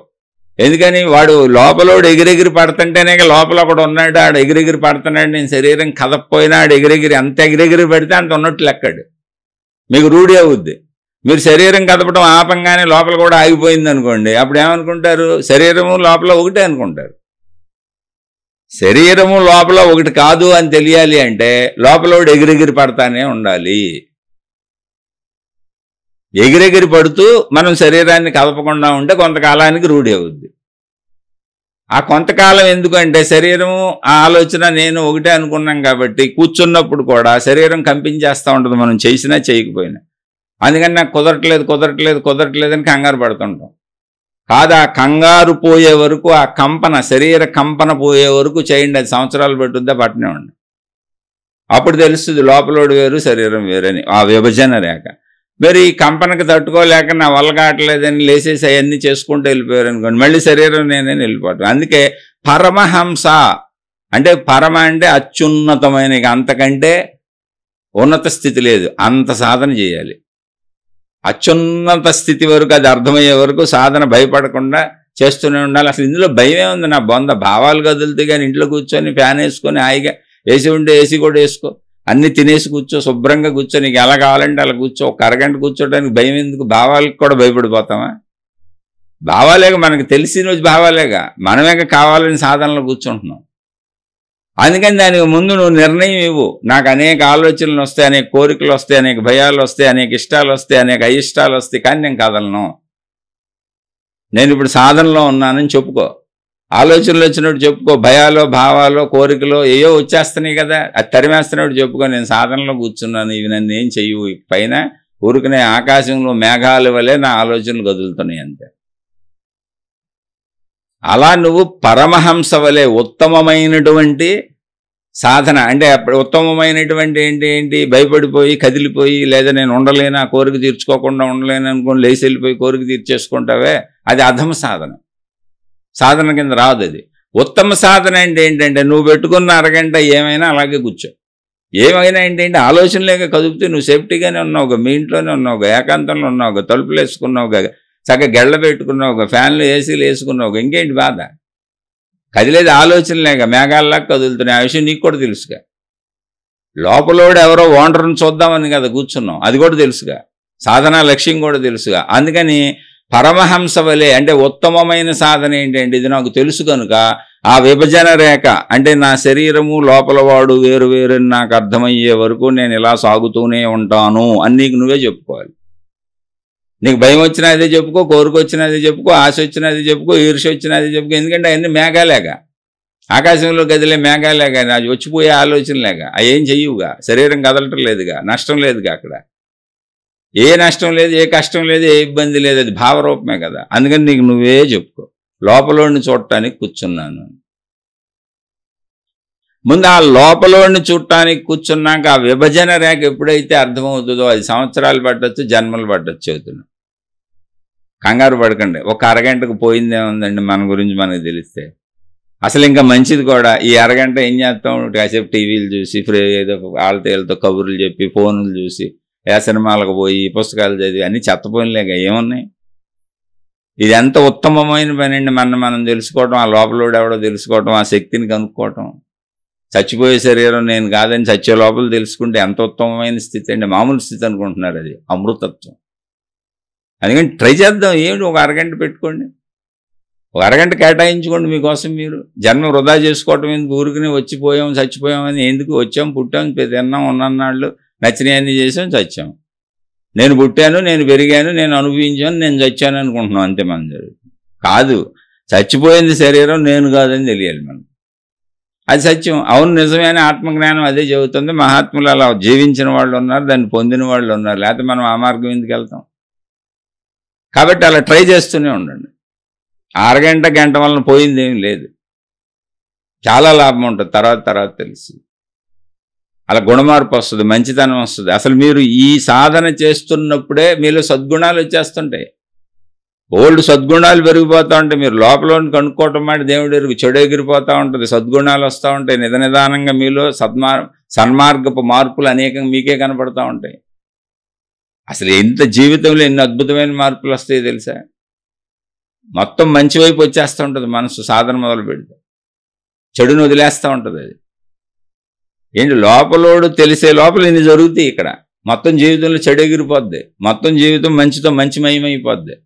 ఎందుకని? వాడు లోపలోడు ఎగిరెగిరి పడుతుంటేనే లోపల ఒకడు ఉన్నాడు, ఆడు ఎగిరెగిరి పడుతున్నాడు, నేను శరీరం కదపపోయినా ఆడు ఎగిరెగిరి, అంత ఎగిరెగిరి పెడితే అంత ఉన్నట్టు లెక్కాడు. మీకు రూఢి అవుద్ది. మీరు శరీరం కదపడం ఆపంగానే లోపల కూడా ఆగిపోయింది అనుకోండి, అప్పుడు ఏమనుకుంటారు? శరీరము లోపల ఒకటే అనుకుంటారు. శరీరము లోపల ఒకటి కాదు అని తెలియాలి అంటే లోపలోడు ఎగిరెగిరి పడతానే ఉండాలి. ఎగిరెగిరి పడుతూ మనం శరీరాన్ని కదపకుండా ఉంటే కొంతకాలానికి రూఢి అవుద్ది. ఆ కొంతకాలం ఎందుకంటే శరీరము ఆ ఆలోచన నేను ఒకటే అనుకున్నాం కాబట్టి కూర్చున్నప్పుడు కూడా శరీరం కంపించేస్తూ ఉంటుంది, మనం చేసినా చేయకపోయినా. అందుకని నాకు కుదరట్లేదు అని కంగారు పడుతుంటాం. కాదు, ఆ కంగారు పోయే వరకు, ఆ కంపన, శరీర కంపన పోయే వరకు చేయండి. అది సంవత్సరాలు పట్టుద్దా? పట్టనివ్వండి. అప్పుడు తెలుస్తుంది లోపలోడు వేరు శరీరం వేరని, ఆ విభజన రేఖ. మరి ఈ కంపనకి తట్టుకోలేక నా వల్ల కావట్లేదని లేసేసి అవన్నీ చేసుకుంటూ వెళ్ళిపోయారు అనుకోండి, మళ్ళీ శరీరం నేనని వెళ్ళిపోవటం. అందుకే పరమహంస అంటే, పరమ అంటే అత్యున్నతమైన, అంతకంటే ఉన్నత స్థితి లేదు, అంత సాధన చేయాలి. అత్యున్నత స్థితి వరకు అది అర్థమయ్యే వరకు సాధన భయపడకుండా చేస్తూనే ఉండాలి. అసలు ఇందులో భయమే ఉంది? నా బొంద భావాలు కదులుతాయి కానీ ఇంట్లో కూర్చొని ఫ్యాన్ వేసుకొని హాయిగా, ఏసీ ఉంటే ఏసీ కూడా వేసుకో, అన్ని తినేసి కూర్చో, శుభ్రంగా కూర్చో, నీకు ఎలా కావాలంటే అలా కూర్చో. ఒక అరగంట కూర్చోడానికి భయం ఎందుకు? భావాలకు కూడా భయపడిపోతామా? భావాలేగా, మనకు తెలిసిన భావాలేగా, మనమేగా కావాలని సాధనలో కూర్చుంటున్నాం. అందుకని దానికి ముందు నువ్వు నిర్ణయం ఇవ్వు. నాకు అనేక ఆలోచనలు వస్తాయి, అనేక కోరికలు వస్తాయి, అనేక భయాలు వస్తాయి, అనేక ఇష్టాలు వస్తాయి, అనేక అయిష్టాలు వస్తాయి, కానీ నేను కదలను. నేను ఇప్పుడు సాధనలో ఉన్నానని చెప్పుకో. ఆలోచనలు వచ్చినప్పుడు చెప్పుకో. భయాలో, భావాలో, కోరికలో ఏయో వచ్చేస్తున్నాయి కదా, అది తరిమేస్తున్నప్పుడు చెప్పుకో. నేను సాధనలో కూర్చున్నాను, ఇవి నన్ను ఏం చెయ్యవు. పైన ఊరుకునే ఆకాశంలో మేఘాల వలె నా ఆలోచనలు కదులుతున్నాయి అంతే. అలా నువ్వు పరమహంస వలె ఉత్తమమైనటువంటి సాధన అంటే, అప్పుడు ఉత్తమమైనటువంటి ఏంటి భయపడిపోయి కదిలిపోయి, లేదా నేను ఉండలేను, ఆ కోరిక తీర్చుకోకుండా ఉండలేను అనుకుని లేచి వెళ్ళిపోయి కోరిక తీర్చేసుకుంటావే, అది అధమ సాధన. సాధన కింద రాదు అది. ఉత్తమ సాధన అంటే ఏంటంటే, నువ్వు పెట్టుకున్న అరగంట ఏమైనా అలాగే కూర్చో. ఏమైనా ఏంటంటే ఆలోచనలేక కదుపుతూ నువ్వు సేఫ్టీగానే ఉన్నావుగా, మీ ఇంట్లోనే ఉన్నావుగా, ఏకాంతంలో ఉన్నావుగా, తలుపులు వేసుకున్నావుగా, చక్కగా గెళ్ళ పెట్టుకున్నావుగా, ఫ్యాన్లు ఏసీలు వేసుకున్నావుగా, ఇంకేంటి బాధ? కదిలేదు ఆలోచనలేక, మేఘాల్లాగా కదులుతున్నాయి. ఆ విషయం నీకు కూడా తెలుసుగా. లోపలోడు ఎవరో ఓనర్ని చూద్దామని కదా కూర్చున్నాం, అది కూడా తెలుసుగా. సాధనా లక్ష్యం కూడా తెలుసుగా. అందుకని పరమహంస వలె అంటే ఉత్తమమైన సాధన ఏంటంటే, ఇది నాకు తెలుసు కనుక ఆ విభజన రేఖ అంటే నా శరీరము లోపల వాడు వేరు వేరని నాకు అర్థమయ్యే వరకు నేను ఇలా సాగుతూనే ఉంటాను అని నీకు నువ్వే చెప్పుకోవాలి. నీకు భయం వచ్చినా అదే చెప్పుకో, కోరిక వచ్చినా అదే చెప్పుకో, ఆశ వచ్చినా అదే చెప్పుకో, ఈర్ష్య వచ్చినా అదే చెప్పుకో. ఎందుకంటే అవన్నీ మేఘాలేగా, ఆకాశంలో గదిలే మేఘాలేగా, అది వచ్చిపోయే ఆలోచనలేగా, అవి ఏం చెయ్యువుగా, శరీరం కదలటం లేదుగా, నష్టం లేదుగా, అక్కడ ఏ నష్టం లేదు, ఏ కష్టం లేదు, ఏ ఇబ్బంది లేదు, అది భావరూపమే కదా. అందుకని నీకు నువ్వే చెప్పుకో, లోపలోని చూడటానికి కూర్చున్నాను. ముందు ఆ లోపలోని చూడటానికి కూర్చున్నాక ఆ విభజన రేఖ ఎప్పుడైతే అర్థమవుతుందో, అది సంవత్సరాలు పట్టచ్చు, జన్మలు పట్టచ్చు. చెబుతున్నా, కంగారు పడకండి. ఒక అరగంటకు పోయిందేముందండి, మన గురించి మనకు తెలిస్తే. అసలు ఇంకా మంచిది కూడా. ఈ అరగంట ఏం చేస్తాం, కాసేపు టీవీలు చూసి, ఏదో వాళ్ళతో కబుర్లు చెప్పి, ఫోన్లు చూసి, ఏ సినిమాలకు పోయి, పుస్తకాలు చదివి, అన్నీ చెత్తపోయినలేక ఏమున్నాయి. ఇది ఎంత ఉత్తమమైన పని అండి, మనం తెలుసుకోవటం, ఆ లోపలోడు ఎవడో తెలుసుకోవటం, ఆ శక్తిని కనుక్కోవటం. చచ్చిపోయే శరీరం నేను కాదని చచ్చే లోపల తెలుసుకుంటే ఎంత ఉత్తమమైన స్థితి అండి. మామూలు స్థితి అనుకుంటున్నారు, అది అమృతత్వం. అందుకని ట్రై చేద్దాం. ఏమిటి, ఒక అరగంట పెట్టుకోండి, ఒక అరగంట కేటాయించుకోండి మీకోసం. మీరు జన్మ వృధా చేసుకోవటం ఎందుకు? ఊరికనే వచ్చిపోయాం చచ్చిపోయామని ఎందుకు? వచ్చాం, పుట్టాం, తిన్నాం, ఉన్నన్నాళ్ళు నచ్చినవన్నీ చేసాం, చచ్చాం. నేను పుట్టాను, నేను పెరిగాను, నేను అనుభవించాను, నేను చచ్చాను అనుకుంటున్నాం, అంతే. మనం కాదు, చచ్చిపోయింది శరీరం, నేను కాదని తెలియాలి మనం. అది సత్యం. అవును, నిజమే అని ఆత్మజ్ఞానం అదే చెబుతుంది. మహాత్ములు అలా జీవించిన వాళ్ళు ఉన్నారు, దాన్ని పొందిన వాళ్ళు ఉన్నారు. లేకపోతే మనం ఆ మార్గం ఎందుకు వెళ్తాం? కాబట్టి అలా ట్రై చేస్తూనే ఉండండి. అరగంట గంట వలన పోయిందేం లేదు, చాలా లాభం ఉంటుంది. తర్వాత తెలుసు, అలా గుణమార్పు వస్తుంది, మంచితనం వస్తుంది. అసలు మీరు ఈ సాధన చేస్తున్నప్పుడే మీలో సద్గుణాలు వచ్చేస్తుంటాయి. ఓల్డ్ సద్గుణాలు పెరిగిపోతూ ఉంటాయి. మీరు లోపలని కనుక్కోవటం మాట దేవుడి ఎరుగు, చెడు ఎగిరిపోతూ ఉంటుంది, సద్గుణాలు వస్తూ ఉంటాయి. నిదానంగా మీలో సన్మార్గపు మార్పులు అనేకం మీకే కనపడుతూ ఉంటాయి. అసలు ఎంత జీవితంలో ఎన్ని అద్భుతమైన మార్పులు వస్తాయో తెలుసా? మొత్తం మంచి వైపు వచ్చేస్తూ ఉంటుంది మనసు. సాధన మొదలు పెడితే చెడును వదిలేస్తూ ఉంటుంది. అది ఏంటి, లోపలోడు తెలిసే లోపల ఇన్ని జరుగుతాయి. ఇక్కడ మొత్తం జీవితంలో చెడు ఎగిరిపోద్ది, మొత్తం జీవితం మంచితో మంచిమయమైపోద్ది.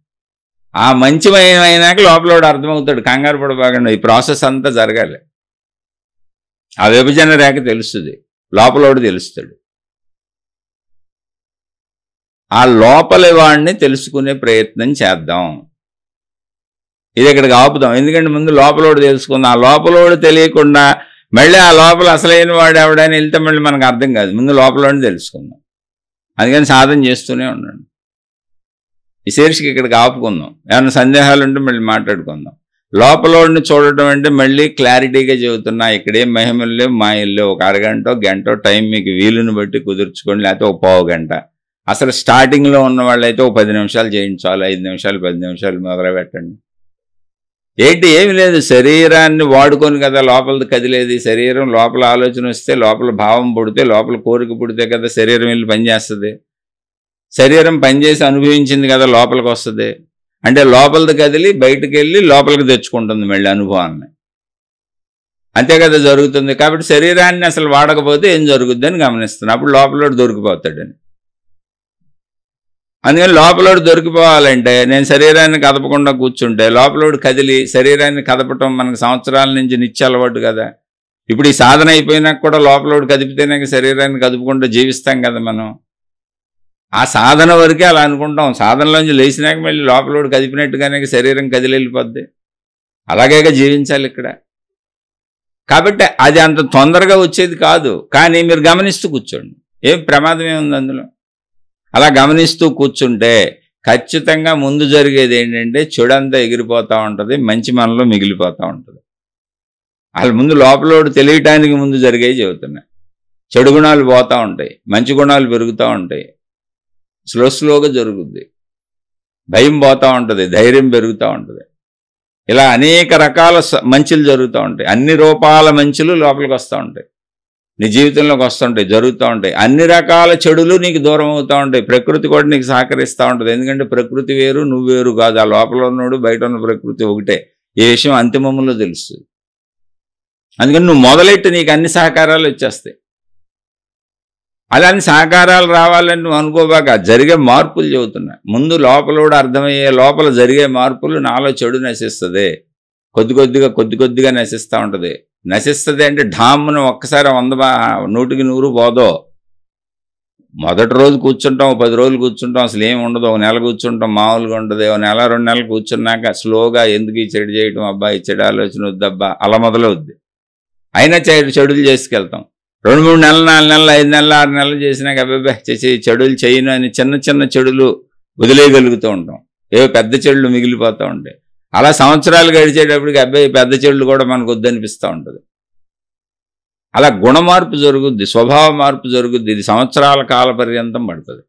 ఆ మంచిమయమైనాక లోపలోడు అర్థమవుతాడు. కంగారు పడబాగండి, ఈ ప్రాసెస్ అంతా జరగాలి. ఆ విభజన రేఖ తెలుస్తుంది, లోపలోడు తెలుస్తాడు. ఆ లోపలి వాడిని తెలుసుకునే ప్రయత్నం చేద్దాం. ఇది ఇక్కడికి ఆపుదాం. ఎందుకంటే ముందు లోపలోడు తెలుసుకుందాం. ఆ లోపలోడు తెలియకుండా మళ్ళీ ఆ లోపల అసలైన వాడు ఎవడని వెళ్తే మళ్ళీ మనకు అర్థం కాదు. ముందు లోపలోని తెలుసుకుందాం. అందుకని సాధన చేస్తూనే ఉండండి. ఈ శీర్షిక ఇక్కడికి ఆపుకుందాం. ఏమైనా సందేహాలు ఉంటే మళ్ళీ మాట్లాడుకుందాం. లోపలోడిని చూడటం అంటే మళ్ళీ క్లారిటీగా చెబుతున్నా, ఇక్కడేం మహిమలు లేవు, మాయలు లేవు. ఒక అరగంటో గంటో టైం మీకు వీలుని బట్టి కుదుర్చుకోండి, లేకపోతే ఒక పావు గంట. అసలు స్టార్టింగ్లో ఉన్న వాళ్ళైతే ఒక 10 నిమిషాలు చేయించాలి, 5 నిమిషాలు 10 నిమిషాలు మొదలు పెట్టండి. ఏంటి ఏమి లేదు, శరీరాన్ని వాడుకొని కదా లోపలిది కదిలేది. శరీరం లోపల ఆలోచన వస్తే, లోపల భావం పుడితే, లోపల కోరిక పుడితే కదా శరీరం వెళ్ళి పనిచేస్తుంది. శరీరం పనిచేసి అనుభవించింది కదా లోపలికి వస్తుంది. అంటే లోపలిది కదిలి బయటకు వెళ్ళి లోపలికి తెచ్చుకుంటుంది మళ్ళీ అనుభవాన్ని. అంతే కదా జరుగుతుంది. కాబట్టి శరీరాన్ని అసలు వాడకపోతే ఏం జరుగుద్ది అని గమనిస్తున్నాను. అప్పుడు లోపలోడు దొరికిపోతాడని. అందుకని లోపలోడు దొరికిపోవాలంటే నేను శరీరాన్ని కదపకుండా కూర్చుంటే, లోపలోడు కదిలి శరీరాన్ని కదపటం మనకు సంవత్సరాల నుంచి నిత్య అలవాటు కదా. ఇప్పుడు ఈ సాధన అయిపోయినాక కూడా లోపలోడు కదిపితేనే శరీరాన్ని కదుపుకుంటూ జీవిస్తాం కదా మనం. ఆ సాధన వరకే అలా అనుకుంటాం. సాధనలోంచి లేచినాక మళ్ళీ లోపలోడు కదిపినట్టుగానే శరీరం కదిలి వెళ్ళిపోద్ది. అలాగే జీవించాలి ఇక్కడ. కాబట్టి అది అంత తొందరగా వచ్చేది కాదు. కానీ మీరు గమనిస్తూ కూర్చోండి, ఏం ప్రమాదం ఏముంది అందులో. అలా గమనిస్తూ కూర్చుంటే ఖచ్చితంగా ముందు జరిగేది ఏంటంటే చెడంతా ఎగిరిపోతూ ఉంటుంది, మంచి మనలో మిగిలిపోతూ ఉంటుంది. వాళ్ళ ముందు లోపలోడు తెలియటానికి ముందు జరిగేవి చెబుతున్నాయి. చెడు గుణాలు పోతూ ఉంటాయి, మంచి గుణాలు పెరుగుతూ ఉంటాయి. స్లోగా జరుగుద్ది. భయం పోతూ ఉంటుంది, ధైర్యం పెరుగుతూ ఉంటుంది. ఇలా అనేక రకాల మంచులు జరుగుతూ ఉంటాయి. అన్ని రూపాల మంచులు లోపలికి వస్తూ ఉంటాయి, నీ జీవితంలోకి వస్తుంటాయి, జరుగుతూ ఉంటాయి. అన్ని రకాల చెడులు నీకు దూరం అవుతూ ఉంటాయి. ప్రకృతి కూడా నీకు సహకరిస్తూ ఉంటుంది. ఎందుకంటే ప్రకృతి వేరు, నువ్వు వేరు కాదు. ఆ లోపల ఉన్నాడు, బయట ఉన్న ప్రకృతి ఒకటే. ఈ విషయం అంతిమంలో తెలుస్తుంది. అందుకని నువ్వు మొదలెట్టి నీకు అన్ని సహకారాలు వచ్చేస్తాయి. అలాంటి సహకారాలు రావాలని నువ్వు అనుకోబాక జరిగే మార్పులు చెబుతున్నా. ముందు లోపల అర్థమయ్యే లోపల జరిగే మార్పులు. నాలో చెడు నశిస్తుంది, కొద్ది కొద్దిగా నశిస్తూ ఉంటుంది. నశిస్తుంది అంటే ఢామ్ను ఒక్కసారి 100కి 100 పోదో. మొదటి రోజు కూర్చుంటాం, 10 రోజులు కూర్చుంటాం, అసలు ఏమి ఉండదు. ఒక నెల కూర్చుంటాం, మామూలుగా ఉంటుంది. ఒక నెల 2 నెలలు కూర్చున్నాక స్లోగా ఎందుకు ఈ చెడు చేయటం, అబ్బా ఈ చెడు ఆలోచన వద్దబ్బా అలా మొదలవుద్ది. అయినా చెడులు చేసుకెళ్తాం. 2, 3 నెలలు, 4 నెలలు, 5 నెలలు, 6 నెలలు చేసినాక అబ్బాయి చేసి చెడులు చేయను అని చిన్న చెడులు వదిలేయగలుగుతూ ఉంటాం. ఏవో పెద్ద చెడులు మిగిలిపోతూ ఉంటాయి. అలా సంవత్సరాలు గడిచేటప్పటికి అబ్బాయి పెద్ద చెడులు కూడా మనకు వద్దనిపిస్తూ ఉంటుంది. అలా గుణ మార్పు జరుగుద్ది, స్వభావ మార్పు జరుగుద్ది. ఇది సంవత్సరాల కాల పర్యంతం పడుతుంది.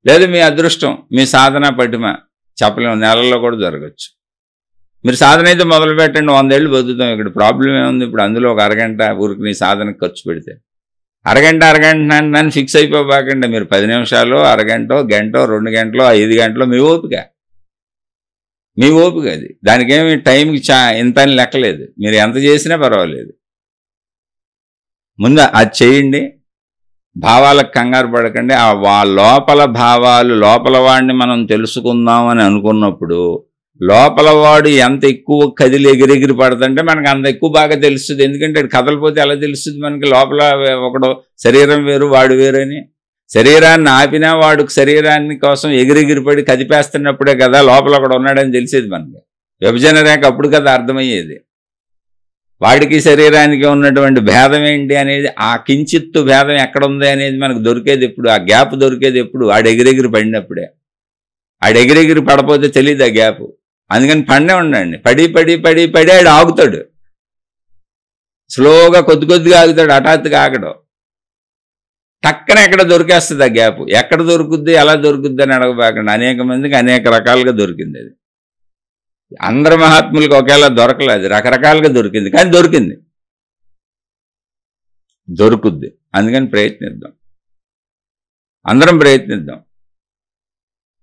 లేదు మీ అదృష్టం, మీ సాధన పటిమ చెప్పలేము, నెలల్లో కూడా జరగచ్చు. మీరు సాధన అయితే మొదలు పెట్టండి, 100 ఏళ్ళు బతుకుతాం. ఇక్కడ ప్రాబ్లం ఏముంది? ఇప్పుడు అందులో ఒక అరగంట ఊరికి నీ సాధనకు ఖర్చు పెడితే అరగంట నన్ను ఫిక్స్ అయిపోబాకండి. మీరు 10 నిమిషాలు, అరగంటో, గంటో, 2 గంటలో, 5 గంటలో మీ ఓపిక అది. దానికేమి టైంకి ఇంత అని లెక్కలేదు. మీరు ఎంత చేసినా పర్వాలేదు. ముందు అది చేయండి. భావాలకు కంగారు పడకండి. ఆ లోపల భావాలు, లోపల వాడిని మనం తెలుసుకుందాం అని అనుకున్నప్పుడు లోపల వాడు ఎంత ఎక్కువ కదిలి ఎగిరెగిరి పడుతుంటే మనకు అంత ఎక్కువ బాగా తెలుస్తుంది. ఎందుకంటే కదలిపోతే ఎలా తెలుస్తుంది మనకి? లోపల ఒకడు శరీరం వేరు, వాడు వేరని. శరీరాన్ని ఆపినా వాడు శరీరాన్ని కోసం ఎగిరెగిరిపడి కదిపేస్తున్నప్పుడే కదా లోపల ఒకడు ఉన్నాడని తెలిసేది మనకి. విభజన రేఖ అప్పుడు కదా అర్థమయ్యేది. వాడికి శరీరానికి ఉన్నటువంటి భేదం ఏంటి అనేది, ఆ కించిత్తు భేదం ఎక్కడ ఉంది అనేది మనకు దొరికేది ఎప్పుడు, ఆ గ్యాప్ దొరికేది ఎప్పుడు? ఆడు ఎగిరెగిరి పడినప్పుడే. ఆడు ఎగిరెగిరి పడపోతే తెలియదు ఆ గ్యాప్. అందుకని పడినే ఉండండి. పడి ఆడు ఆగుతాడు. స్లోగా కొద్దిగా ఆగుతాడు, హఠాత్తుగా ఆగడం. టక్కన ఎక్కడ దొరికేస్తుంది ఆ గ్యాప్. ఎక్కడ దొరుకుద్ది, ఎలా దొరుకుద్ది అని అడగబాకండి. అనేక మందికి అనేక రకాలుగా దొరికింది అది. అందరు మహాత్ములకు ఒకేలా దొరకలేదు, రకరకాలుగా దొరికింది. కానీ దొరుకుద్ది. అందుకని ప్రయత్నిద్దాం, అందరం ప్రయత్నిద్దాం.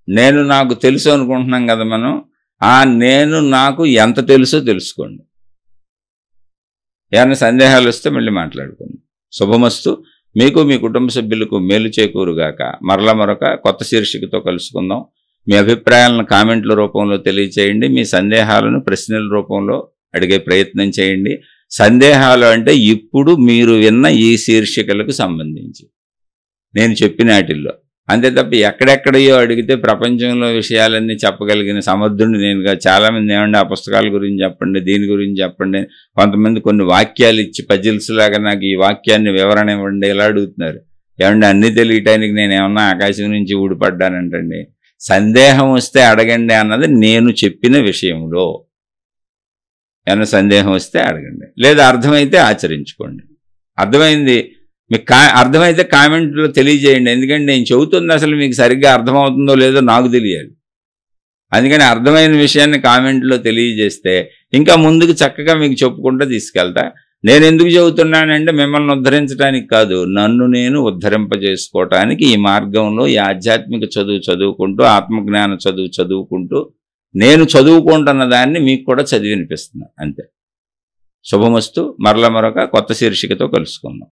నేను నాకు తెలుసు అనుకుంటున్నాం కదా మనం. ఆ నేను నాకు ఎంత తెలుసో తెలుసుకోండి. ఏమైనా సందేహాలు వస్తే మళ్ళీ మాట్లాడుకుందాం. శుభమస్తు. మీకు మీ కుటుంబ సభ్యులకు మేలు చేకూరుగాక. మరొక కొత్త శీర్షికతో కలుసుకుందాం. మీ అభిప్రాయాలను కామెంట్ల రూపంలో తెలియచేయండి. మీ సందేహాలను ప్రశ్నల రూపంలో అడిగే ప్రయత్నం చేయండి. సందేహాలు అంటే ఇప్పుడు మీరు విన్న ఈ శీర్షికలకు సంబంధించి నేను చెప్పిన వాటిల్లో, అంతే తప్ప ఎక్కడెక్కడయో అడిగితే ప్రపంచంలో విషయాలన్నీ చెప్పగలిగిన సమర్థుడిని నేనుగా. చాలామంది ఏమండి ఆ పుస్తకాల గురించి చెప్పండి, దీని గురించి చెప్పండి. కొంతమంది కొన్ని వాక్యాలు ఇచ్చి పజిల్స్ లాగా నాకు ఈ వాక్యాన్ని వివరణ ఇవ్వండి ఇలా అడుగుతున్నారు. ఏమండి అన్నీ తెలియటానికి నేను ఏమన్నా ఆకాశం నుంచి ఊడిపడ్డానంటండి? సందేహం వస్తే అడగండి అన్నది నేను చెప్పిన విషయంలో. ఏమైనా సందేహం వస్తే అడగండి, లేదా అర్థమైతే ఆచరించుకోండి. అర్థమైంది మీకు అర్థమైతే కామెంట్లో తెలియజేయండి. ఎందుకంటే నేను చెబుతుంది అసలు మీకు సరిగ్గా అర్థమవుతుందో లేదో నాకు తెలియాలి. అందుకని అర్థమైన విషయాన్ని కామెంట్లో తెలియజేస్తే ఇంకా ముందుకు చక్కగా మీకు చెప్పుకుంటూ తీసుకెళ్తా. నేను ఎందుకు చెబుతున్నానంటే మిమ్మల్ని ఉద్ధరించడానికి కాదు, నన్ను నేను ఉద్ధరింపజేసుకోవటానికి ఈ మార్గంలో ఈ ఆధ్యాత్మిక చదువు చదువుకుంటూ, ఆత్మజ్ఞాన చదువు చదువుకుంటూ నేను చదువుకుంటున్న దాన్ని మీకు కూడా చదివి వినిపిస్తున్నా. అంతే. శుభమస్తు. మరొక కొత్త శీర్షికతో కలుసుకుందాం.